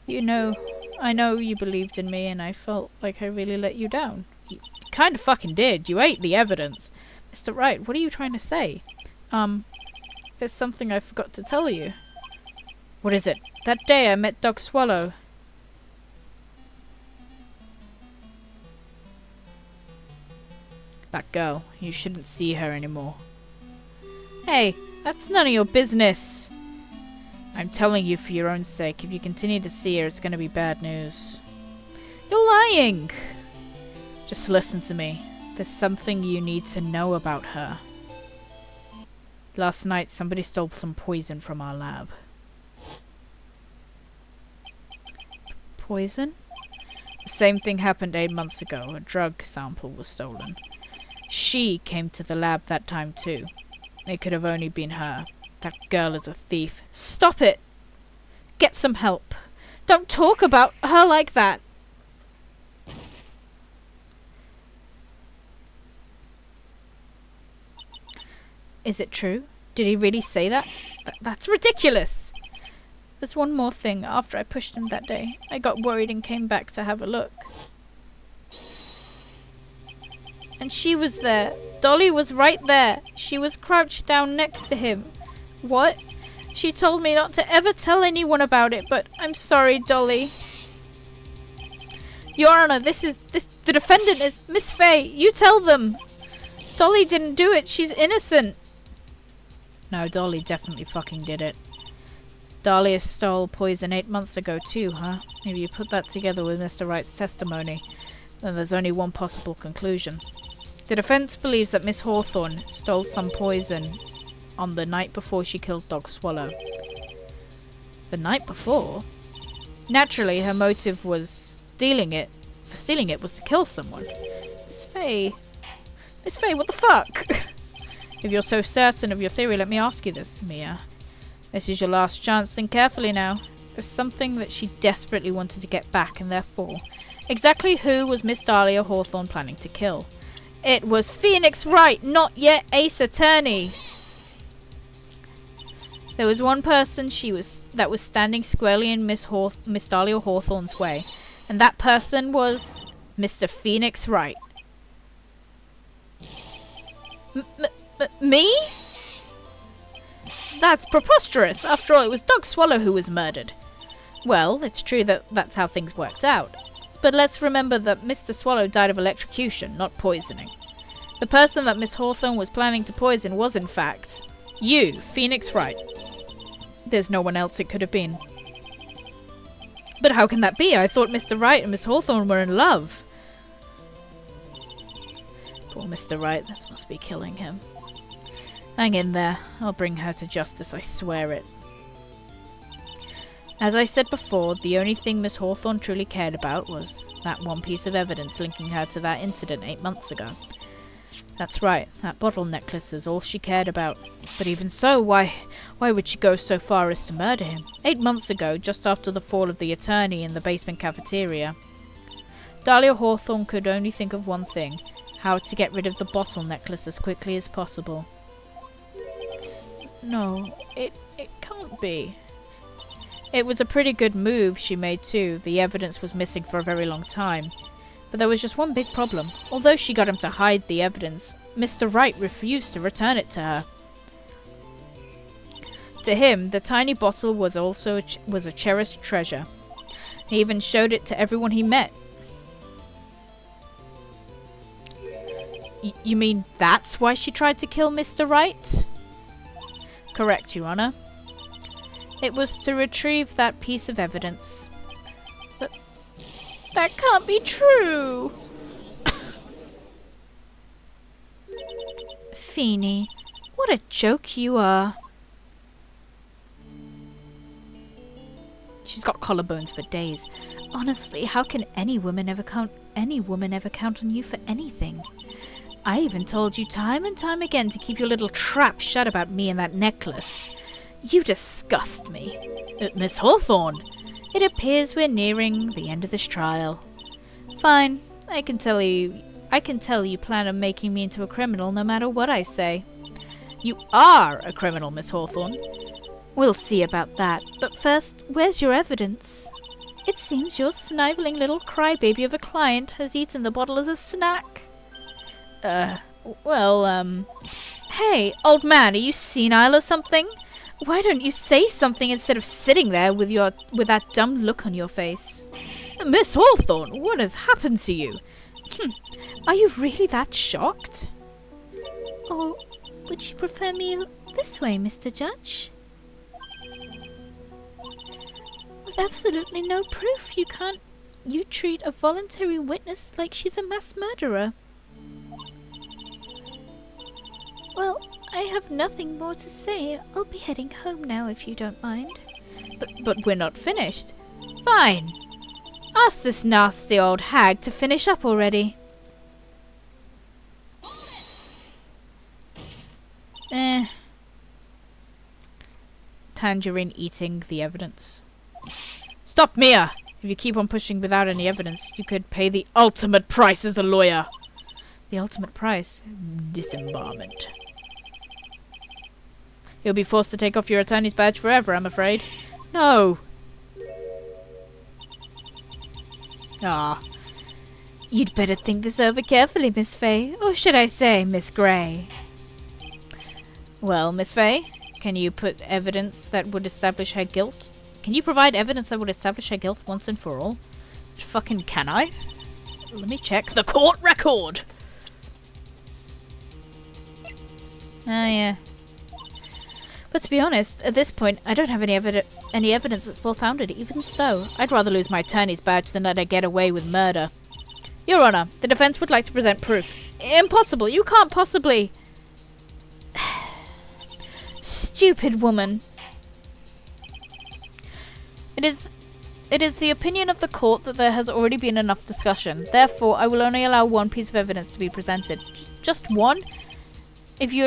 You know, I know you believed in me and I felt like I really let you down. You kind of fucking did. You ate the evidence. Mr. Wright, what are you trying to say? There's something I forgot to tell you. What is it? That day I met Doc Swallow. That girl. You shouldn't see her anymore. Hey, that's none of your business. I'm telling you for your own sake. If you continue to see her, it's going to be bad news. You're lying. Just listen to me. There's something you need to know about her. Last night, somebody stole some poison from our lab. Poison? The same thing happened 8 months ago. A drug sample was stolen. She came to the lab that time too. It could have only been her. That girl is a thief. Stop it! Get some help. Don't talk about her like that. Is it true? Did he really say that? That's ridiculous! There's one more thing. After I pushed him that day, I got worried and came back to have a look. And she was there. Dolly was right there. She was crouched down next to him. What? She told me not to ever tell anyone about it, but I'm sorry, Dolly. Your Honor, the defendant is Miss Fay. You tell them. Dolly didn't do it. She's innocent. No, Dolly definitely fucking did it. Dahlia stole poison 8 months ago too, huh? If you put that together with Mr. Wright's testimony, then there's only one possible conclusion. The defense believes that Miss Hawthorne stole some poison on the night before she killed Dog Swallow. The night before? Naturally, her motive was stealing it was to kill someone. Miss Fay, what the fuck? If you're so certain of your theory, let me ask you this, Mia. This is your last chance. Think carefully now. There's something that she desperately wanted to get back, and therefore, exactly who was Miss Dahlia Hawthorne planning to kill? It was Phoenix Wright, not yet Ace Attorney. There was one person that was standing squarely in Miss Dahlia Hawthorne's way, and that person was Mr. Phoenix Wright. Me? That's preposterous. After all, it was Dog Swallow who was murdered. Well, it's true that that's how things worked out. But let's remember that Mr. Swallow died of electrocution, not poisoning. The person that Miss Hawthorne was planning to poison was, in fact, you, Phoenix Wright. There's no one else it could have been. But how can that be? I thought Mr. Wright and Miss Hawthorne were in love. Poor Mr. Wright, this must be killing him. Hang in there. I'll bring her to justice, I swear it. As I said before, the only thing Miss Hawthorne truly cared about was that one piece of evidence linking her to that incident 8 months ago. That's right, that bottle necklace is all she cared about. But even so, why would she go so far as to murder him? 8 months ago, just after the fall of the attorney in the basement cafeteria, Dahlia Hawthorne could only think of one thing: how to get rid of the bottle necklace as quickly as possible. No, it can't be. It was a pretty good move she made too. The evidence was missing for a very long time. But there was just one big problem. Although she got him to hide the evidence, Mr. Wright refused to return it to her. To him, the tiny bottle was also was a cherished treasure. He even showed it to everyone he met. You mean that's why she tried to kill Mr. Wright? Correct, Your Honor. It was to retrieve that piece of evidence. That can't be true! Feeny, what a joke you are. She's got collarbones for days. Honestly, how can any woman ever count on you for anything? I even told you time and time again to keep your little trap shut about me and that necklace. You disgust me. Miss Hawthorne, it appears we're nearing the end of this trial. Fine, I can tell you plan on making me into a criminal no matter what I say. You are a criminal, Miss Hawthorne. We'll see about that, but first, where's your evidence? It seems your snivelling little crybaby of a client has eaten the bottle as a snack. Hey, old man, are you senile or something? Why don't you say something instead of sitting there with that dumb look on your face? Miss Hawthorne, what has happened to you? Are you really that shocked? Or would you prefer me this way, Mr. Judge? With absolutely no proof, you treat a voluntary witness like she's a mass murderer. Well, I have nothing more to say. I'll be heading home now if you don't mind. But we're not finished. Fine. Ask this nasty old hag to finish up already. Tangerine eating the evidence. Stop, Mia! If you keep on pushing without any evidence, you could pay the ultimate price as a lawyer. The ultimate price? Disembowelment. You'll be forced to take off your attorney's badge forever, I'm afraid. No. Ah. You'd better think this over carefully, Miss Fay. Or should I say, Miss Grey? Well, Miss Fay, can you put evidence that would establish her guilt? Can you provide evidence that would establish her guilt once and for all? Fucking can I? Let me check the court record. Ah, yeah. But to be honest, at this point, I don't have any evidence that's well-founded. Even so, I'd rather lose my attorney's badge than let her get away with murder. Your Honor, the defense would like to present proof. Impossible! You can't possibly... Stupid woman. It is the opinion of the court that there has already been enough discussion. Therefore, I will only allow one piece of evidence to be presented. Just one? If you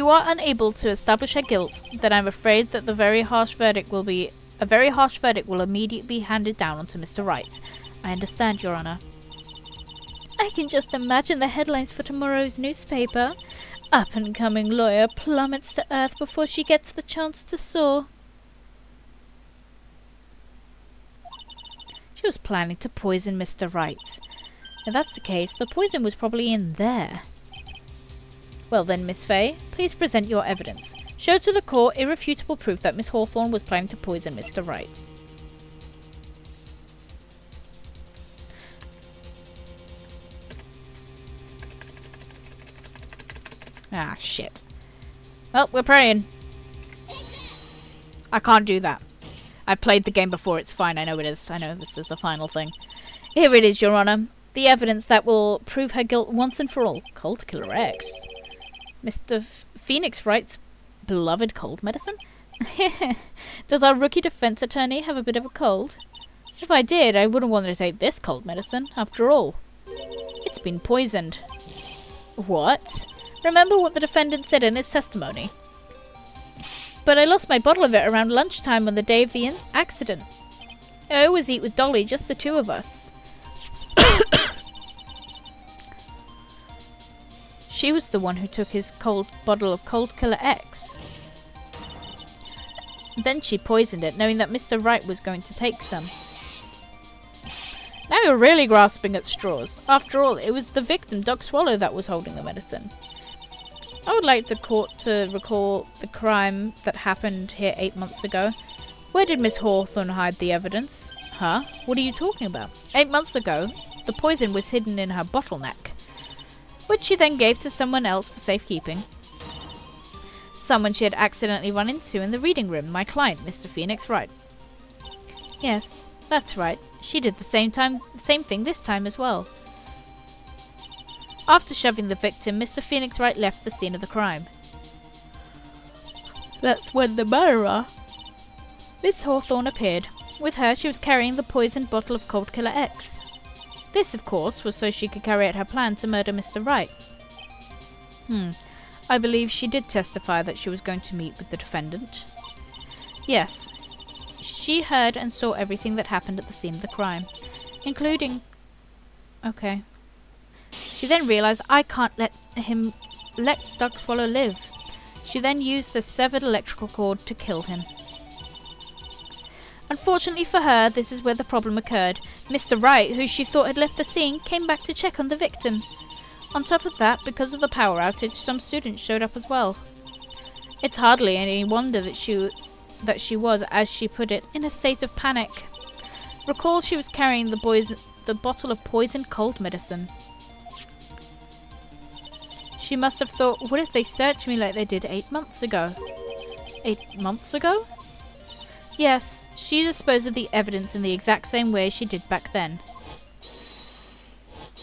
are unable to establish her guilt, then I'm afraid that a very harsh verdict will immediately be handed down onto Mr. Wright. I understand, Your Honor. I can just imagine the headlines for tomorrow's newspaper. Up-and-coming lawyer plummets to earth before she gets the chance to soar. She was planning to poison Mr. Wright. If that's the case, the poison was probably in there. Well then, Miss Fay, please present your evidence. Show to the court irrefutable proof that Miss Hawthorne was planning to poison Mr. Wright. Ah, shit. Well, we're praying. I can't do that. I've played the game before, it's fine, I know it is. I know this is the final thing. Here it is, Your Honor. The evidence that will prove her guilt once and for all. Cold Killer X. Mr. Phoenix Wright's beloved cold medicine? Does our rookie defense attorney have a bit of a cold? If I did, I wouldn't want to take this cold medicine, after all. It's been poisoned. What? Remember what the defendant said in his testimony. But I lost my bottle of it around lunchtime on the day of the accident. I always eat with Dolly, just the two of us. She was the one who took his bottle of Cold Killer X. Then she poisoned it, knowing that Mr. Wright was going to take some. Now you're really grasping at straws. After all, it was the victim, Doc Swallow, that was holding the medicine. I would like the court to recall the crime that happened here 8 months ago. Where did Miss Hawthorne hide the evidence? Huh? What are you talking about? 8 months ago, the poison was hidden in her bottleneck, which she then gave to someone else for safekeeping. Someone she had accidentally run into in the reading room, my client, Mr. Phoenix Wright. Yes, that's right. She did the same thing this time as well. After shoving the victim, Mr. Phoenix Wright left the scene of the crime. That's when the murderer, Miss Hawthorne, appeared. With her, she was carrying the poisoned bottle of Cold Killer X. This, of course, was so she could carry out her plan to murder Mr. Wright. I believe she did testify that she was going to meet with the defendant. Yes. She heard and saw everything that happened at the scene of the crime, including... Okay. She then realised I can't let Doc Swallow live. She then used the severed electrical cord to kill him. Unfortunately for her, this is where the problem occurred. Mr. Wright, who she thought had left the scene, came back to check on the victim. On top of that, because of the power outage, some students showed up as well. It's hardly any wonder that she was, as she put it, in a state of panic. Recall she was carrying the bottle of poisoned cold medicine. She must have thought, what if they searched me like they did 8 months ago? 8 months ago? Yes, she disposed of the evidence in the exact same way she did back then.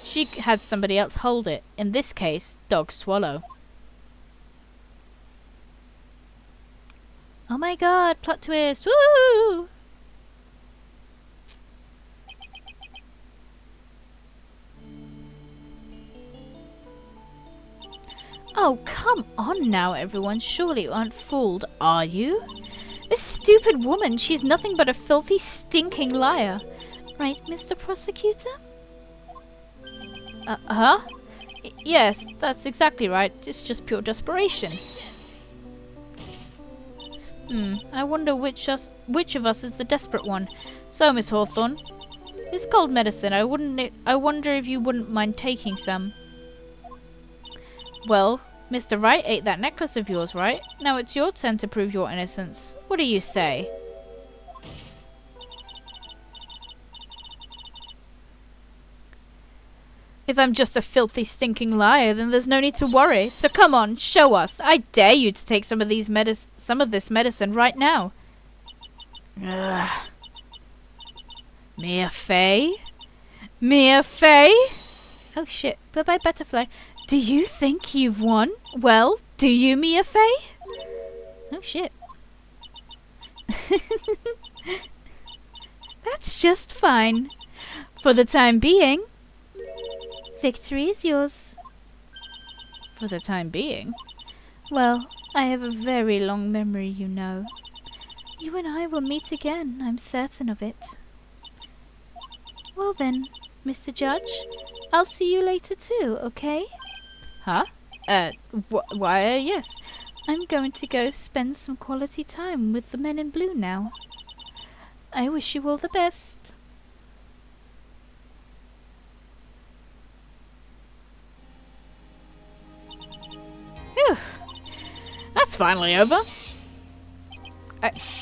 She had somebody else hold it, in this case, Dog Swallow. Oh my god, plot twist! Woo! Oh, come on now, everyone. Surely you aren't fooled, are you? This stupid woman, she's nothing but a filthy, stinking liar. Right, Mr. Prosecutor? Yes, that's exactly right. It's just pure desperation. I wonder which of us is the desperate one. So, Miss Hawthorne, it's cold medicine. I wonder if you wouldn't mind taking some. Well, Mr. Wright ate that necklace of yours, right? Now it's your turn to prove your innocence. What do you say? If I'm just a filthy, stinking liar, then there's no need to worry. So come on, show us. I dare you to take some of this medicine right now. Ugh. Mia Fey? Mia Fey? Oh shit, bye-bye butterfly. Do you think you've won? Well, do you, Mia Fey? Oh shit. That's just fine. For the time being, victory is yours. For the time being? Well, I have a very long memory, you know. You and I will meet again, I'm certain of it. Well then, Mr. Judge, I'll see you later too, okay? Huh? Why, yes. I'm going to go spend some quality time with the men in blue now. I wish you all the best. Phew. That's finally over.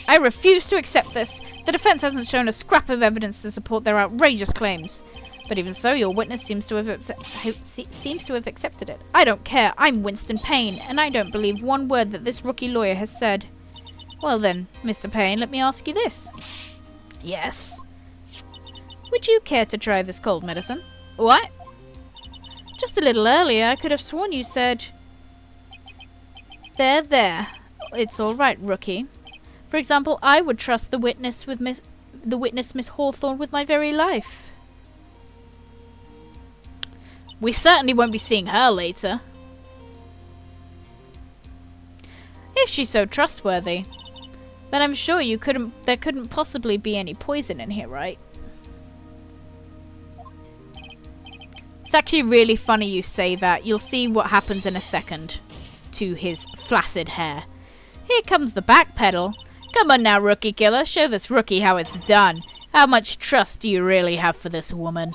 I refuse to accept this. The defense hasn't shown a scrap of evidence to support their outrageous claims. But even so, your witness seems to have accepted it. I don't care. I'm Winston Payne, and I don't believe one word that this rookie lawyer has said. Well then, Mr. Payne, let me ask you this. Yes? Would you care to try this cold medicine? What? Just a little earlier, I could have sworn you said... There. It's all right, rookie. For example, I would trust the witness Miss Hawthorne with my very life. We certainly won't be seeing her later. If she's so trustworthy, then I'm sure there couldn't possibly be any poison in here, right? It's actually really funny you say that. You'll see what happens in a second to his flaccid hair. Here comes the back pedal. Come on now, rookie killer. Show this rookie how it's done. How much trust do you really have for this woman?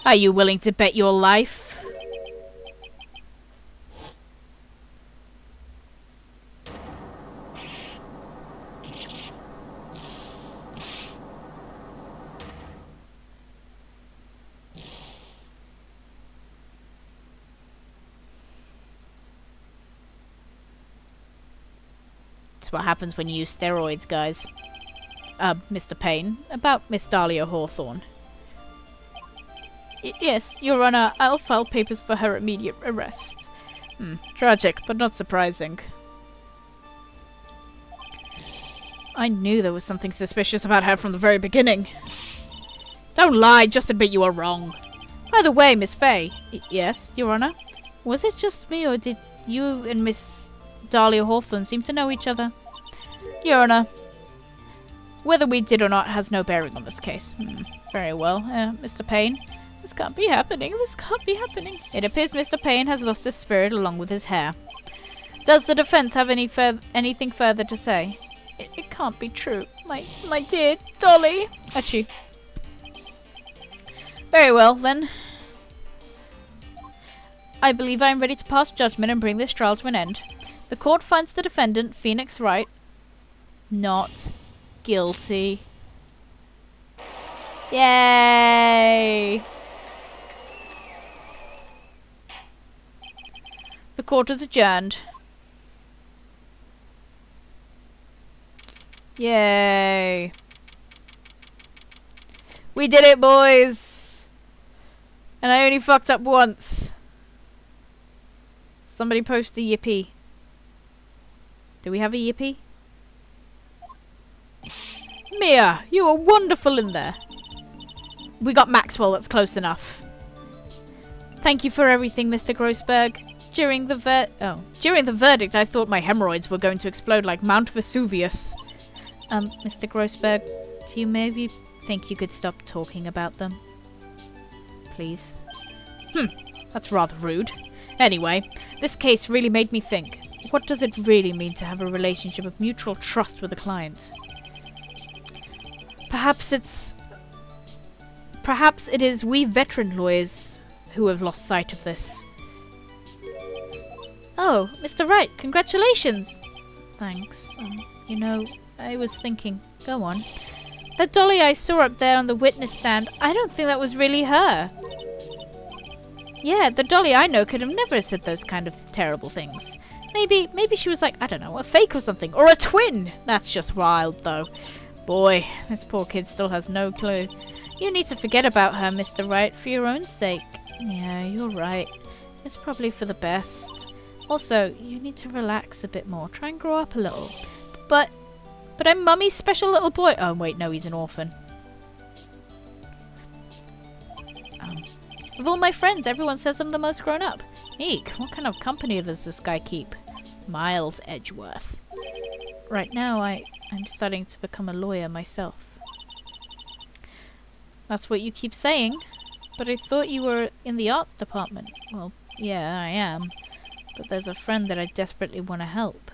Are you willing to bet your life? That's what happens when you use steroids, guys. Mr. Payne, about Miss Dahlia Hawthorne. Yes, Your Honor, I'll file papers for her immediate arrest. Tragic, but not surprising. I knew there was something suspicious about her from the very beginning. Don't lie, just admit you were wrong. By the way, Miss Fey. Yes, Your Honor? Was it just me, or did you and Miss Dahlia Hawthorne seem to know each other? Your Honor, whether we did or not has no bearing on this case. Very well, Mr. Payne. This can't be happening. This can't be happening. It appears Mr. Payne has lost his spirit along with his hair. Does the defense have anything further to say? It can't be true. My dear Dolly. Achoo. Very well, then. I believe I am ready to pass judgment and bring this trial to an end. The court finds the defendant, Phoenix Wright, not guilty. Yay! The court is adjourned. Yay! We did it, boys! And I only fucked up once. Somebody post a yippee. Do we have a yippee? Mia, you were wonderful in there. We got Maxwell, that's close enough. Thank you for everything, Mr. Grossberg. During the verdict, I thought my hemorrhoids were going to explode like Mount Vesuvius. Mr. Grossberg, do you maybe think you could stop talking about them? Please? That's rather rude. Anyway, this case really made me think. what does it really mean to have a relationship of mutual trust with a client? Perhaps it is we veteran lawyers who have lost sight of this. Oh, Mr. Wright, congratulations! Thanks. You know, I was thinking. Go on. That dolly I saw up there on the witness stand, I don't think that was really her. Yeah, the dolly I know could have never said those kind of terrible things. Maybe she was like, I don't know, a fake or something. Or a twin! That's just wild, though. Boy, this poor kid still has no clue. You need to forget about her, Mr. Wright, for your own sake. Yeah, you're right. It's probably for the best. Also, you need to relax a bit more. Try and grow up a little. But I'm Mummy's special little boy. Oh, wait, no, he's an orphan. Of all my friends, everyone says I'm the most grown up. Eek, what kind of company does this guy keep? Miles Edgeworth. Right now, I'm starting to become a lawyer myself. That's what you keep saying. But I thought you were in the arts department. Well, yeah, I am. But there's a friend that I desperately want to help.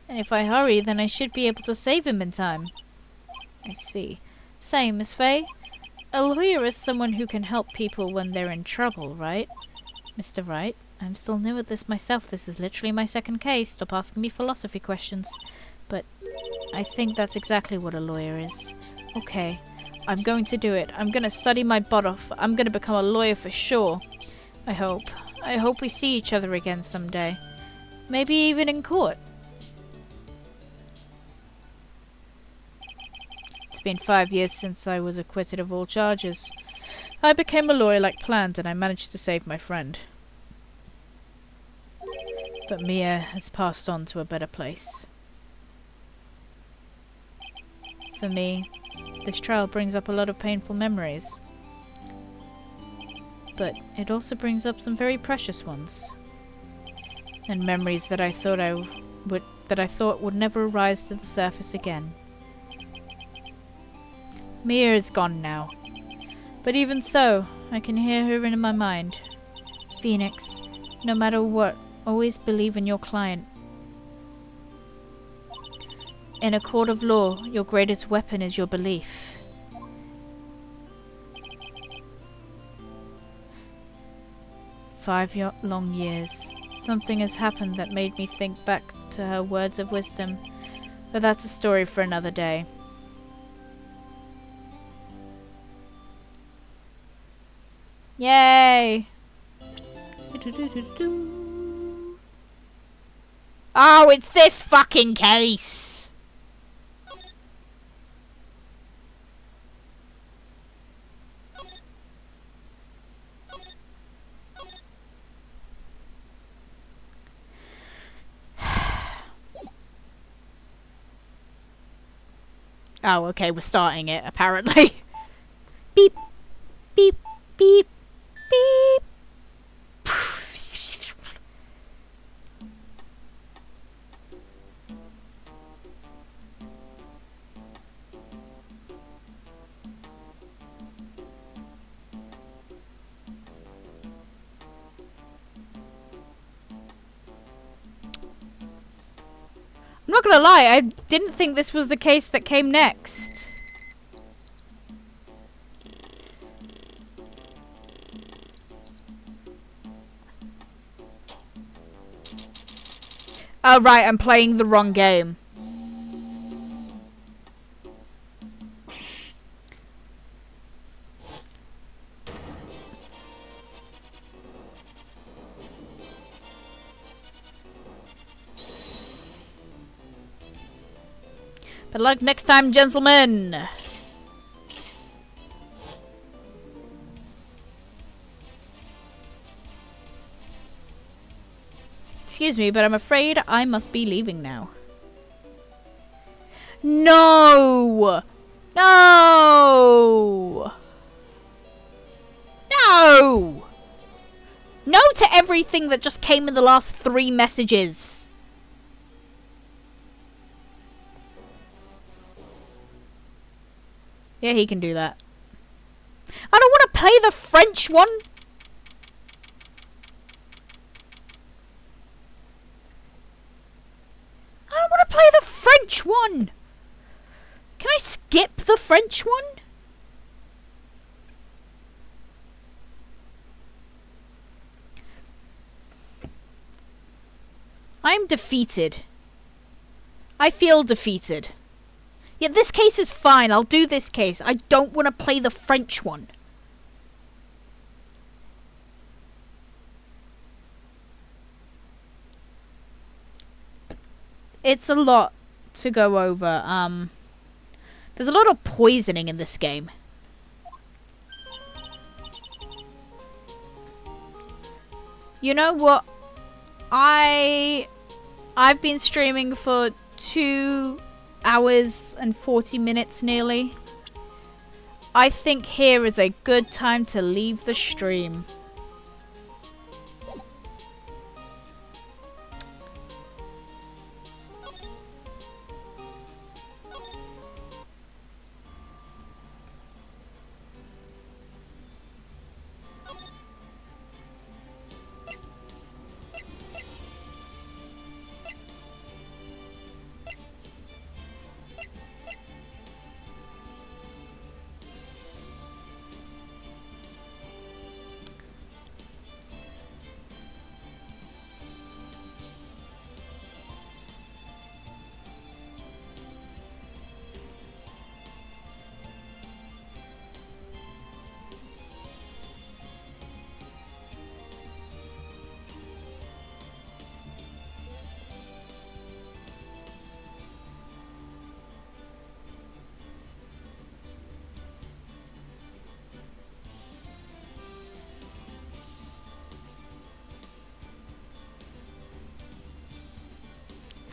And if I hurry, then I should be able to save him in time. I see. Say, Miss Faye, a lawyer is someone who can help people when they're in trouble, right? Mr. Wright, I'm still new at this myself. This is literally my second case. Stop asking me philosophy questions. But I think that's exactly what a lawyer is. Okay, I'm going to do it. I'm going to study my butt off. I'm going to become a lawyer for sure. I hope. I hope we see each other again someday. Maybe even in court. It's been 5 years since I was acquitted of all charges. I became a lawyer like planned, and I managed to save my friend. But Mia has passed on to a better place. For me, this trial brings up a lot of painful memories. But it also brings up some very precious ones. And memories that I thought would never rise to the surface again. Mia is gone now. But even so, I can hear her in my mind. Phoenix, no matter what, always believe in your client. In a court of law, your greatest weapon is your belief. Long years. Something has happened that made me think back to her words of wisdom. But that's a story for another day. Yay! Oh, it's this fucking case! Oh, okay, we're starting it, apparently. Beep, beep, beep, beep. I'm not gonna lie, I didn't think this was the case that came next. Oh right, I'm playing the wrong game. Good luck next time, gentlemen! Excuse me, but I'm afraid I must be leaving now. No! No! No! No to everything that just came in the last 3 messages. Yeah, he can do that. I don't want to play the French one. French one? Can I skip the French one? I'm defeated. I feel defeated. Yeah, this case is fine. I'll do this case. I don't want to play the French one. It's a lot to go over. There's a lot of poisoning in this game. You know what? I've been streaming for 2 hours and 40 minutes nearly. I think here is a good time to leave the stream.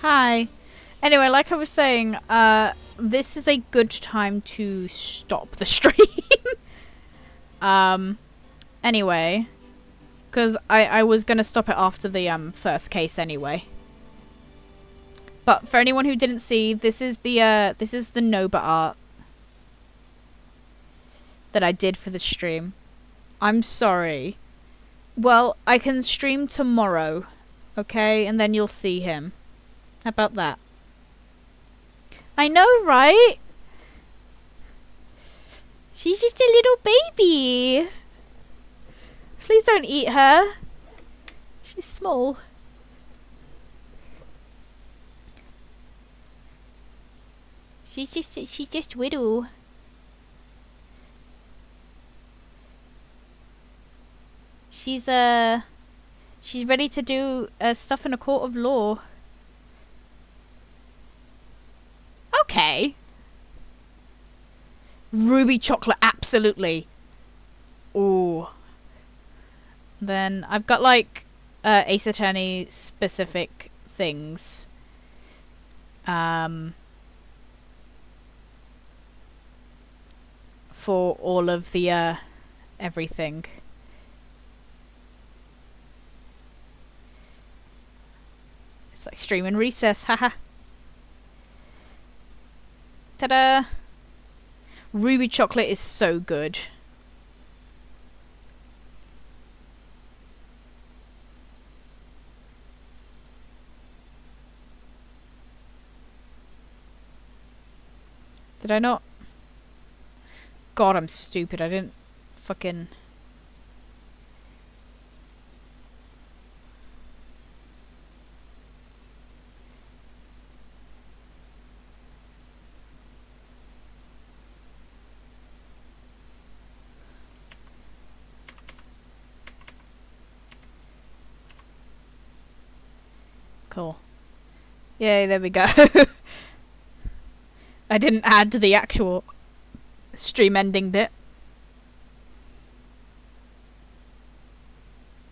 Hi. Anyway, like I was saying, this is a good time to stop the stream. Anyway, because I was gonna stop it after the first case anyway. But for anyone who didn't see, this is the Nobah art that I did for the stream. I'm sorry. Well, I can stream tomorrow, okay, and then you'll see him. How about that? I know, right? She's just a little baby. Please don't eat her. She's small. She's just little. She's ready to do stuff in a court of law. Okay. Ruby chocolate, absolutely. Ooh. Then I've got like Ace Attorney specific things. For all of the everything. It's like stream and recess, haha. Ta-da! Ruby chocolate is so good. Did I not? God, I'm stupid. I didn't fucking... Cool. Yay, there we go. I didn't add to the actual stream ending bit.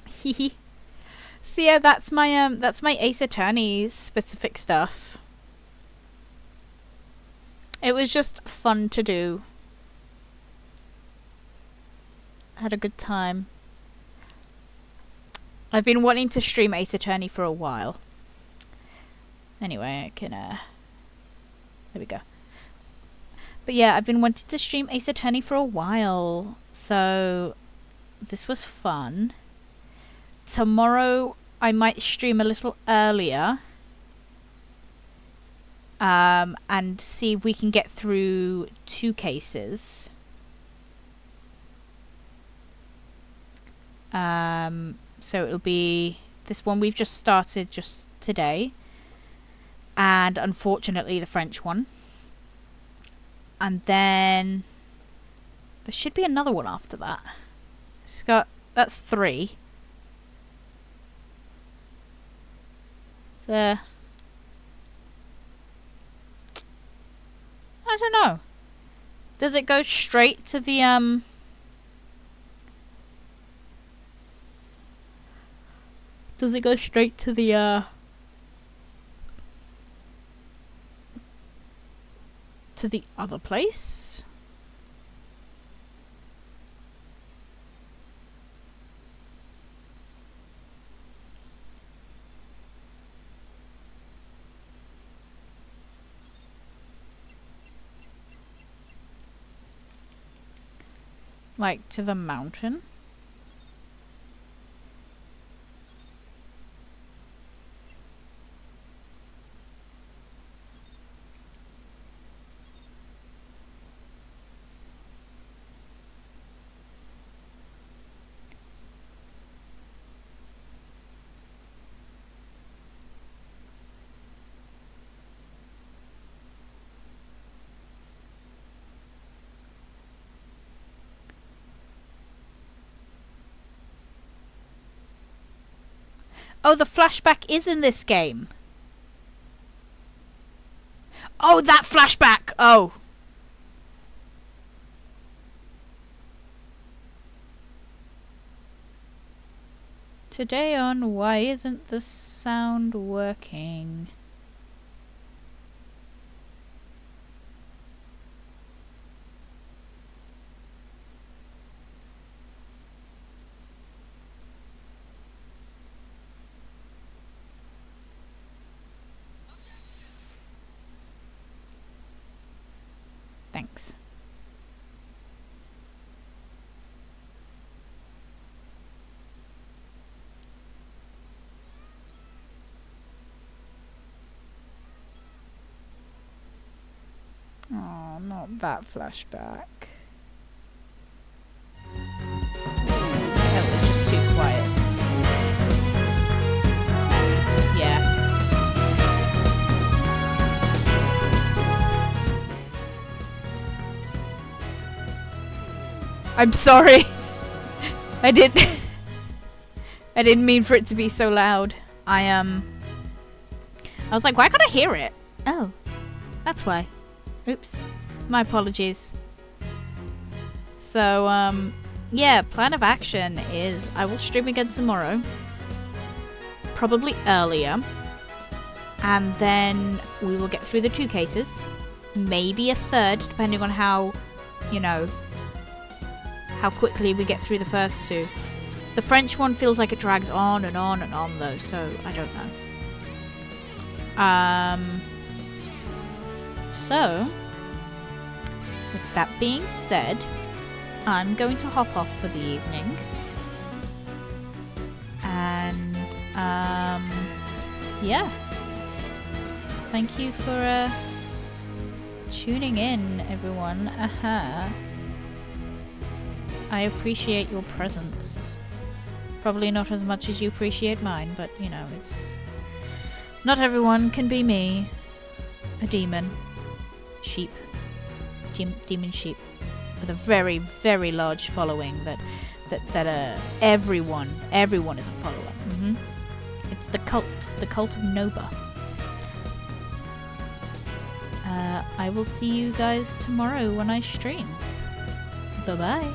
Hehe. So yeah, that's my Ace Attorney specific stuff. It was just fun to do. Had a good time. I've been wanting to stream Ace Attorney for a while. Anyway, I can there we go. But yeah, I've been wanting to stream Ace Attorney for a while, so this was fun. Tomorrow I might stream a little earlier. and see if we can get through 2 cases. So it'll be this one we've just started just today, and unfortunately the French one, and then there should be another one after that. That's 3. So I don't know. Does it go straight to the Does it go straight to the other place? Like to the mountain? Oh, the flashback is in this game. Oh, that flashback! Oh. Today on Why Isn't the Sound Working? Thanks. Oh, not that flashback. That was just too quiet. Yeah. I'm sorry. I didn't mean for it to be so loud. I was like, why can't I hear it? Oh, that's why. Oops. My apologies. So, yeah, plan of action is I will stream again tomorrow. Probably earlier. And then we will get through the 2 cases. Maybe a 3rd, depending on how, you know, how quickly we get through the first 2. The French one feels like it drags on and on and on, though, so I don't know. So, with that being said, I'm going to hop off for the evening. And, yeah. Thank you for, tuning in, everyone. I appreciate your presence. Probably not as much as you appreciate mine, but, you know, it's... Not everyone can be me. A demon. Sheep. Demon sheep. With a very, very large following that everyone is a follower. It's the cult of Nobah. I will see you guys tomorrow when I stream. Bye-bye.